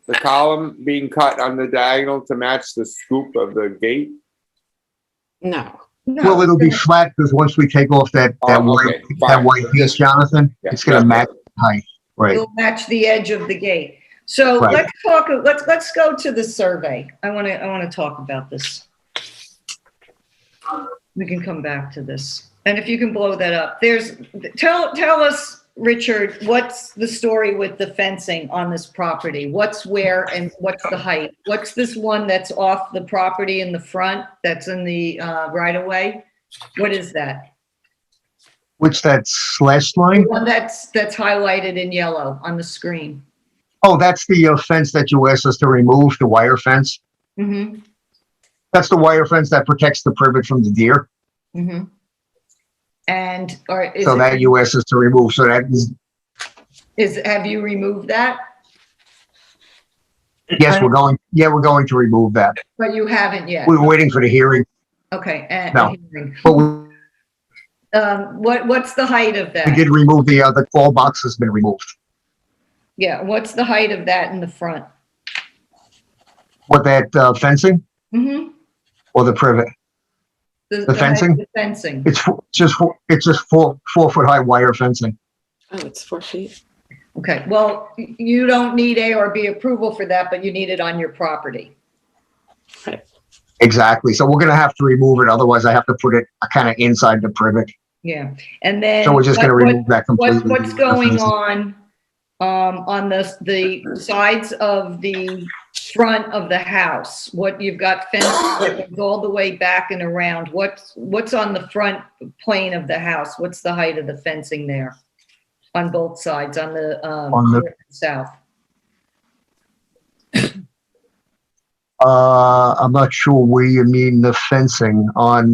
S3: The column being cut on the diagonal to match the scoop of the gate?
S4: No.
S15: Well, it'll be flat because once we take off that
S3: Okay,
S15: white piece, Jonathan,
S3: Yeah,
S15: it's gonna match the height, right?
S2: It'll match the edge of the gate. So
S15: Right.
S2: let's go to the survey. I want to talk about this. We can come back to this. And if you can blow that up, tell us, Richard, what's the story with the fencing on this property? What's where and what's the height? What's this one that's off the property in the front, that's in the right of way? What is that?
S15: Which that slash line?
S2: The one that's highlighted in yellow on the screen.
S15: Oh, that's the fence that you asked us to remove, the wire fence.
S2: Mm-hmm.
S15: That's the wire fence that protects the privet from the deer.
S2: Mm-hmm. And
S15: So that you asked us to remove, so that is,
S2: have you removed that?
S15: yes, we're going to remove that.
S2: But you haven't yet.
S15: We were waiting for the hearing.
S2: Okay.
S15: No.
S2: Hearing.
S15: But we
S2: What's the height of that?
S15: did remove the call box has been removed.
S2: Yeah. What's the height of that in the front?
S15: What, that fencing
S2: Mm-hmm.
S15: or the privet?
S2: The height of
S15: fencing?
S2: the fencing.
S15: It's just 4-foot high wire fencing.
S4: Oh, it's 4 feet.
S2: Okay. Well, you don't need ARB approval for that, but you need it on your property.
S15: Exactly. So we're gonna have to remove it. Otherwise I have to put it kind of inside the privet.
S2: Yeah. And then.
S15: So we're just gonna remove that completely.
S2: What's going on the sides of the front of the house? What you've got fence that goes all the way back and around. What's on the front plane of the house? What's the height of the fencing there? On both sides, on the north and south.
S15: I'm not sure where you mean the fencing on,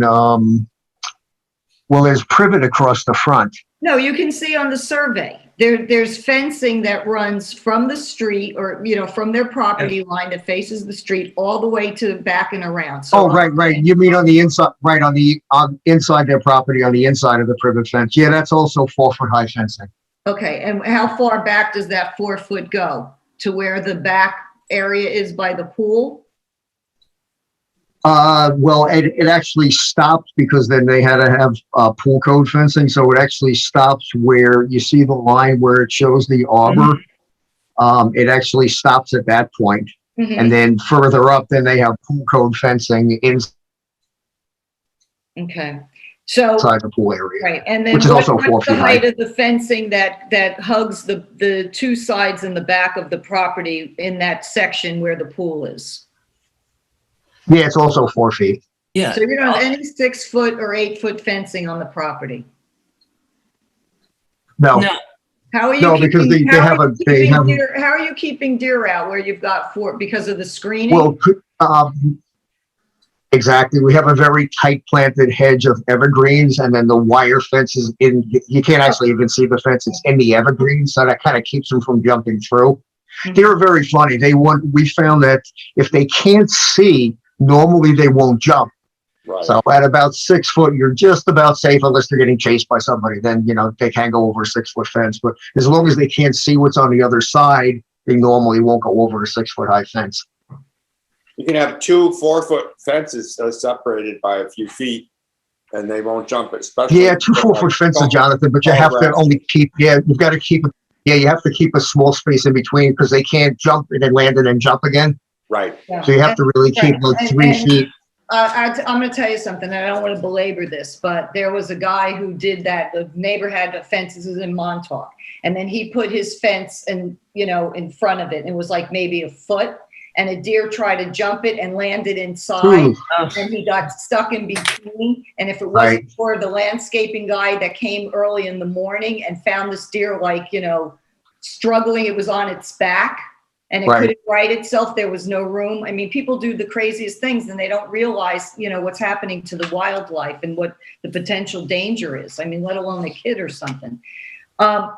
S15: well, there's privet across the front.
S2: No, you can see on the survey. There's fencing that runs from the street or, from their property line that faces the street all the way to back and around. So
S15: Right. You mean on the inside, right, on inside their property, on the inside of the privet fence. Yeah, that's also 4-foot high fencing.
S2: Okay, and how far back does that 4 foot go? To where the back area is by the pool?
S15: Well, it actually stops because then they had to have pool code fencing. So it actually stops where you see the line where it shows the arbor. It actually stops at that point.
S2: Mhm.
S15: And then further up, then they have pool code fencing
S2: Okay, so,
S15: inside the pool area.
S2: right, and then
S15: Which is also 4
S2: what's the
S15: feet high.
S2: height of the fencing that hugs the two sides in the back of the property in that section where the pool is?
S15: Yeah, it's also 4 feet.
S8: Yeah.
S2: So you don't have any 6 foot or 8 foot fencing on the property?
S15: No,
S8: No.
S2: How are you?
S15: no, because
S2: keeping-
S15: they
S2: how
S15: have
S2: are
S15: a,
S2: you
S15: they
S2: keeping
S15: have,
S2: deer- How are you keeping deer out where you've got 4, because of the screening?
S15: well, exactly. We have a very tight planted hedge of evergreens and then the wire fence is in, you can't actually even see the fence. It's in the evergreens. So that kind of keeps them from jumping through. They're very funny. We found that if they can't see, normally they won't jump.
S3: Right.
S15: So at about 6 foot, you're just about safe unless they're getting chased by somebody. Then, they can go over a 6 foot fence. But as long as they can't see what's on the other side, they normally won't go over a 6 foot high fence.
S3: You can have 2 4-foot fences separated by a few feet and they won't jump, especially.
S15: Yeah, 2 4-foot fences, Jonathan, but you have to only keep, you've got to keep, you have to keep a small space in between because they can't jump and then land and then jump again.
S3: Right.
S15: So you have to really keep like 3 feet.
S2: I'm going to tell you something, and I don't want to belabor this, but there was a guy who did that. The neighbor had a fence. This is in Montauk, and then he put his fence in front of it. And it was like maybe a foot, and a deer tried to jump it and landed inside, and he got stuck in between. And if it wasn't for the landscaping guy that came early in the morning and found this deer like struggling. It was on its back and it
S15: Right.
S2: couldn't right itself. There was no room. I mean, people do the craziest things and they don't realize, what's happening to the wildlife and what the potential danger is. I mean, let alone a kid or something.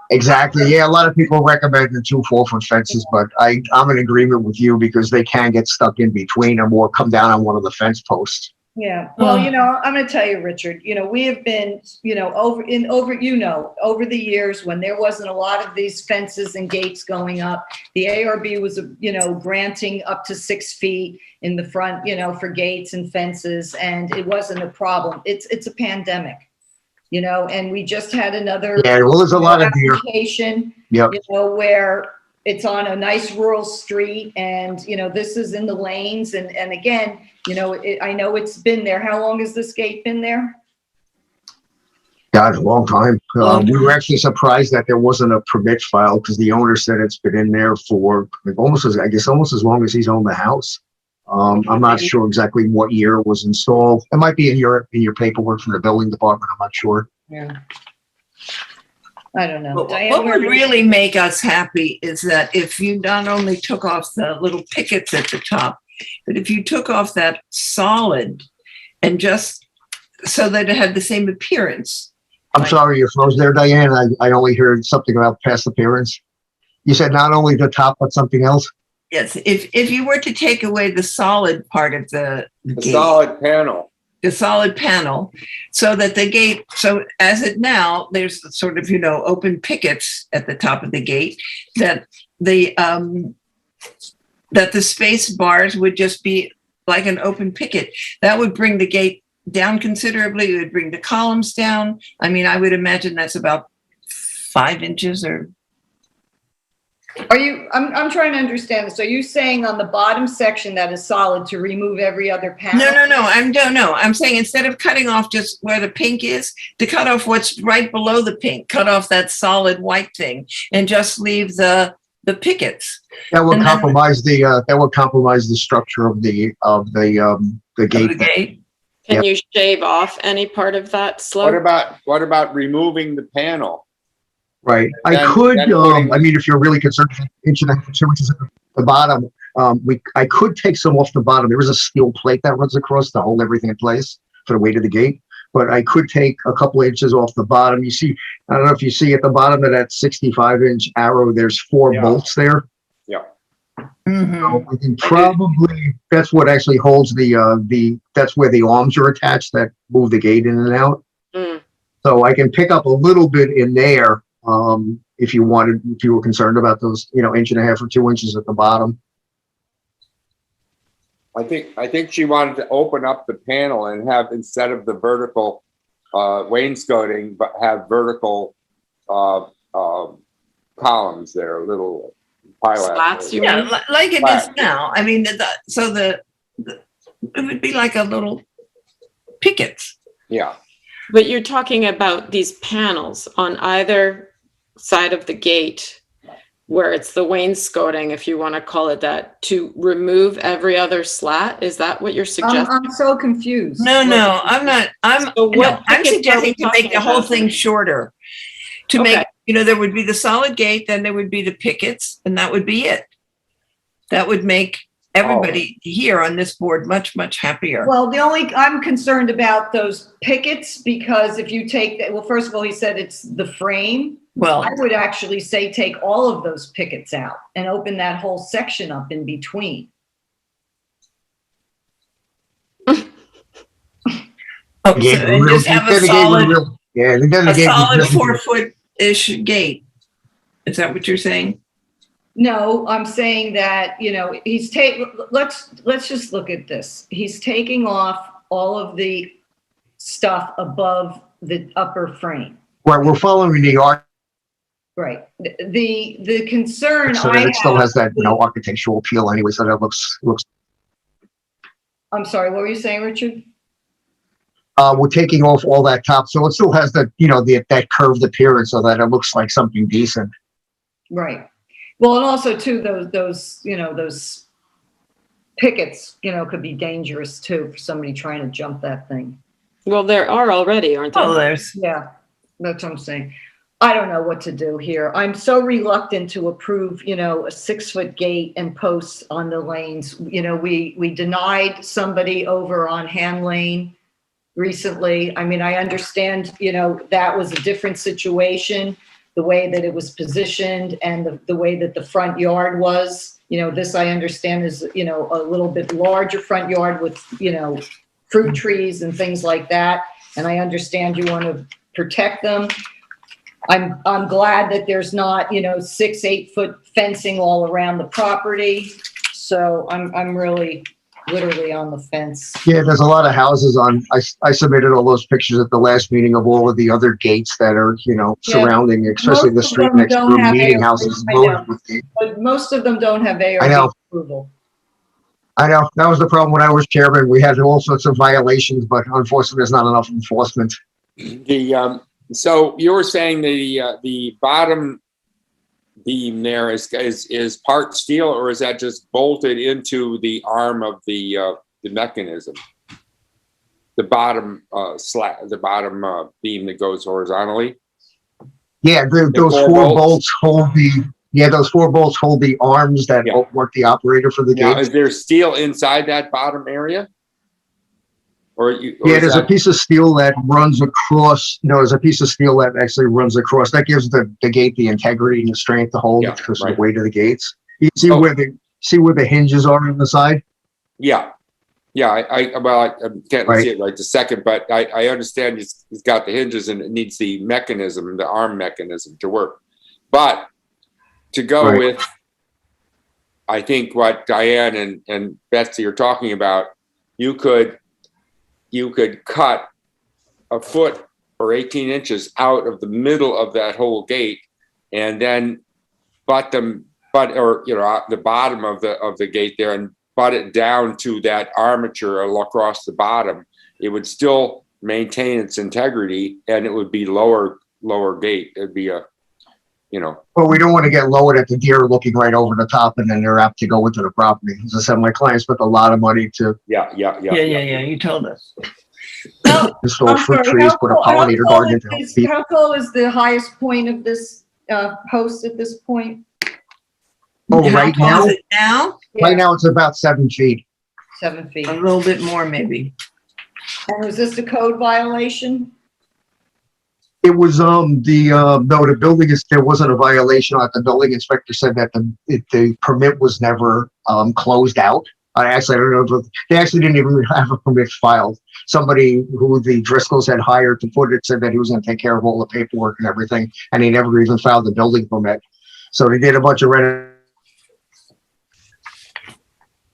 S15: Exactly. Yeah, a lot of people recommend the 2 4-foot fences, but I'm in agreement with you because they can get stuck in between them or come down on one of the fence posts.
S2: Yeah. Well, I'm going to tell you, Richard, we have been, over the years when there wasn't a lot of these fences and gates going up, the ARB was, granting up to 6 feet in the front, for gates and fences, and it wasn't a problem. It's a pandemic, and we just had another
S15: There's a lot of deer.
S2: application,
S15: Yep.
S2: where it's on a nice rural street and, this is in the lanes. And again, I know it's been there. How long has this gate been there?
S15: God, a long time. We were actually surprised that there wasn't a permit filed because the owner said it's been in there for almost as long as he's owned the house. I'm not sure exactly what year it was installed. It might be in your paperwork from the building department. I'm not sure.
S2: Yeah. I don't know.
S8: But
S2: Diane,
S8: what
S2: where
S8: would
S2: do you-
S8: really make us happy is that if you not only took off the little pickets at the top, but if you took off that solid and just so that it had the same appearance.
S15: I'm sorry, you froze there, Diane. I only heard something about past appearance. You said not only the top, but something else?
S8: Yes, if you were to take away the solid part of the gate,
S3: solid panel.
S8: the solid panel, so that the gate, so as it now, there's sort of, open pickets at the top of the gate, that the space bars would just be like an open picket. That would bring the gate down considerably. It would bring the columns down. I mean, I would imagine that's about 5 inches or.
S2: I'm trying to understand this. Are you saying on the bottom section that is solid to remove every other panel?
S8: No. I'm saying instead of cutting off just where the pink is, to cut off what's right below the pink, cut off that solid white thing and just leave the pickets.
S15: That would compromise the structure of the gate.
S4: Can you shave off any part of that slope?
S3: What about removing the panel?
S15: Right. I mean, if you're really concerned, 1.5 inches, 2 inches at the bottom, I could take some off the bottom. There is a steel plate that runs across to hold everything in place for the weight of the gate. But I could take a couple of inches off the bottom. You see, I don't know if you see at the bottom of that 65-inch arrow, there's 4 bolts there.
S3: Yeah.
S8: Mm-hmm.
S15: So I can probably, that's what actually holds that's where the arms are attached that move the gate in and out.
S4: Mm.
S15: So I can pick up a little bit in there. If you were concerned about those, 1.5 or 2 inches at the bottom.
S3: I think she wanted to open up the panel and have, instead of the vertical wainscoting, but have vertical columns there, little
S4: slats.
S8: Like it is now. I mean, it would be like a little pickets.
S3: Yeah.
S4: But you're talking about these panels on either side of the gate where it's the wainscoting, if you want to call it that, to remove every other slat? Is that what you're suggesting?
S2: I'm so confused.
S8: No, I'm not. I'm suggesting to make the whole thing shorter. To make, there would be the solid gate, then there would be the pickets, and that would be it. That would make everybody here on this board much, much happier.
S2: Well, I'm concerned about those pickets because if you take that, well, first of all, he said it's the frame.
S8: Well,
S2: I would actually say take all of those pickets out and open that whole section up in between.
S8: And just have a solid 4-foot-ish gate. Is that what you're saying?
S2: No, I'm saying that, he's let's just look at this. He's taking off all of the stuff above the upper frame.
S15: Right, we're following the art.
S2: Right. The concern
S15: So that it still has that, architectural appeal anyway, so that looks.
S2: I'm sorry, what were you saying, Richard?
S15: We're taking off all that top, so it still has that, that curved appearance so that it looks like something decent.
S2: Right. Well, and also too, those pickets, could be dangerous too for somebody trying to jump that thing.
S4: Well, there are already, aren't there?
S8: Oh, there's.
S2: Yeah, that's what I'm saying. I don't know what to do here. I'm so reluctant to approve, a 6-foot gate and posts on the lanes. We denied somebody over on Ham Lane recently. I mean, I understand, that was a different situation, the way that it was positioned and the way that the front yard was. This I understand is, a little bit larger front yard with, fruit trees and things like that. And I understand you want to protect them. I'm glad that there's not, 6-8-foot fencing all around the property. So I'm really literally on the fence.
S15: Yeah, there's a lot of houses on, I submitted all those pictures at the last meeting of all of the other gates that are, surrounding, especially the street next to meeting houses.
S2: But most of them don't have ARB approval.
S15: I know, that was the problem when I was chairman. We had all sorts of violations, but unfortunately, there's not enough enforcement.
S3: So you were saying the bottom beam there is part steel, or is that just bolted into the arm of the mechanism? The bottom beam that goes horizontally.
S15: Yeah, those four bolts hold the. Yeah, those 4 bolts hold the arms that work the operator for the gate.
S3: Is there steel inside that bottom area?
S15: There's a piece of steel that runs across. No, there's a piece of steel that actually runs across. That gives the gate the integrity and the strength to hold it because of the weight of the gates. You see where the hinges are on the side?
S3: Yeah. I can't see it right this second, but I understand it's got the hinges and it needs the mechanism, the arm mechanism to work. But to go with, I think what Diane and Betsy are talking about, you could cut a foot or 18 inches out of the middle of that whole gate, and then the bottom of the gate there, and butt it down to that armature across the bottom. It would still maintain its integrity, and it would be lower gate. It'd be
S15: Well, we don't want to get lowered at the deer looking right over the top, and then they're apt to go into the property. As I said, my clients spent a lot of money to.
S8: Yeah. You told us.
S15: Install fruit trees, put a pollinator garden.
S2: How tall is the highest point of this post at this point?
S15: Oh, right now?
S8: Is it now?
S15: Right now, it's about 7 feet.
S2: 7 feet.
S8: A little bit more, maybe.
S2: And was this a code violation?
S15: It was there wasn't a violation. The building inspector said that the permit was never closed out. I don't know if they actually didn't even have a permit filed. Somebody who the Driscolls had hired to put it said that he was going to take care of all the paperwork and everything, and he never even filed the building permit. So they did a bunch of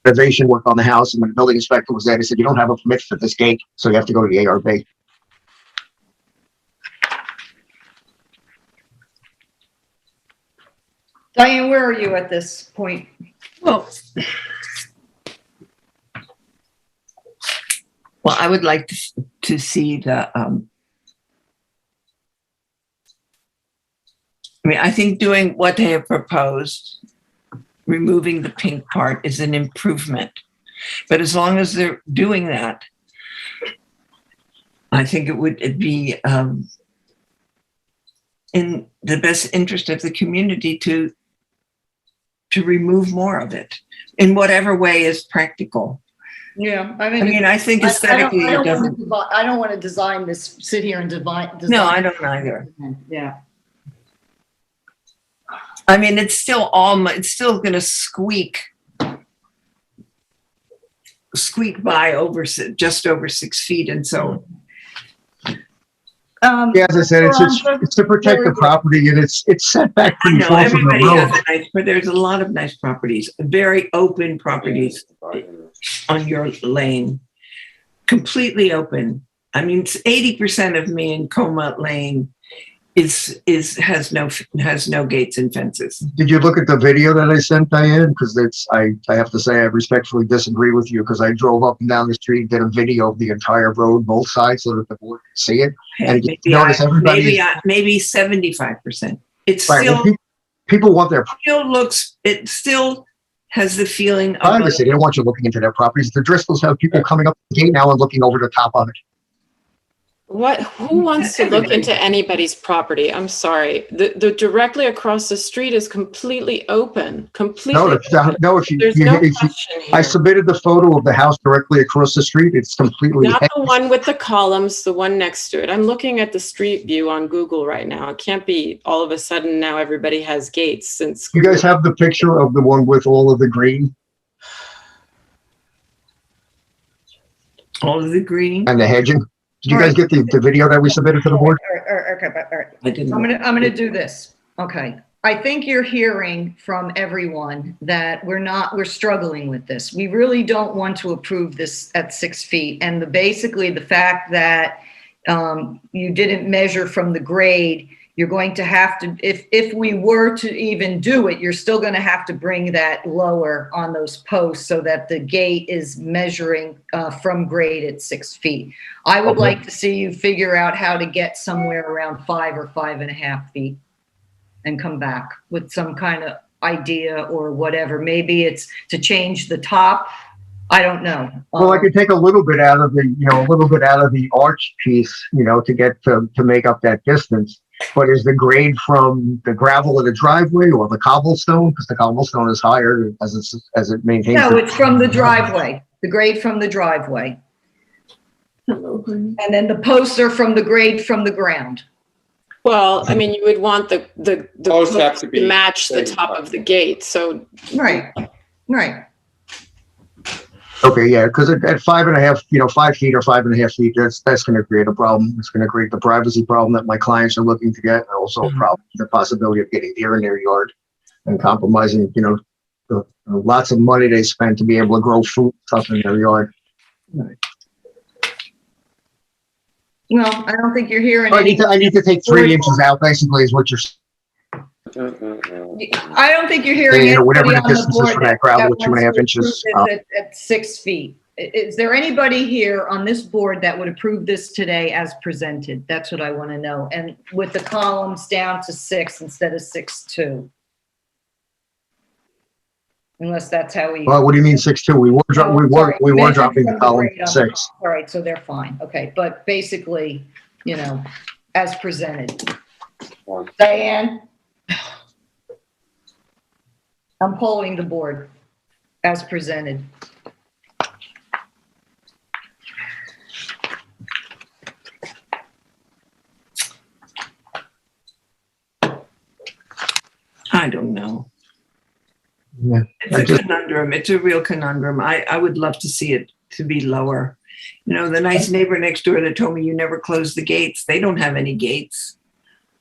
S15: renovation work on the house, and when the building inspector was there, he said, "You don't have a permit for this gate, so you have to go to the ARB."
S2: Diane, where are you at this point?
S8: Well, I would like to see the, I think doing what they have proposed, removing the pink part, is an improvement. But as long as they're doing that, I think it'd be in the best interest of the community to remove more of it in whatever way is practical.
S2: Yeah,
S8: I think aesthetically
S2: I don't want to sit here and design.
S8: No, I don't either.
S2: Yeah.
S8: It's still going to squeak by just over 6 feet, and so.
S15: As I said, it's to protect the property, and it's set back pretty far from the road.
S8: But there's a lot of nice properties, very open properties on your lane, completely open. 80% of me in Coma Lane has no gates and fences.
S15: Did you look at the video that I sent, Diane? Because I have to say I respectfully disagree with you, because I drove up and down the street, did a video of the entire road, both sides, so that the board could see it. And
S8: maybe 75%. It's
S15: right,
S8: still
S15: people want their.
S8: It still has the feeling of.
S15: Obviously, they don't want you looking into their properties. The Driscolls have people coming up the gate now and looking over the top of it.
S4: Who wants to look into anybody's property? I'm sorry. The directly across the street is completely open, completely.
S15: No, if
S4: There's
S15: you,
S4: no
S15: if you,
S4: question
S15: I
S4: here.
S15: submitted the photo of the house directly across the street. It's completely.
S4: Not the one with the columns, the one next to it. I'm looking at the street view on Google right now. It can't be all of a sudden now everybody has gates since.
S15: You guys have the picture of the one with all of the green?
S8: All of the green?
S15: And the hedging? Did you guys get the video that we submitted to the board?
S2: Okay, all right.
S8: I didn't.
S2: I'm gonna do this. Okay. I think you're hearing from everyone that we're struggling with this. We really don't want to approve this at 6 feet. And basically the fact that you didn't measure from the grade, you're going to have to, if we were to even do it, you're still going to have to bring that lower on those posts so that the gate is measuring from grade at 6 feet. I would like to see you figure out how to get somewhere around 5 or 5.5 feet and come back with some kind of idea or whatever. Maybe it's to change the top. I don't know.
S15: Well, I could take a little bit out of the arch piece, to get to make up that distance. But is the grade from the gravel of the driveway or the cobblestone? Because the cobblestone is higher as it maintains.
S2: No, it's from the driveway, the grade from the driveway. And then the posts are from the grade from the ground.
S4: Well, I mean, you would want the
S3: Posts have
S4: post
S3: to
S4: to
S3: be
S4: match the
S3: same
S4: top
S3: height.
S4: of the gate, so.
S2: Right.
S15: Okay, yeah, because at 5.5, 5 feet or 5.5 feet, that's going to create a problem. It's going to create the privacy problem that my clients are looking to get, and also a problem, the possibility of getting deer in their yard and compromising, the lots of money they spend to be able to grow fruit stuff in their yard.
S2: Well, I don't think you're hearing
S15: I need to take 3 inches out, basically, is what you're saying.
S2: I don't think you're hearing
S15: Yeah, whatever
S2: anybody
S15: the
S2: on the
S15: distance is
S2: board
S15: for that gravel,
S2: that
S15: 2.5
S2: wants to
S15: inches.
S2: approve this at 6 feet. Is there anybody here on this board that would approve this today as presented? That's what I want to know. And with the columns down to 6 instead of 6.2. Unless that's how we.
S15: Well, what do you mean 6.2? We were dropping the column
S2: grade
S15: to
S2: on
S15: 6.
S2: All right, so they're fine. Okay, but basically, as presented. Diane? I'm polling the board as presented.
S8: I don't know.
S15: Yeah.
S8: It's a conundrum. It's a real conundrum. I would love to see it to be lower. The nice neighbor next door that told me you never close the gates. They don't have any gates.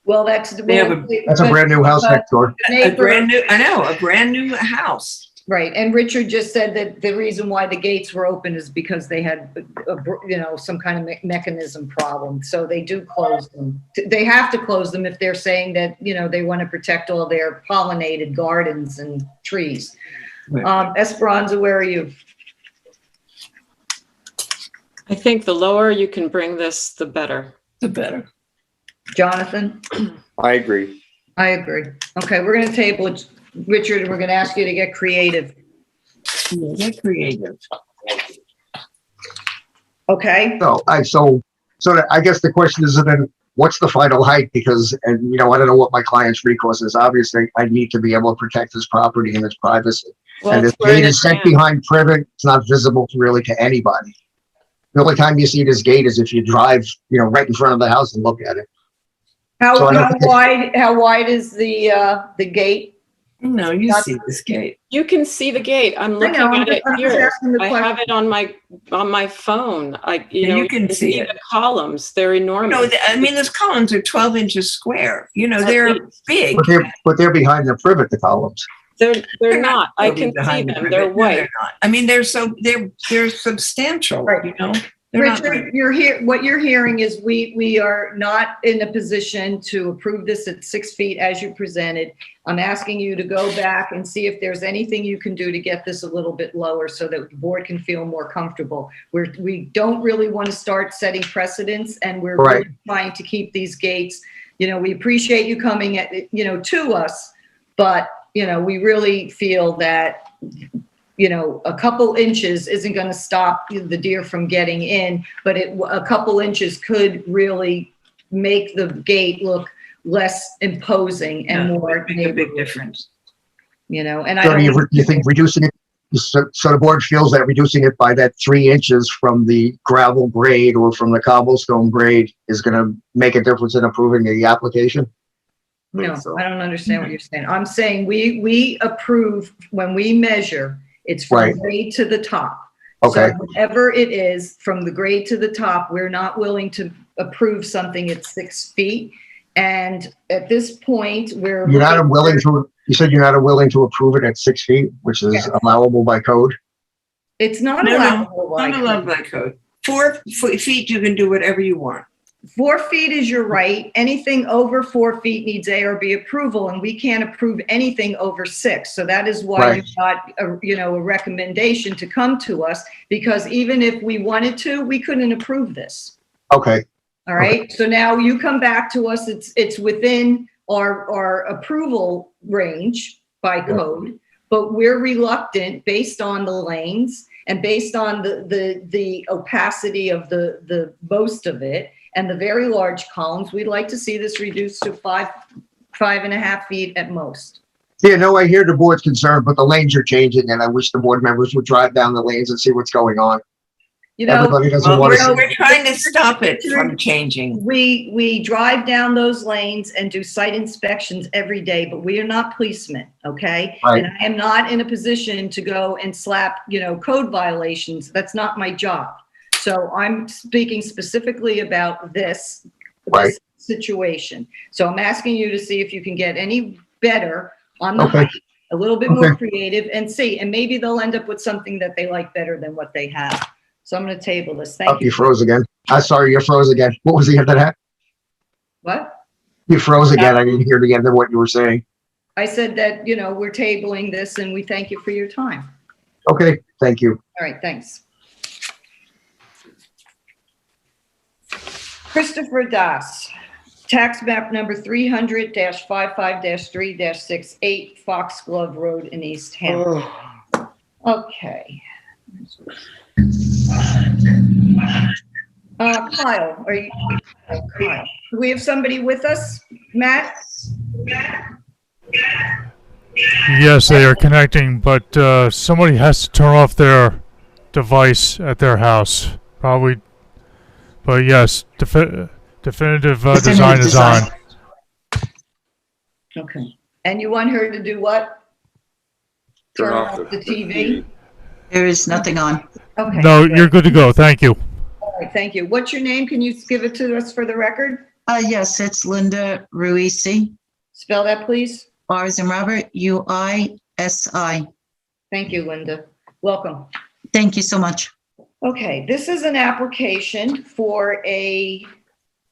S2: Well, that's
S15: a brand new house next door.
S8: A brand new house.
S2: Right, and Richard just said that the reason why the gates were open is because they had, some kind of mechanism problem. So they do close them. They have to close them if they're saying that, they want to protect all their pollinated gardens and trees. Esperanza, where are you?
S4: I think the lower you can bring this, the better.
S8: The better.
S2: Jonathan?
S3: I agree.
S2: I agree. Okay, we're going to table it. Richard, we're going to ask you to get creative.
S8: Get creative.
S2: Okay.
S15: So I guess the question is then, what's the final height? Because, I don't know what my client's recourse is. Obviously, I need to be able to protect this property and its privacy.
S4: Well,
S15: and this gate is set behind privet. It's not visible really to anybody. The only time you see this gate is if you drive, right in front of the house and look at it.
S2: How wide is the gate?
S8: No, you see this gate.
S4: You can see the gate. I'm looking at it here. I have it on my phone.
S8: You can see
S4: the columns. They're enormous.
S8: Those columns are 12 inches square. They're big.
S15: But they're behind the privet, the columns.
S4: They're not. I can see them. They're white.
S8: They're they're substantial.
S2: Right. Richard, what you're hearing is we are not in a position to approve this at 6 feet as you presented. I'm asking you to go back and see if there's anything you can do to get this a little bit lower so that the board can feel more comfortable. We don't really want to start setting precedents, and we're really trying to keep these gates. We appreciate you coming to us, but we really feel that a couple inches isn't going to stop the deer from getting in, but a couple inches could really make the gate look less imposing and more
S8: make a big difference.
S2: And I
S15: So
S2: don't.
S15: you think reducing it, so the board feels that reducing it by that 3 inches from the gravel grade or from the cobblestone grade is going to make a difference in approving the application?
S2: No, I don't understand what you're saying. I'm saying we approve when we measure, it's from
S15: Right.
S2: grade to the top.
S15: Okay.
S2: So whatever it is from the grade to the top, we're not willing to approve something at 6 feet. And at this point,
S15: You're not willing to, you said you're not willing to approve it at 6 feet, which is
S2: Yes.
S15: allowable by code?
S2: It's not
S8: No,
S2: allowable by
S8: not allowed by code. 4 feet, you can do whatever you want.
S2: 4 feet is your right. Anything over 4 feet needs ARB approval, and we can't approve anything over 6. So that is why
S15: Right.
S2: you got a recommendation to come to us, because even if we wanted to, we couldn't approve this.
S15: Okay.
S2: All right. So now you come back to us. It's within our approval range by code, but we're reluctant based on the lanes and based on the opacity of the most of it and the very large columns. We'd like to see this reduced to 5.5 feet at most.
S15: Yeah, no, I hear the board's concern, but the lanes are changing and I wish the board members would drive down the lanes and see what's going on. Everybody doesn't want to see.
S8: We're trying to stop it from changing.
S2: We drive down those lanes and do site inspections every day, but we are not policemen, okay?
S15: Right.
S2: And I am not in a position to go and slap, code violations. That's not my job. So I'm speaking specifically about this situation. So I'm asking you to see if you can get any better on the height, a little bit more creative, and see, and maybe they'll end up with something that they like better than what they have. So I'm going to table this. Thank you.
S15: You froze again. Sorry, you froze again. What was the end of that?
S2: What?
S15: You froze again. I didn't hear the end of what you were saying.
S2: I said that, we're tabling this and we thank you for your time.
S15: Okay, thank you.
S2: All right, thanks. Christopher Das, tax map number 300-55-3-68 Foxglove Road in East Hampton. Okay. Kyle, Kyle, do we have somebody with us? Matt?
S1: Yes, they are connecting, but somebody has to turn off their device at their house. Probably. But yes, definitive design is on.
S2: Okay. And you want her to do what? Turn off the TV?
S16: There is nothing on.
S2: Okay.
S1: No,
S2: great.
S1: you're good to go. Thank you.
S2: All right, thank you. What's your name? Can you give it to us for the record?
S16: Yes, it's Linda Ruisi.
S2: Spell that, please.
S16: R as in Robert, U-I-S-I.
S2: Thank you, Linda. Welcome.
S16: Thank you so much.
S2: Okay, this is an application for a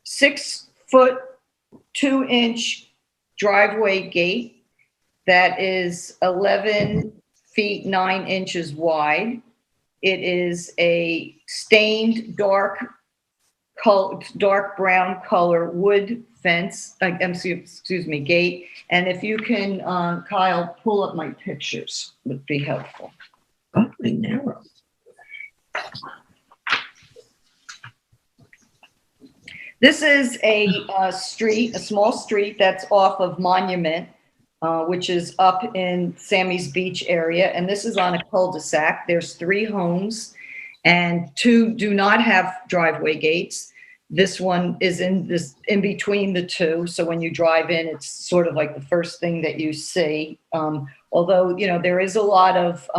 S2: 6-foot, 2-inch driveway gate that is 11 feet, 9 inches wide. It is a stained dark brown color wood fence, gate. And if you can, Kyle, pull up my pictures, would be helpful.
S8: Awfully narrow.
S2: This is a small street that's off of Monument, which is up in Sammy's Beach area. And this is on a cul-de-sac. There's 3 homes and 2 do not have driveway gates. This one is in between the 2. So when you drive in, it's sort of like the first thing that you see. Although, there is a lot of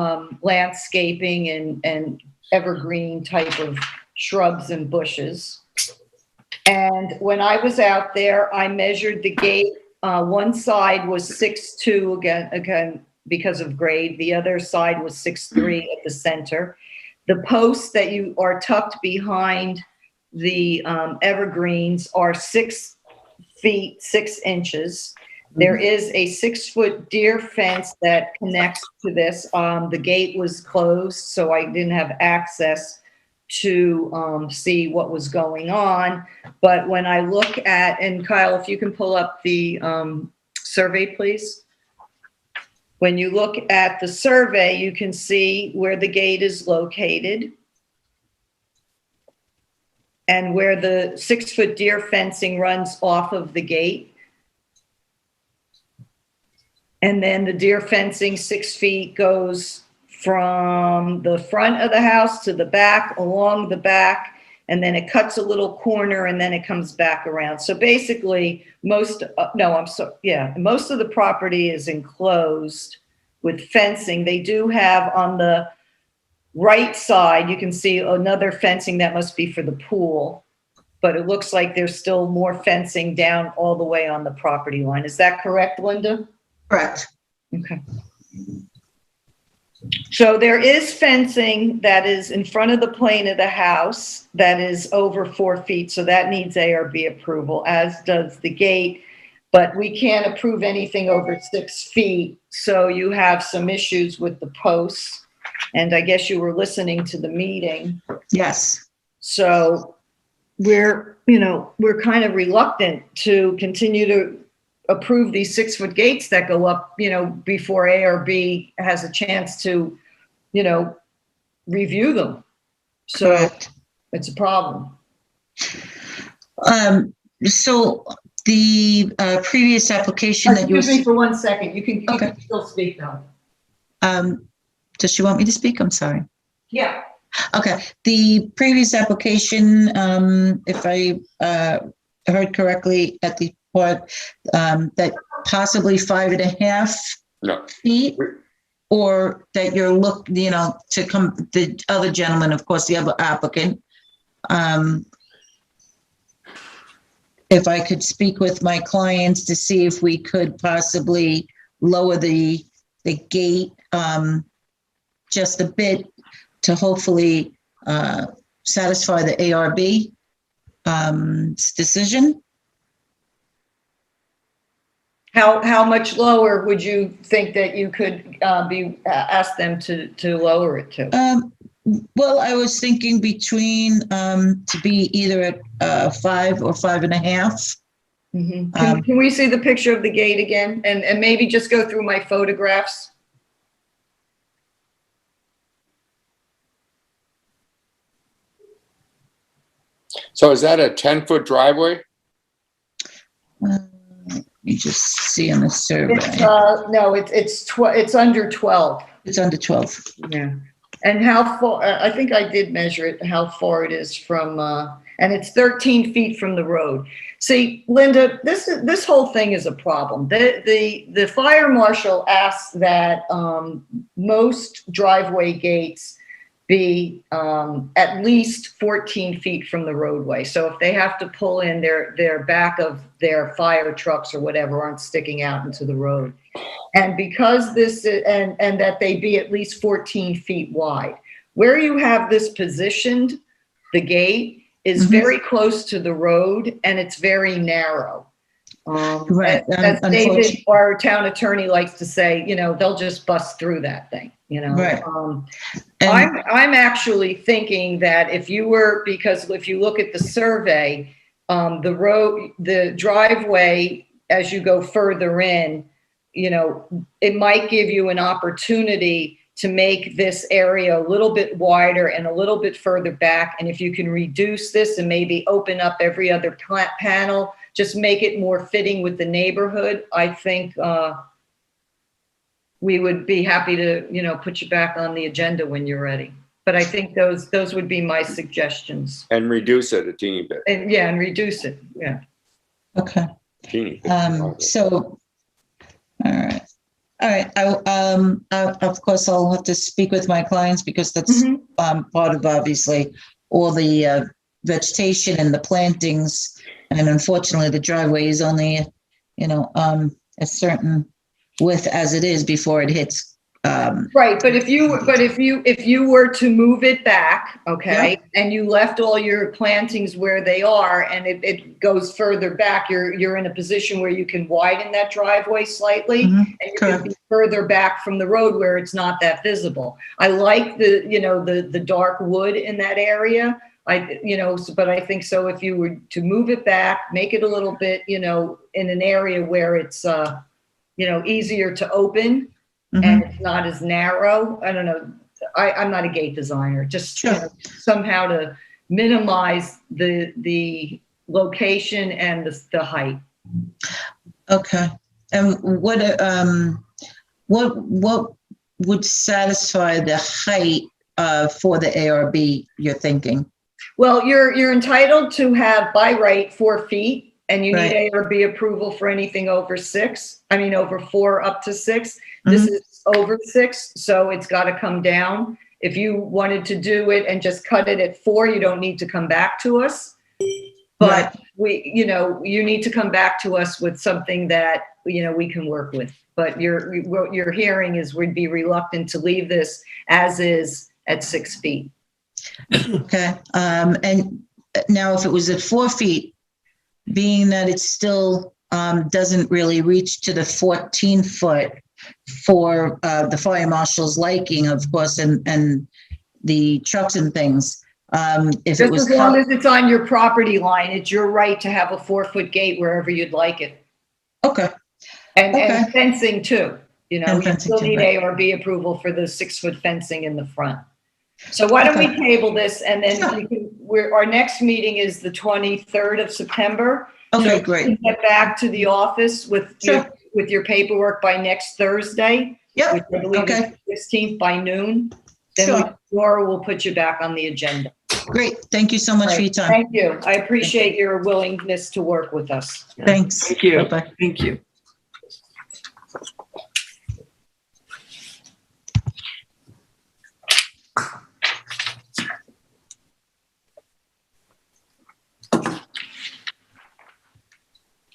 S2: landscaping and evergreen type of shrubs and bushes. And when I was out there, I measured the gate. One side was 6'2", again, because of grade. The other side was 6'3" at the center. The posts that you are tucked behind the evergreens are 6 feet, 6 inches. There is a 6-foot deer fence that connects to this. The gate was closed, so I didn't have access to see what was going on. But when I look at, and Kyle, if you can pull up the survey, please. When you look at the survey, you can see where the gate is located and where the 6-foot deer fencing runs off of the gate. And then the deer fencing 6 feet goes from the front of the house to the back, along the back, and then it cuts a little corner and then it comes back around. So basically most of the property is enclosed with fencing. They do have on the right side, you can see another fencing that must be for the pool, but it looks like there's still more fencing down all the way on the property line. Is that correct, Linda?
S16: Correct.
S2: Okay. So there is fencing that is in front of the plane of the house that is over 4 feet. So that needs ARB approval, as does the gate. But we can't approve anything over 6 feet. So you have some issues with the posts. And I guess you were listening to the meeting.
S16: Yes.
S2: So we're kind of reluctant to continue to approve these 6-foot gates that go up, before ARB has a chance to, review them. So
S16: Correct.
S2: It's a problem.
S16: So the previous application that you
S2: Excuse me for 1 second. You can still speak though.
S16: Does she want me to speak? I'm sorry.
S2: Yeah.
S16: Okay. The previous application, if I heard correctly at the part, that possibly 5.5 feet, or that you're to come, the other gentleman, of course, the other applicant, if I could speak with my clients to see if we could possibly lower the gate just a bit to hopefully satisfy the ARB decision.
S2: How much lower would you think that you could ask them to lower it to?
S16: Well, I was thinking between to be either at 5 or 5.5.
S2: Mm-hmm. Can we see the picture of the gate again, and maybe just go through my photographs?
S3: So is that a 10-foot driveway?
S16: You just see in the survey.
S2: No, it's under 12.
S16: It's under 12.
S2: Yeah. And how far, I think I did measure it, how far it is from, and it's 13 feet from the road. See, Linda, this whole thing is a problem. The fire marshal asks that most driveway gates be at least 14 feet from the roadway. So if they have to pull in, their back of their fire trucks or whatever aren't sticking out into the road. And because and that they be at least 14 feet wide. Where you have this positioned, the gate is very close to the road and it's very narrow.
S16: Right.
S2: As David, our town attorney, likes to say, they'll just bust through that thing.
S16: Right.
S2: I'm actually thinking that if you look at the survey, the driveway, as you go further in, it might give you an opportunity to make this area a little bit wider and a little bit further back. And if you can reduce this and maybe open up every other panel, just make it more fitting with the neighborhood, I think we would be happy to, put you back on the agenda when you're ready. But I think those would be my suggestions.
S3: And reduce it a teeny bit.
S2: And reduce it. Yeah.
S16: Okay.
S3: Teeny bit.
S16: So, all right. Of course, I'll have to speak with my clients because that's part of obviously all the vegetation and the plantings. And unfortunately, the driveway is only, a certain width as it is before it hits.
S2: Right, but if you were to move it back, okay, and you left all your plantings where they are, and it goes further back, you're in a position where you can widen that driveway slightly, and you can be further back from the road where it's not that visible. I like the dark wood in that area. But I think so if you were to move it back, make it a little bit, in an area where it's, easier to open, and it's not as narrow. I don't know. I'm not a gate designer, just you know, somehow to minimize the location and the height.
S16: Okay. And what would satisfy the height for the ARB you're thinking?
S2: Well, you're entitled to have by right 4 feet, and you need
S16: Right.
S2: ARB approval for anything over 6. I mean, over 4 up to 6. This is over 6, so it's got to come down. If you wanted to do it and just cut it at 4, you don't need to come back to us. But you need to come back to us with something that, we can work with. But what you're hearing is we'd be reluctant to leave this as is at 6 feet.
S16: Okay. And now if it was at 4 feet, being that it still doesn't really reach to the 14 foot for the fire marshal's liking, of course, and the trucks and things. If it was
S2: as long as it's on your property line, it's your right to have a 4-foot gate wherever you'd like it.
S16: Okay.
S2: And fencing too. You still need
S16: right.
S2: ARB approval for the 6-foot fencing in the front. So why don't we table this, and then our next meeting is the 23rd of September.
S16: Okay,
S2: so
S16: great.
S2: Get back to the office with your paperwork by next Thursday.
S16: Yep.
S2: Which I believe is the 16th by noon. Then Laura will put you back on the agenda.
S16: Great. Thank you so much for your time.
S2: Thank you. I appreciate your willingness to work with us.
S16: Thanks.
S8: Thank you.
S16: Bye-bye.
S8: Thank you.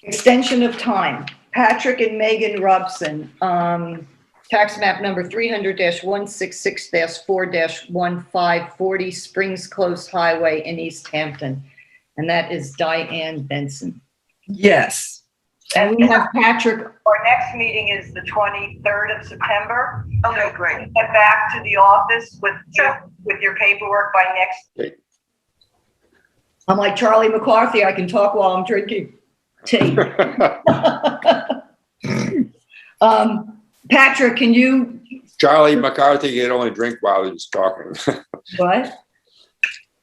S2: Extension of time. Patrick and Megan Robson, tax map number 300-166-4-1540 Springs Close Highway in East Hampton. And that is Diane Benson.
S8: Yes.
S2: And we have Patrick. Our next meeting is the 23rd of September.
S8: Okay, great.
S2: Get back to the office with your paperwork by next. I'm like Charlie McCarthy. I can talk while I'm drinking tea. Patrick, can you?
S3: Charlie McCarthy can only drink while he's talking.
S2: What?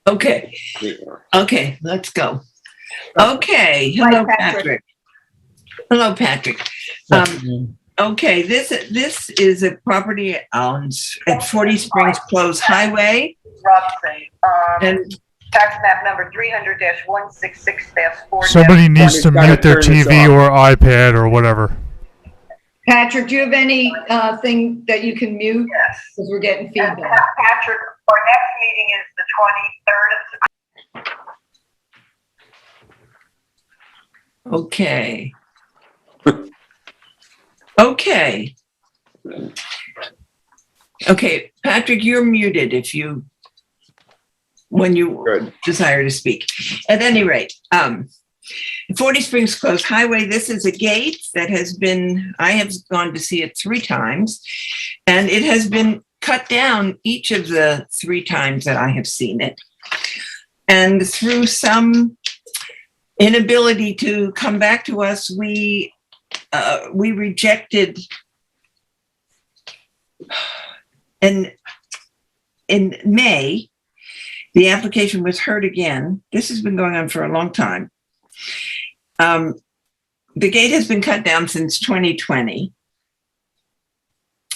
S8: Okay. Okay, let's go. Okay. Hello, Patrick. Hello, Patrick. Okay, this is a property at 40 Springs Close Highway. And
S2: tax map number 300-166-4.
S1: Somebody needs to mute their TV or iPad or whatever.
S2: Patrick, do you have any thing that you can mute? Yes. Because we're getting feedback. Patrick, our next meeting is the 23rd of September.
S8: okay. Okay. Okay, Patrick, you're muted when you desire to speak. At any rate, 40 Springs Close Highway, this is a gate that I have gone to see it 3 times, and it has been cut down each of the 3 times that I have seen it. And through some inability to come back to us, we rejected. And in May, the application was heard again. This has been going on for a long time. The gate has been cut down since 2020,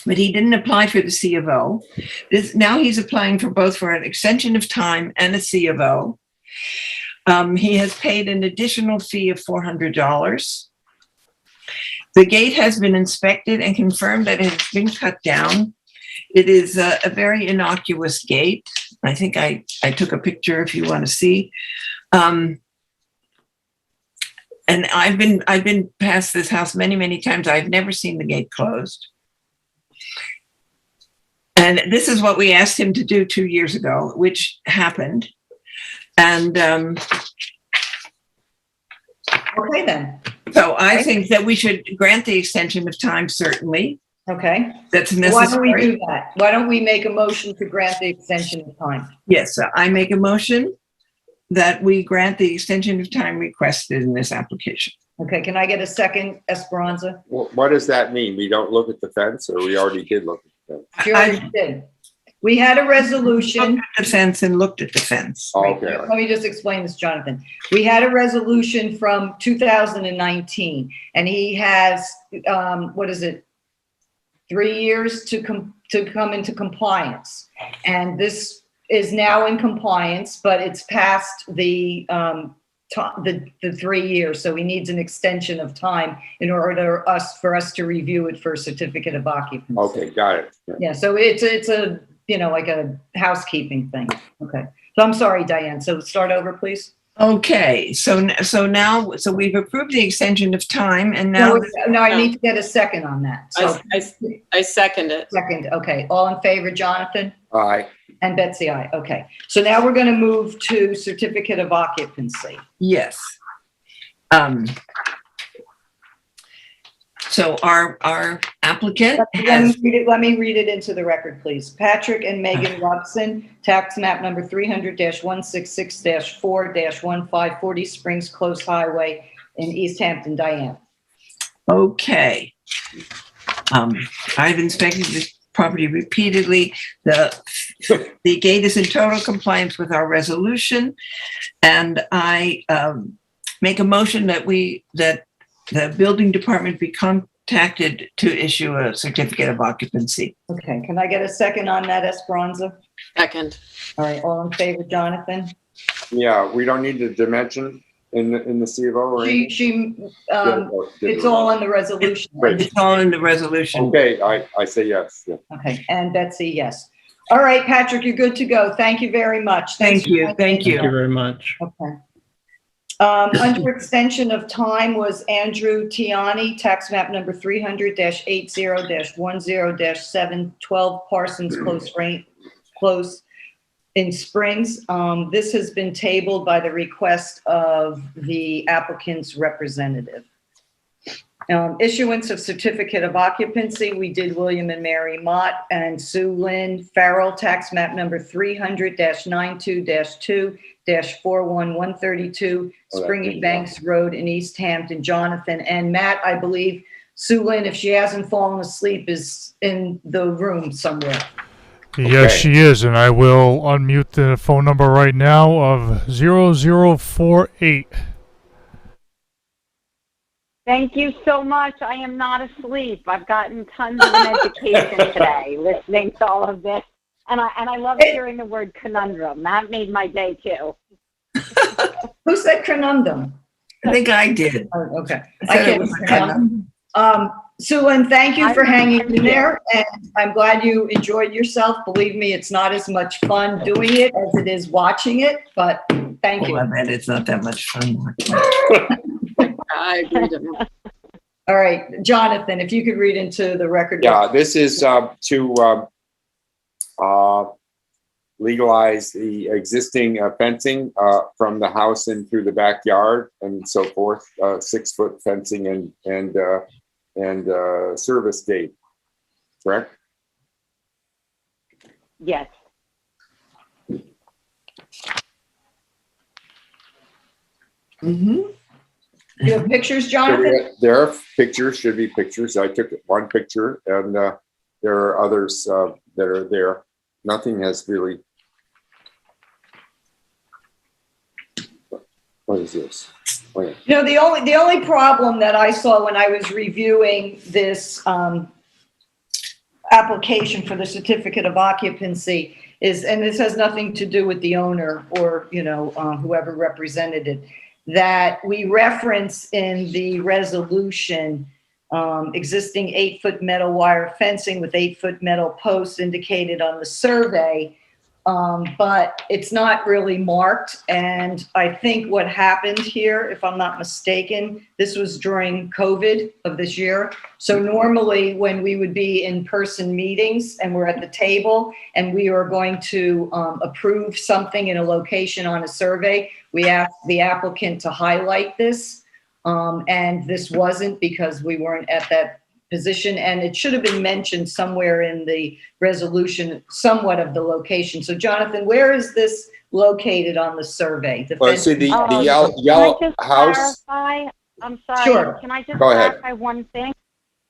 S8: but he didn't apply for the C of O. Now he's applying for an extension of time and a C of O. He has paid an additional fee of $400. The gate has been inspected and confirmed that it has been cut down. It is a very innocuous gate. I think I took a picture if you want to see. And I've been past this house many, many times. I've never seen the gate closed. And this is what we asked him to do 2 years ago, which happened. And
S2: okay then.
S8: So I think that we should grant the extension of time, certainly.
S2: Okay.
S8: That's necessary.
S2: Why don't we do that? Why don't we make a motion to grant the extension of time?
S8: Yes, I make a motion that we grant the extension of time requested in this application.
S2: Okay, can I get a second, Esperanza?
S3: What does that mean? We don't look at the fence, or we already did look at the fence?
S2: She already did. We had a resolution.
S8: The fence and looked at the fence.
S3: Okay.
S2: Let me just explain this, Jonathan. We had a resolution from 2019, and he has, 3 years to come into compliance. And this is now in compliance, but it's past the 3 years, so he needs an extension of time in order for us to review it for a certificate of occupancy.
S3: Okay, got it.
S2: Yeah, so it's a, like a housekeeping thing. Okay, so I'm sorry, Diane, so start over, please.
S8: Okay, so now we've approved the extension of time, and now.
S2: No, I need to get a second on that. So
S4: I second it.
S2: Second, okay. All in favor, Jonathan?
S3: Aye.
S2: And Betsy, aye. Okay. So now we're going to move to certificate of occupancy.
S8: Yes. So our applicant has.
S2: Let me read it into the record, please. Patrick and Megan Robson, tax map number 300-166-4-1540 Springs Close Highway in East Hampton, Diane.
S8: Okay. I've inspected this property repeatedly. The gate is in total compliance with our resolution, and I make a motion that the building department be contacted to issue a certificate of occupancy.
S2: Okay, can I get a second on that, Esperanza?
S4: Second.
S2: All right, all in favor, Jonathan?
S3: Yeah, we don't need the dimension in the C of O or anything?
S2: It's all in the resolution.
S3: Great.
S8: It's all in the resolution.
S3: Okay, I say yes. Yeah.
S2: Okay, and Betsy, yes. All right, Patrick, you're good to go. Thank you very much.
S8: Thank you.
S6: Thank you very much.
S2: Okay. Under extension of time was Andrew Tiani, tax map number 300-80-10-712 Parsons Close in Springs. This has been tabled by the request of the applicant's representative. Issuance of certificate of occupancy, we did William and Mary Mott and Sue Lynn Farrell, tax map number 300-92-2-41132 Springy Banks Road in East Hampton, Jonathan. And Matt, I believe Sue Lynn, if she hasn't fallen asleep, is in the room somewhere.
S1: Yes, she is, and I will unmute the phone number right now of 0048.
S9: Thank you so much. I am not asleep. I've gotten tons of an education today listening to all of this. And I love hearing the word conundrum. That made my day too.
S2: Who said conundrum?
S8: I think I did.
S2: Oh, okay.
S8: I can't.
S2: Sue Lynn, thank you for hanging in there. And I'm glad you enjoyed yourself. Believe me, it's not as much fun doing it as it is watching it, but thank you.
S8: I bet it's not that much fun.
S4: I agree.
S2: All right, Jonathan, if you could read into the record.
S3: Yeah, this is to legalize the existing fencing from the house in through the backyard and so forth. 6-foot fencing and service gate. Correct?
S9: Yes.
S8: Mm-hmm.
S2: You have pictures, Jonathan?
S3: There are pictures, should be pictures. I took one picture, and there are others that are there. Nothing has really. What is this? Oh, yeah.
S2: You know, the only problem that I saw when I was reviewing this application for the certificate of occupancy is, and this has nothing to do with the owner or, whoever represented it, that we reference in the resolution existing 8-foot metal wire fencing with 8-foot metal posts indicated on the survey, but it's not really marked. And I think what happened here, if I'm not mistaken, this was during COVID of this year. So normally when we would be in person meetings and we're at the table and we are going to approve something in a location on a survey, we ask the applicant to highlight this. And this wasn't because we weren't at that position, and it should have been mentioned somewhere in the resolution, somewhat of the location. So Jonathan, where is this located on the survey?
S3: Well, see the yellow house.
S9: Clarify? I'm sorry.
S2: Sure.
S9: Can I just
S3: Go ahead.
S9: clarify one thing?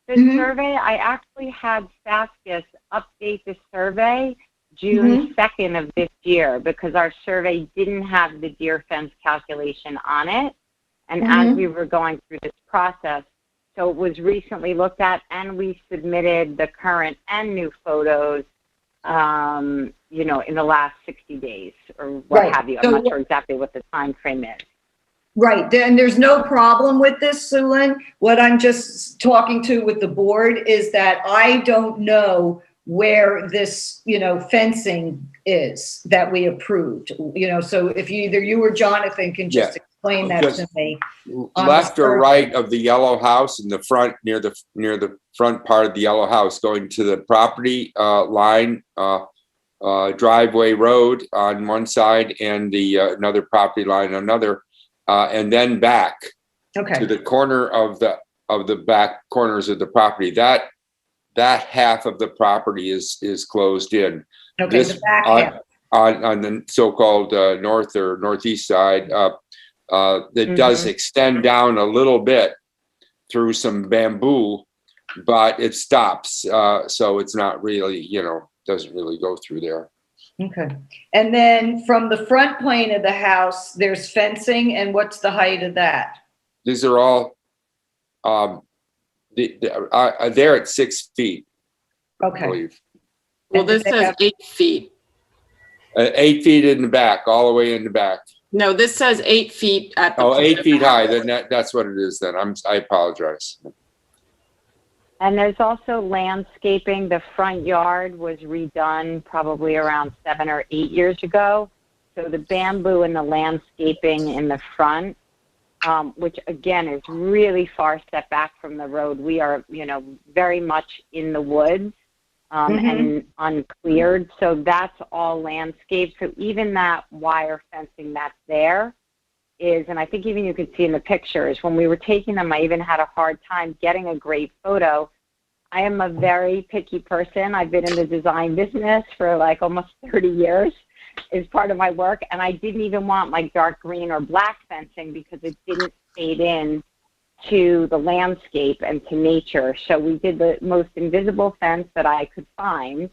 S9: The
S2: Mhm.
S9: survey, I actually had Fascus update the survey June 2nd of this year because our survey didn't have the deer fence calculation on it. And as we were going through this process, so it was recently looked at and we submitted the current and new photos, you know, in the last 60 days or what
S2: Right.
S9: have you. I'm
S2: So
S9: not sure exactly what the time frame is.
S2: Right, and there's no problem with this, Sue Lynn. What I'm just talking to with the board is that I don't know where this, you know, fencing is that we approved, you know, so if either you or Jonathan can just
S3: Yeah.
S2: explain that
S3: Just
S2: to me.
S3: left or right of the yellow house in the front, near the front part of the yellow house, going to the property line, driveway road on one side and the another property line on another, and then back to the corner of the back corners of the property. That half of the property is closed in.
S2: Okay,
S3: This
S2: the back half.
S3: on the so-called north or northeast side, that does extend down a little bit through some bamboo, but it stops. So it's not really, you know, doesn't really go through there.
S2: Okay, and then from the front plane of the house, there's fencing, and what's the height of that?
S3: These are all, they're at 6 feet, I
S2: Okay,
S3: believe.
S4: Well, this says 8 feet.
S3: 8 feet in the back, all the way in the back.
S4: No, this says 8 feet at the.
S3: Oh, 8 feet high, then that's what it is then. I apologize.
S9: And there's also landscaping. The front yard was redone probably around 7 or 8 years ago. So the bamboo and the landscaping in the front, which again is really far set back from the road. We are, you know, very much in the woods and uncleared. So that's all landscaped. So even that wire fencing that's there is, and I think even you could see in the pictures, when we were taking them, I even had a hard time getting a great photo. I am a very picky person. I've been in the design business for like almost 30 years as part of my work, and I didn't even want like dark green or black fencing because it didn't fade in to the landscape and to nature. So we did the most invisible fence that I could find,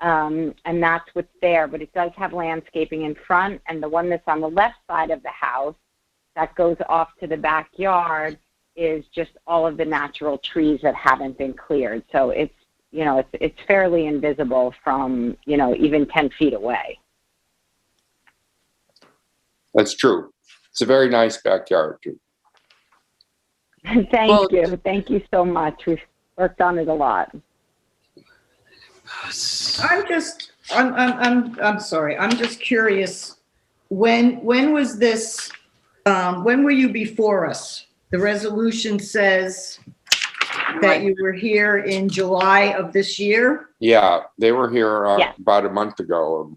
S9: and that's what's there. But it does have landscaping in front, and the one that's on the left side of the house that goes off to the backyard is just all of the natural trees that haven't been cleared. So it's, you know, it's fairly invisible from, you know, even 10 feet away.
S3: That's true. It's a very nice backyard too.
S9: Thank you. Thank you so much. We've worked on it a lot.
S2: I'm sorry. I'm just curious. When was this, when were you before us? The resolution says that you were here in July of this year?
S3: Yeah, they were here
S9: Yes.
S3: about a month ago, or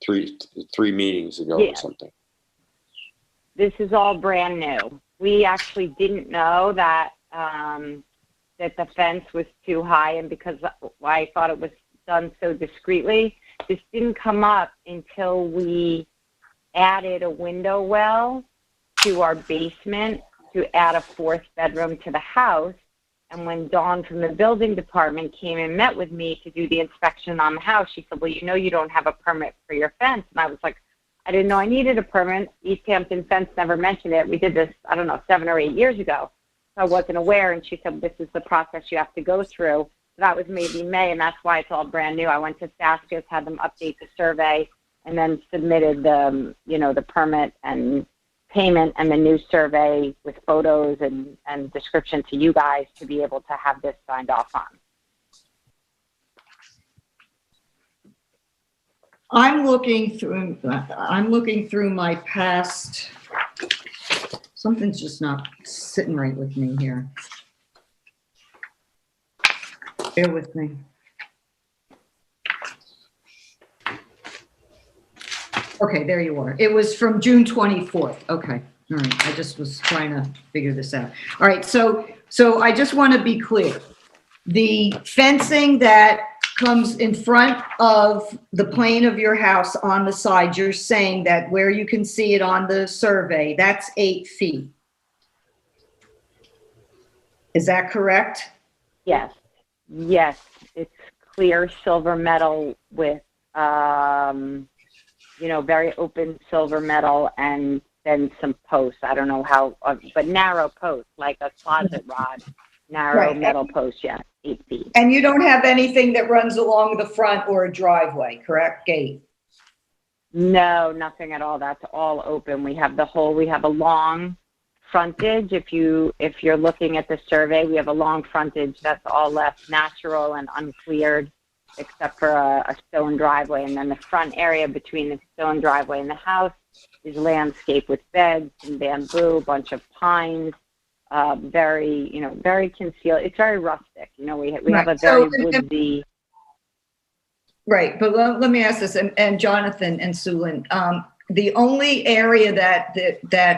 S3: three meetings ago or something.
S9: This is all brand new. We actually didn't know that that the fence was too high, and because I thought it was done so discreetly, this didn't come up until we added a window well to our basement to add a fourth bedroom to the house. And when Dawn from the building department came and met with me to do the inspection on the house, she said, well, you know, you don't have a permit for your fence. And I was like, I didn't know I needed a permit. East Hampton Fence never mentioned it. We did this, I don't know, 7 or 8 years ago. So I wasn't aware. And she said, this is the process you have to go through. So that was maybe May, and that's why it's all brand new. I went to Fascus, had them update the survey, and then submitted the, you know, the permit and payment and the new survey with photos and description to you guys to be able to have this signed off on.
S2: I'm looking through my past. Something's just not sitting right with me here. Bear with me. Okay, there you are. It was from June 24th. Okay, all right. I just was trying to figure this out. All right, so I just want to be clear. The fencing that comes in front of the plane of your house on the side, you're saying that where you can see it on the survey, that's 8 feet. Is that correct?
S9: Yes, yes, it's clear silver metal with, very open silver metal and then some posts. I don't know how, but narrow posts, like a closet rod, narrow
S2: Right.
S9: metal post, yeah, 8 feet.
S2: And you don't have anything that runs along the front or a driveway, correct? Gate?
S9: No, nothing at all. That's all open. We have a long frontage. If you're looking at the survey, we have a long frontage that's all left natural and uncleared, except for a stone driveway. And then the front area between the stone driveway and the house is landscape with beds and bamboo, a bunch of pines, very concealed. It's very rustic. We have a very woodsy.
S2: Right, but let me ask this, and Jonathan and Sulin, the only area that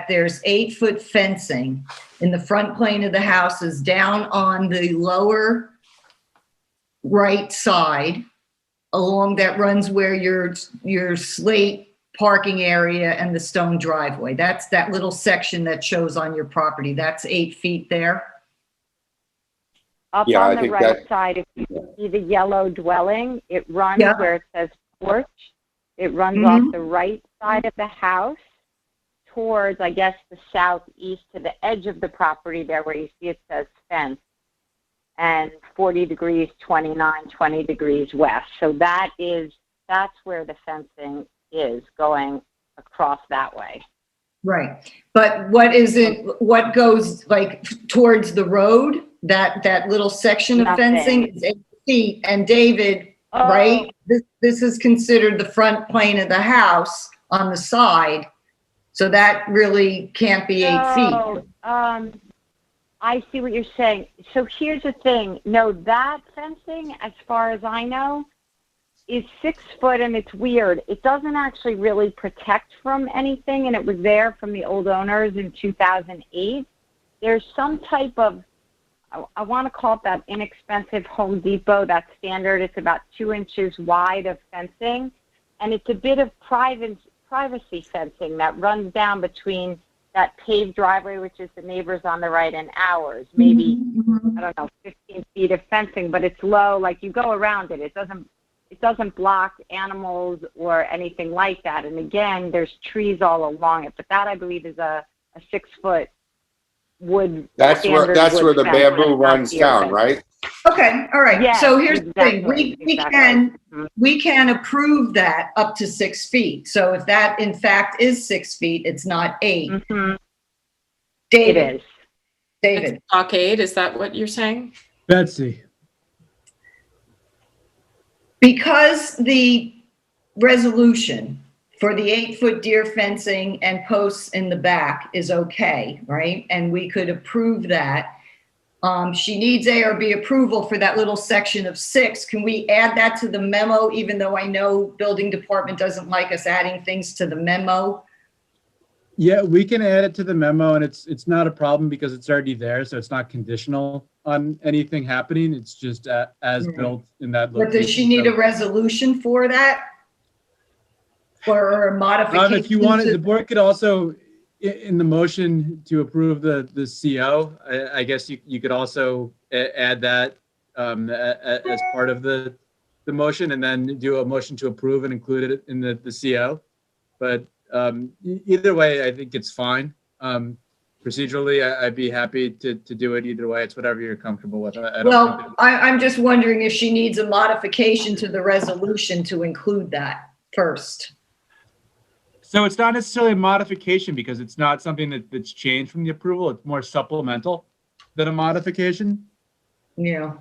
S2: there's 8-foot fencing in the front plane of the house is down on the lower right side, along that runs where your slate parking area and the stone driveway. That's that little section that shows on your property. That's 8 feet there.
S9: Up on the right side, if you see the yellow dwelling, it runs where it says porch. It runs off the right side of the house towards, I guess, the southeast to the edge of the property there where you see it says fence. And 40 degrees, 29, 20 degrees west. So that's where the fencing is, going across that way.
S2: Right. But what goes like towards the road? That little section of fencing is 8 feet. And David, right? This is considered the front plane of the house on the side. So that really can't be 8 feet.
S9: I see what you're saying. So here's the thing. No, that fencing, as far as I know, is 6 foot, and it's weird. It doesn't actually really protect from anything, and it was there from the old owners in 2008. There's some type of, I want to call it that inexpensive Home Depot, that standard. It's about 2 inches wide of fencing, and it's a bit of privacy fencing that runs down between that paved driveway, which is the neighbors on the right, and ours. Maybe, I don't know, 15 feet of fencing, but it's low. Like, you go around it. It doesn't block animals or anything like that. And again, there's trees all along it. But that, I believe, is a 6 foot wood.
S3: That's where the bamboo runs down, right?
S2: Okay, all right.
S9: Yes,
S2: so here's
S9: exactly,
S2: the thing. We can approve that up to 6 feet. So if that in fact is 6 feet, it's not 8. David.
S9: It is.
S2: David.
S4: Blockade, is that what you're saying?
S6: Betsy.
S2: Because the resolution for the 8-foot deer fencing and posts in the back is okay, right? And we could approve that. She needs ARB approval for that little section of 6. Can we add that to the memo, even though I know building department doesn't like us adding things to the memo?
S6: Yeah, we can add it to the memo, and it's not a problem because it's already there, so it's not conditional on anything happening. It's just as built in that location.
S2: But does she need a resolution for that? Or a modification?
S6: If you want it, the board could also, in the motion to approve the CO, I guess you could also add that as part of the motion, and then do a motion to approve and include it in the CO. But either way, I think it's fine. Procedurally, I'd be happy to do it either way. It's whatever you're comfortable with.
S2: I'm just wondering if she needs a modification to the resolution to include that first.
S6: So it's not necessarily a modification because it's not something that's changed from the approval. It's more supplemental than a modification.
S2: Yeah.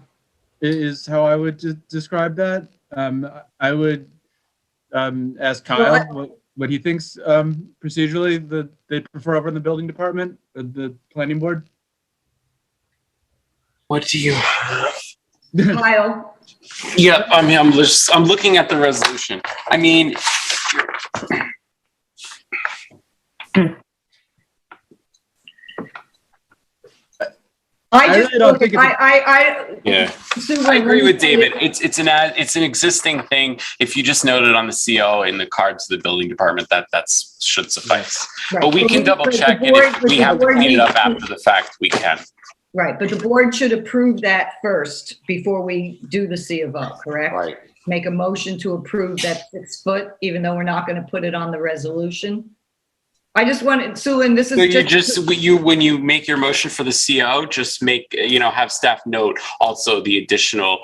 S6: Is how I would describe that. I would ask Kyle what he thinks procedurally that they prefer over in the building department, the planning board.
S5: What do you have?
S2: Kyle.
S5: Yeah, I mean, I'm looking at the resolution. I mean,
S2: I
S5: agree with David. It's an existing thing. If you just note it on the CO in the card to the building department, that should suffice. Right. But we can double check it if we have to clean it up after the fact. We can.
S2: Right, but the board should approve that first before we do the C of O, correct?
S3: Right.
S2: Make a motion to approve that 6 foot, even though we're not going to put it on the resolution. I just wanted, Sue, and this is
S5: So you just, when you make your motion for the CO, just make, have staff note also the additional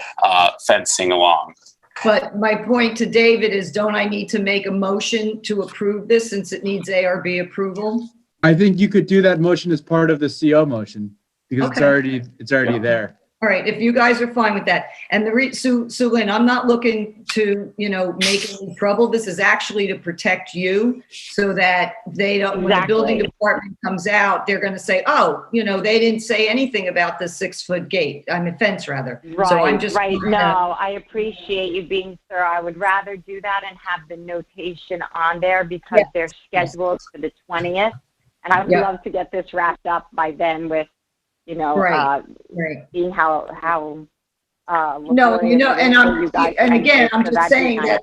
S5: fencing along.
S2: But my point to David is, don't I need to make a motion to approve this since it needs ARB approval?
S6: I think you could do that motion as part of the CO motion because it's already there.
S2: All right, if you guys are fine with that. And Sue Lynn, I'm not looking to, make any trouble. This is actually to protect you so that they don't, when the building department comes out, they're going to say, oh, they didn't say anything about the 6 foot gate. I mean, fence rather.
S9: Right,
S2: so I'm just
S9: right. No, I appreciate you being thorough. I would rather do that and have the notation on there because they're scheduled for the 20th. And I would love to get this wrapped up by then with, seeing how
S2: no, and again, I'm just saying that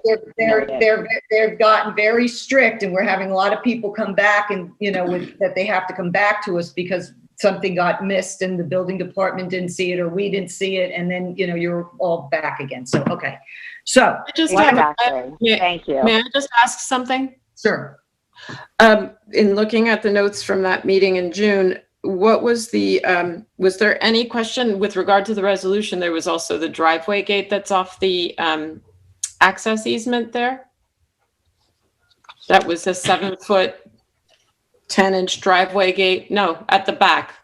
S2: they've gotten very strict, and we're having a lot of people come back, and that they have to come back to us because something got missed, and the building department didn't see it, or we didn't see it, and then you're all back again. So okay, so
S9: thank you.
S4: May I just ask something?
S2: Sure.
S4: In looking at the notes from that meeting in June, what was was there any question with regard to the resolution? There was also the driveway gate that's off the access easement there. That was a 7 foot, 10-inch driveway gate. No, at the back.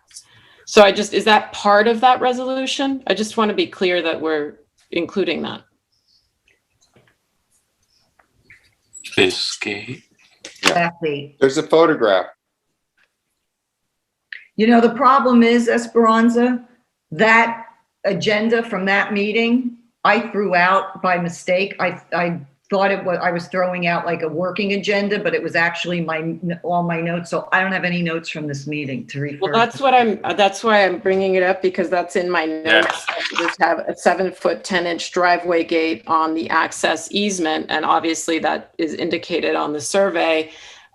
S4: So is that part of that resolution? I just want to be clear that we're including that.
S5: This gate.
S2: Exactly.
S3: There's a photograph.
S2: The problem is, Esperanza, that agenda from that meeting, I threw out by mistake. I thought I was throwing out like a working agenda, but it was actually all my notes. So I don't have any notes from this meeting to refer.
S4: Well, that's why I'm bringing it up, because that's in my notes. Just have a 7 foot, 10-inch driveway gate on the access easement. And obviously that is indicated on the survey.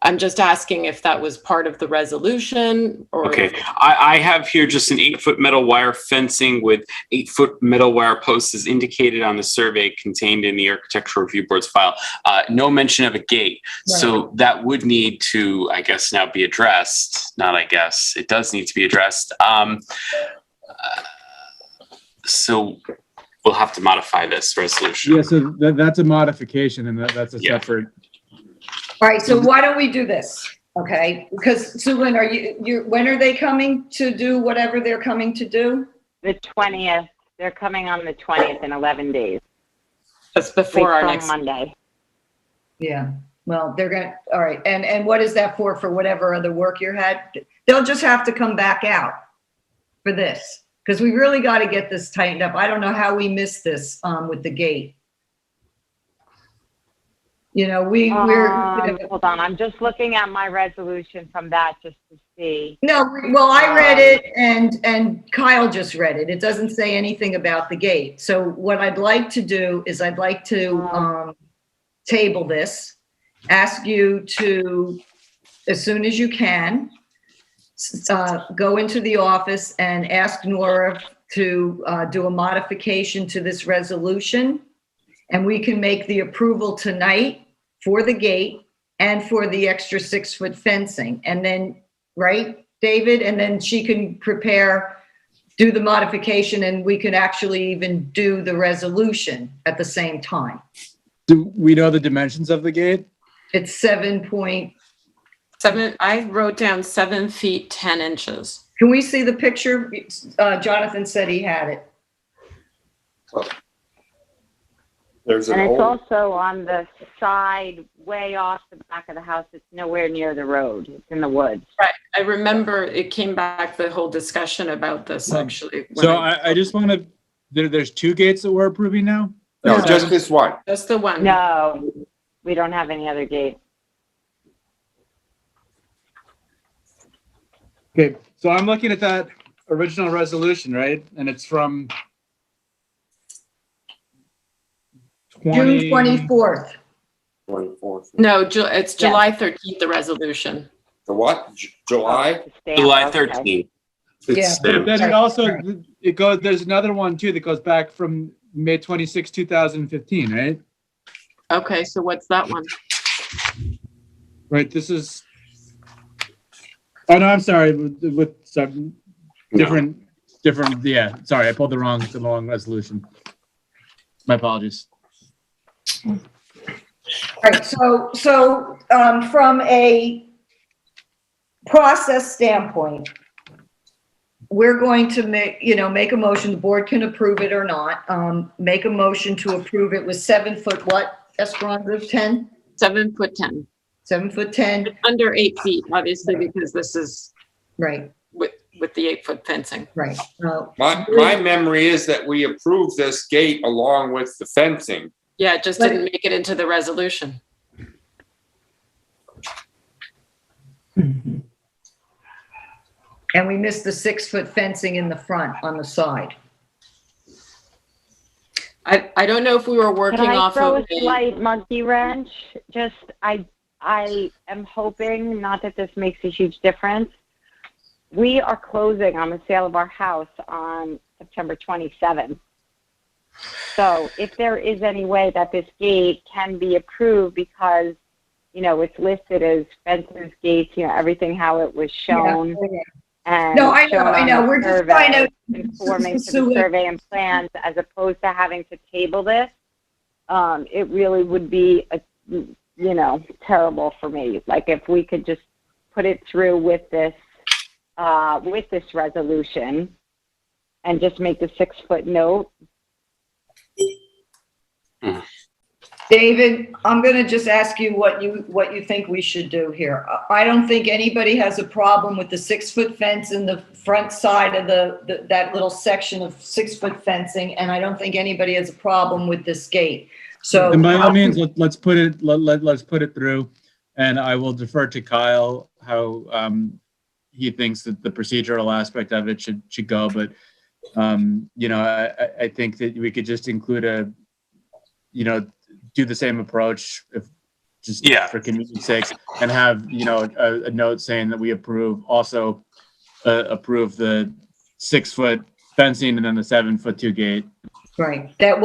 S4: I'm just asking if that was part of the resolution or.
S5: Okay, I have here just an 8 foot metal wire fencing with 8 foot metal wire posts as indicated on the survey contained in the Architectural Review Board's file. No mention of a gate. Right. So that would need to, I guess, now be addressed. Not I guess, it does need to be addressed. So we'll have to modify this resolution.
S6: Yeah, so that's a modification and that's a separate.
S2: All right, so why don't we do this? Okay, because Sue Lynn, when are they coming to do whatever they're coming to do?
S9: The 20th. They're coming on the 20th in 11 days.
S4: That's before our next
S9: Monday.
S2: Yeah. Well, they're going to, all right. And what is that for whatever other work you had? They'll just have to come back out for this because we really got to get this tightened up. I don't know how we missed this with the gate. We're
S9: hold on. I'm just looking at my resolution from that just to see.
S2: No, well, I read it and Kyle just read it. It doesn't say anything about the gate. So what I'd like to do is I'd like to table this, ask you to, as soon as you can, go into the office and ask Nora to do a modification to this resolution, and we can make the approval tonight for the gate and for the extra 6 foot fencing. And then, right, David? And then she can do the modification, and we can actually even do the resolution at the same time.
S6: Do we know the dimensions of the gate?
S2: It's 7.7.
S4: I wrote down 7 feet, 10 inches.
S2: Can we see the picture? Jonathan said he had it.
S9: It's also on the side, way off the back of the house. It's nowhere near the road. It's in the woods.
S4: Right. I remember it came back, the whole discussion about this actually.
S6: So I just want to, there's 2 gates that we're approving now?
S3: No, just this one.
S4: Just the one.
S9: No, we don't have any other gate.
S6: Okay, so I'm looking at that original resolution, right? And it's from
S2: June 24th.
S3: 24th.
S4: No, it's July 13th, the resolution.
S3: The what? July?
S5: July 13th.
S3: It's
S6: But then it also, it goes, there's another one too that goes back from May 26, 2015, right?
S4: Okay, so what's that one?
S6: Right, this is, oh no, I'm sorry, with some different, yeah, sorry, I pulled the wrong resolution. My apologies.
S2: Right, so from a process standpoint, we're going to make a motion, the board can approve it or not. Make a motion to approve it with 7 foot what, Esperanza, 10?
S4: 7 foot 10.
S2: 7 foot 10?
S4: Under 8 feet, obviously, because this is
S2: right
S4: with the 8 foot fencing.
S2: Right.
S3: My memory is that we approved this gate along with the fencing.
S4: Yeah, it just didn't make it into the resolution.
S2: And we missed the 6 foot fencing in the front on the side.
S4: I don't know if we were working
S9: Can I
S4: off
S9: throw
S4: of
S9: a slight monkey wrench? Just, I am hoping, not that this makes a huge difference. We are closing on the sale of our house on September 27th. So if there is any way that this gate can be approved because, it's listed as fences, gates, everything how it was shown.
S2: Yeah.
S9: And
S2: No, I know.
S9: shown
S2: We're
S9: on the
S2: just trying to
S9: conforming to the survey and plans, as opposed to having to table this. It really would be, terrible for me. Like if we could just put it through with this resolution and just make the 6 foot note.
S2: David, I'm going to just ask you what you think we should do here. I don't think anybody has a problem with the 6 foot fence in the front side of that little section of 6 foot fencing, and I don't think anybody has a problem with this gate. So,
S6: and by all means, let's put it through, and I will defer to Kyle how he thinks that the procedural aspect of it should go. But I think that we could just include do the same approach for convenience sakes, and have a note saying that we approve the 6 foot fencing and then the 7 foot 2 gate.
S2: right, that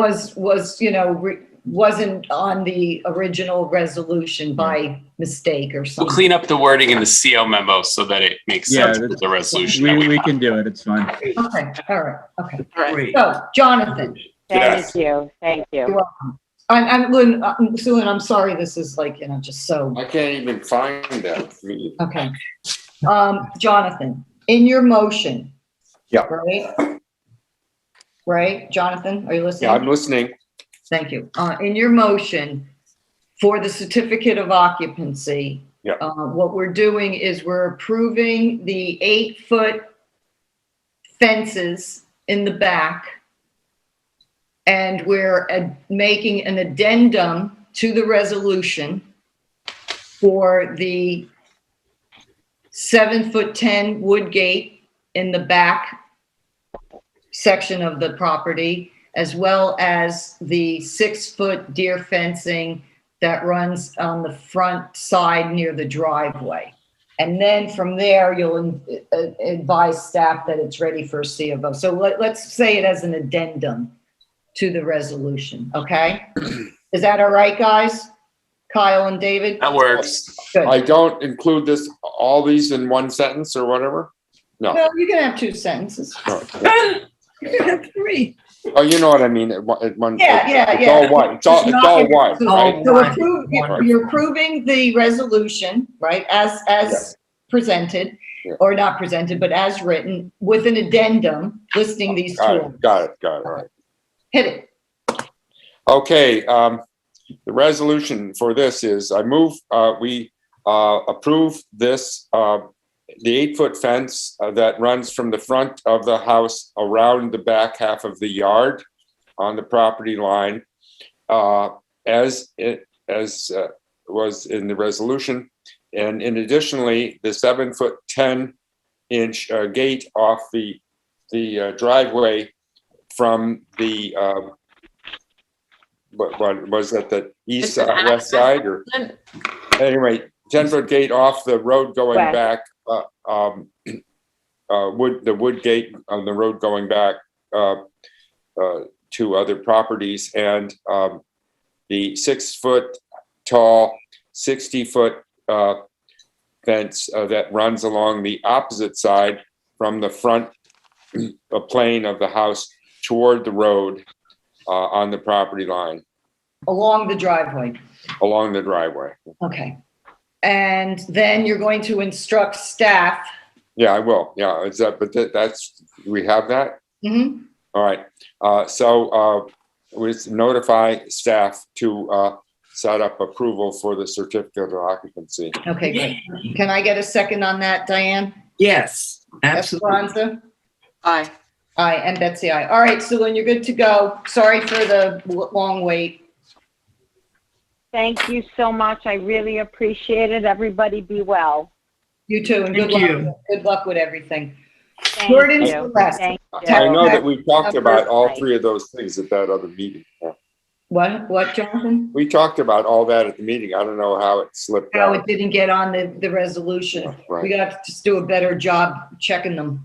S2: wasn't on the original resolution by mistake or
S5: We'll
S2: something.
S5: clean up the wording in the CO memo so that it makes sense with the resolution. that
S6: We can do it. It's fine.
S2: Okay, all right, okay.
S8: Great.
S2: So, Jonathan.
S9: Thank you.
S2: You're welcome. I'm Sue, I'm sorry, this is just so.
S3: I can't even find that.
S2: Okay. Jonathan, in your motion.
S3: Yeah.
S2: Right, Jonathan, are you listening?
S3: Yeah, I'm listening.
S2: Thank you. In your motion for the certificate of occupancy, what we're doing is we're approving the 8 foot fences in the back, and we're making an addendum to the resolution for the 7 foot 10 wood gate in the back section of the property, as well as the 6 foot deer fencing that runs on the front side near the driveway. And then from there, you'll advise staff that it's ready for a C of O. So let's say it as an addendum to the resolution, okay? Is that all right, guys? Kyle and David?
S5: That works.
S2: Good.
S3: I don't include all these in one sentence or whatever? No.
S2: Well, you can have 2 sentences.
S3: No.
S2: You can have 3.
S3: Oh, you know what I mean. It's all one. It's all one, right?
S2: So you're approving the resolution, right, as presented, or not presented, but as written, with an addendum listing these two.
S3: Got it, all right.
S2: Hit it.
S3: Okay, the resolution for this is, I move, we approve this, the 8 foot fence that runs from the front of the house around the back half of the yard on the property line, as was in the resolution. And in additionally, the 7 foot 10 inch gate off the driveway from the what was that, the east side, west side, or anyway, 10 foot gate off the road going back the wood gate on the road going back to other properties, and the 6 foot tall, 60-foot fence that runs along the opposite side from the front plane of the house toward the road on the property line.
S2: Along the driveway.
S3: Along the driveway.
S2: Okay. And then you're going to instruct staff.
S3: Yeah, I will. Yeah, is that, but that's, we have that?
S2: Mm-hmm.
S3: All right. So we notify staff to set up approval for the certificate of occupancy.
S2: Okay, great. Can I get a second on that, Diane?
S8: Yes, absolutely.
S2: Esperanza?
S4: Aye.
S2: Aye, and Betsy, aye. All right, Sue, and you're good to go. Sorry for the long wait.
S9: Thank you so much. I really appreciate it. Everybody be well.
S2: You too, and good luck. Good luck with everything.
S9: Thank
S2: Jordan
S9: you.
S2: Celeste.
S9: Thank you.
S3: I know that we talked about all
S9: Right.
S3: 3 of those things at that other meeting.
S2: What, Jonathan?
S3: We talked about all that at the meeting. I don't know how it slipped
S2: How
S3: out.
S2: it didn't get on the resolution.
S3: Right.
S2: We got to just do a better job checking them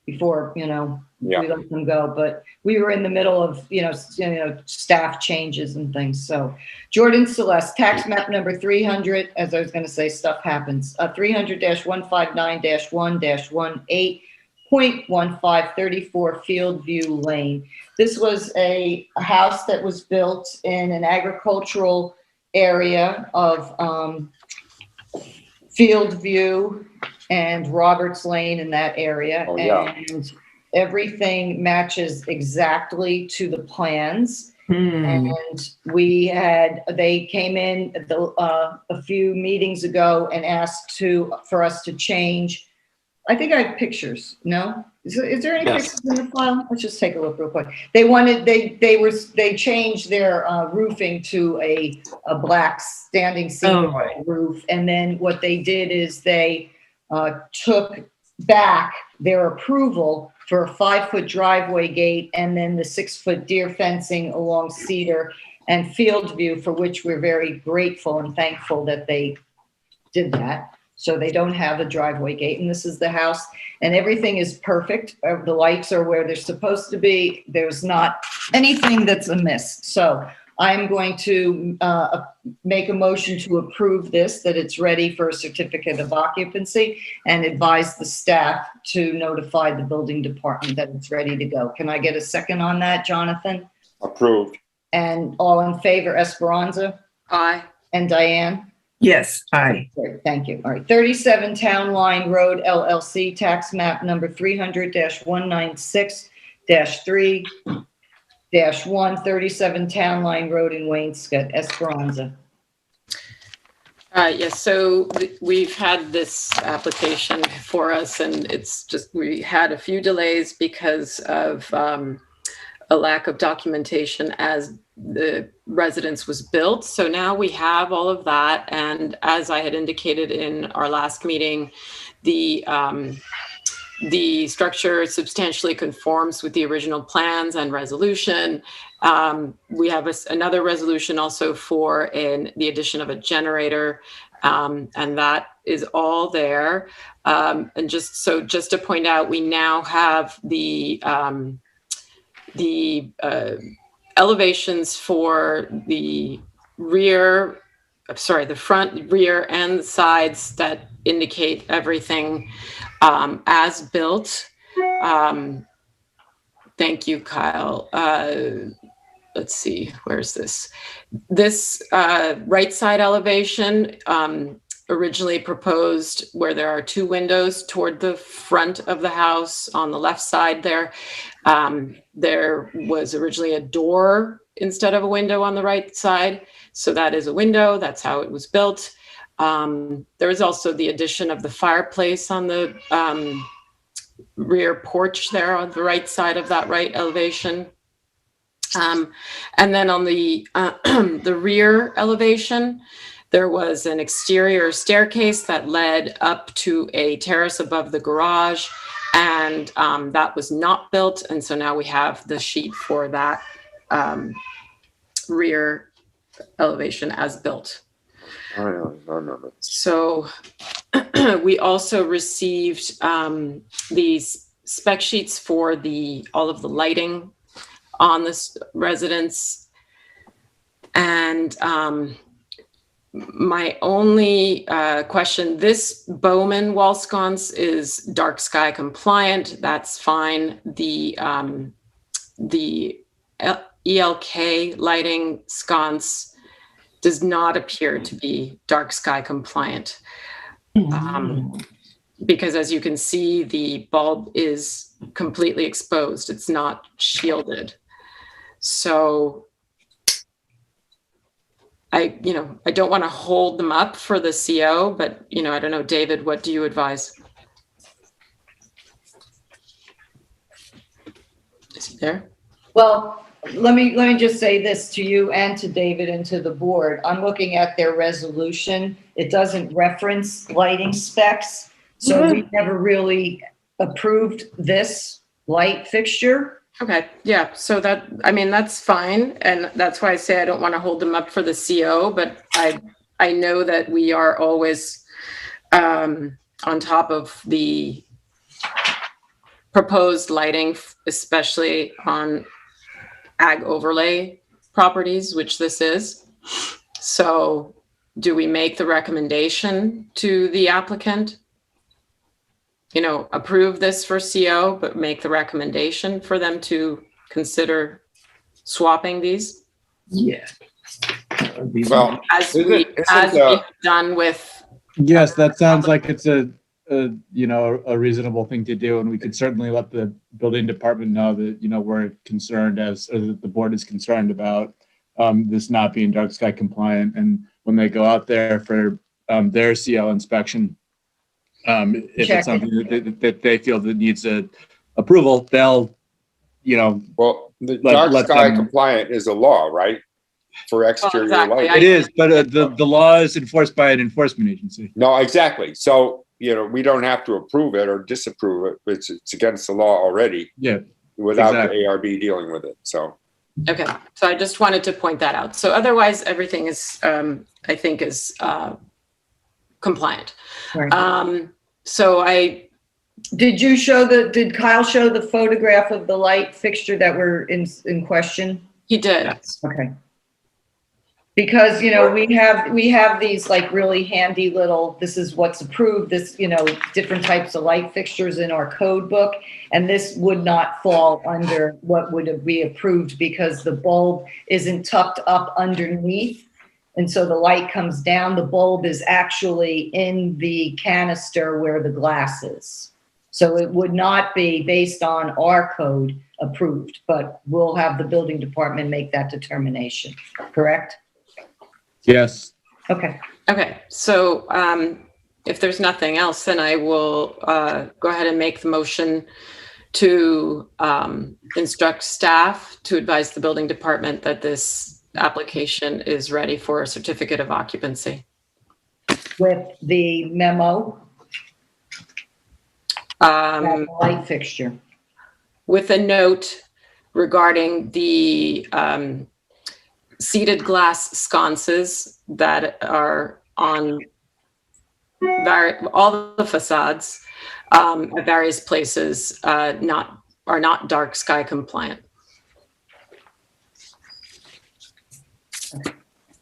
S2: before, we
S3: Yeah.
S2: let them go. But we were in the middle of, staff changes and things. So Jordan Celeste, tax map number 300, as I was going to say, stuff happens. 300-159-1-18.1534 Fieldview Lane. This was a house that was built in an agricultural area of Fieldview and Roberts Lane in that area.
S3: Oh, yeah.
S2: And everything matches exactly to the plans. And they came in a few meetings ago and asked for us to change. I think I have pictures. No? Is there any
S5: Yes.
S2: pictures in the file? Let's just take a look real quick. They changed their roofing to a black standing seam roof. And then what they did is they took back their approval for a 5-foot driveway gate and then the 6-foot deer fencing along Cedar and Fieldview, for which we're very grateful and thankful that they did that. So they don't have a driveway gate, and this is the house, and everything is perfect. The lights are where they're supposed to be. There's not anything that's amiss. So I'm going to make a motion to approve this, that it's ready for a certificate of occupancy, and advise the staff to notify the building department that it's ready to go. Can I get a second on that, Jonathan?
S3: Approved.
S2: And all in favor, Esperanza?
S4: Aye.
S2: And Diane?
S8: Yes, aye.
S2: Great, thank you. All right, 37 Town Line Road LLC, tax map number 300-196-3-1, 37 Town Line Road in Waynescott, Esperanza.
S4: Yes, so we've had this application for us, and it's just, we had a few delays because of a lack of documentation as the residence was built. So now we have all of that, and as I had indicated in our last meeting, the structure substantially conforms with the original plans and resolution. We have another resolution also for the addition of a generator, and that is all there. And just to point out, we now have the elevations for the front, rear, and the sides that indicate everything as built. Thank you, Kyle. Let's see, where's this? This right side elevation originally proposed where there are 2 windows toward the front of the house on the left side there. There was originally a door instead of a window on the right side. So that is a window. That's how it was built. There is also the addition of the fireplace on the rear porch there on the right side of that right elevation. And then on the rear elevation, there was an exterior staircase that led up to a terrace above the garage, and that was not built. And so now we have the sheet for that rear elevation as built.
S3: I remember.
S4: So we also received these spec sheets for all of the lighting on this residence. And my only question, this Bowman wall sconce is dark sky compliant. That's fine. The ELK lighting sconce does not appear to be dark sky compliant. Because as you can see, the bulb is completely exposed. It's not shielded. So I don't want to hold them up for the CO, but, I don't know, David, what do you advise? Is he there?
S2: Well, let me just say this to you and to David and to the board. I'm looking at their resolution. It doesn't reference lighting specs. So we never really approved this light fixture.
S4: Okay, yeah, so that's fine. And that's why I say I don't want to hold them up for the CO, but I know that we are always on top of the proposed lighting, especially on ag overlay properties, which this is. So do we make the recommendation to the applicant? Approve this for CO, but make the recommendation for them to consider swapping these?
S3: Yeah. Well,
S4: As we have done with.
S6: Yes, that sounds like it's a reasonable thing to do, and we could certainly let the building department know that, we're concerned or that the board is concerned about this not being dark sky compliant. And when they go out there for their CO inspection, if it's something that they feel that needs approval, they'll,
S3: well, the dark sky compliant is a law, right? For exterior lighting.
S6: It is, but the law is enforced by an enforcement agency.
S3: No, exactly. So, we don't have to approve it or disapprove it. It's against the law already.
S6: Yeah.
S3: Without the ARB dealing with it. So.
S4: Okay. So I just wanted to point that out. So otherwise, everything is, I think, is compliant.
S2: Right.
S4: Did
S2: Kyle show the photograph of the light fixture that were in question?
S4: He did.
S2: Okay. Because, we have these like really handy little, this is what's approved, this, different types of light fixtures in our code book. And this would not fall under what would be approved because the bulb isn't tucked up underneath. And so the light comes down, the bulb is actually in the canister where the glass is. So it would not be based on our code approved, but we'll have the building department make that determination, correct?
S6: Yes.
S2: Okay.
S4: Okay. So if there's nothing else, then I will go ahead and make the motion to instruct staff to advise the building department that this application is ready for a certificate of occupancy.
S2: With the memo, light fixture.
S4: With a note regarding the seated glass sconces that are on all the facades at various places are not dark sky compliant.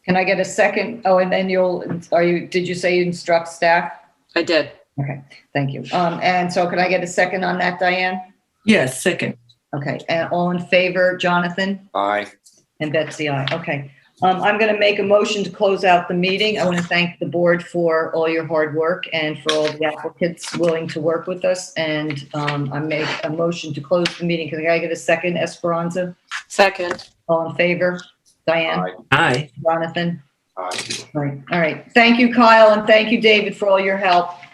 S2: Can I get a second? Oh, and then did you say you instruct staff?
S4: I did.
S2: Okay, thank you. And so can I get a second on that, Diane?
S8: Yes, second.
S2: Okay, and all in favor, Jonathan?
S3: Aye.
S2: And Betsy, aye. Okay. I'm going to make a motion to close out the meeting. I want to thank the board for all your hard work and for all the applicants willing to work with us. And I make a motion to close the meeting. Can I get a second, Esperanza?
S4: Second.
S2: All in favor? Diane?
S3: Aye.
S8: Aye.
S2: Jonathan?
S3: Aye.
S2: All right. All right. Thank you, Kyle, and thank you, David, for all your help.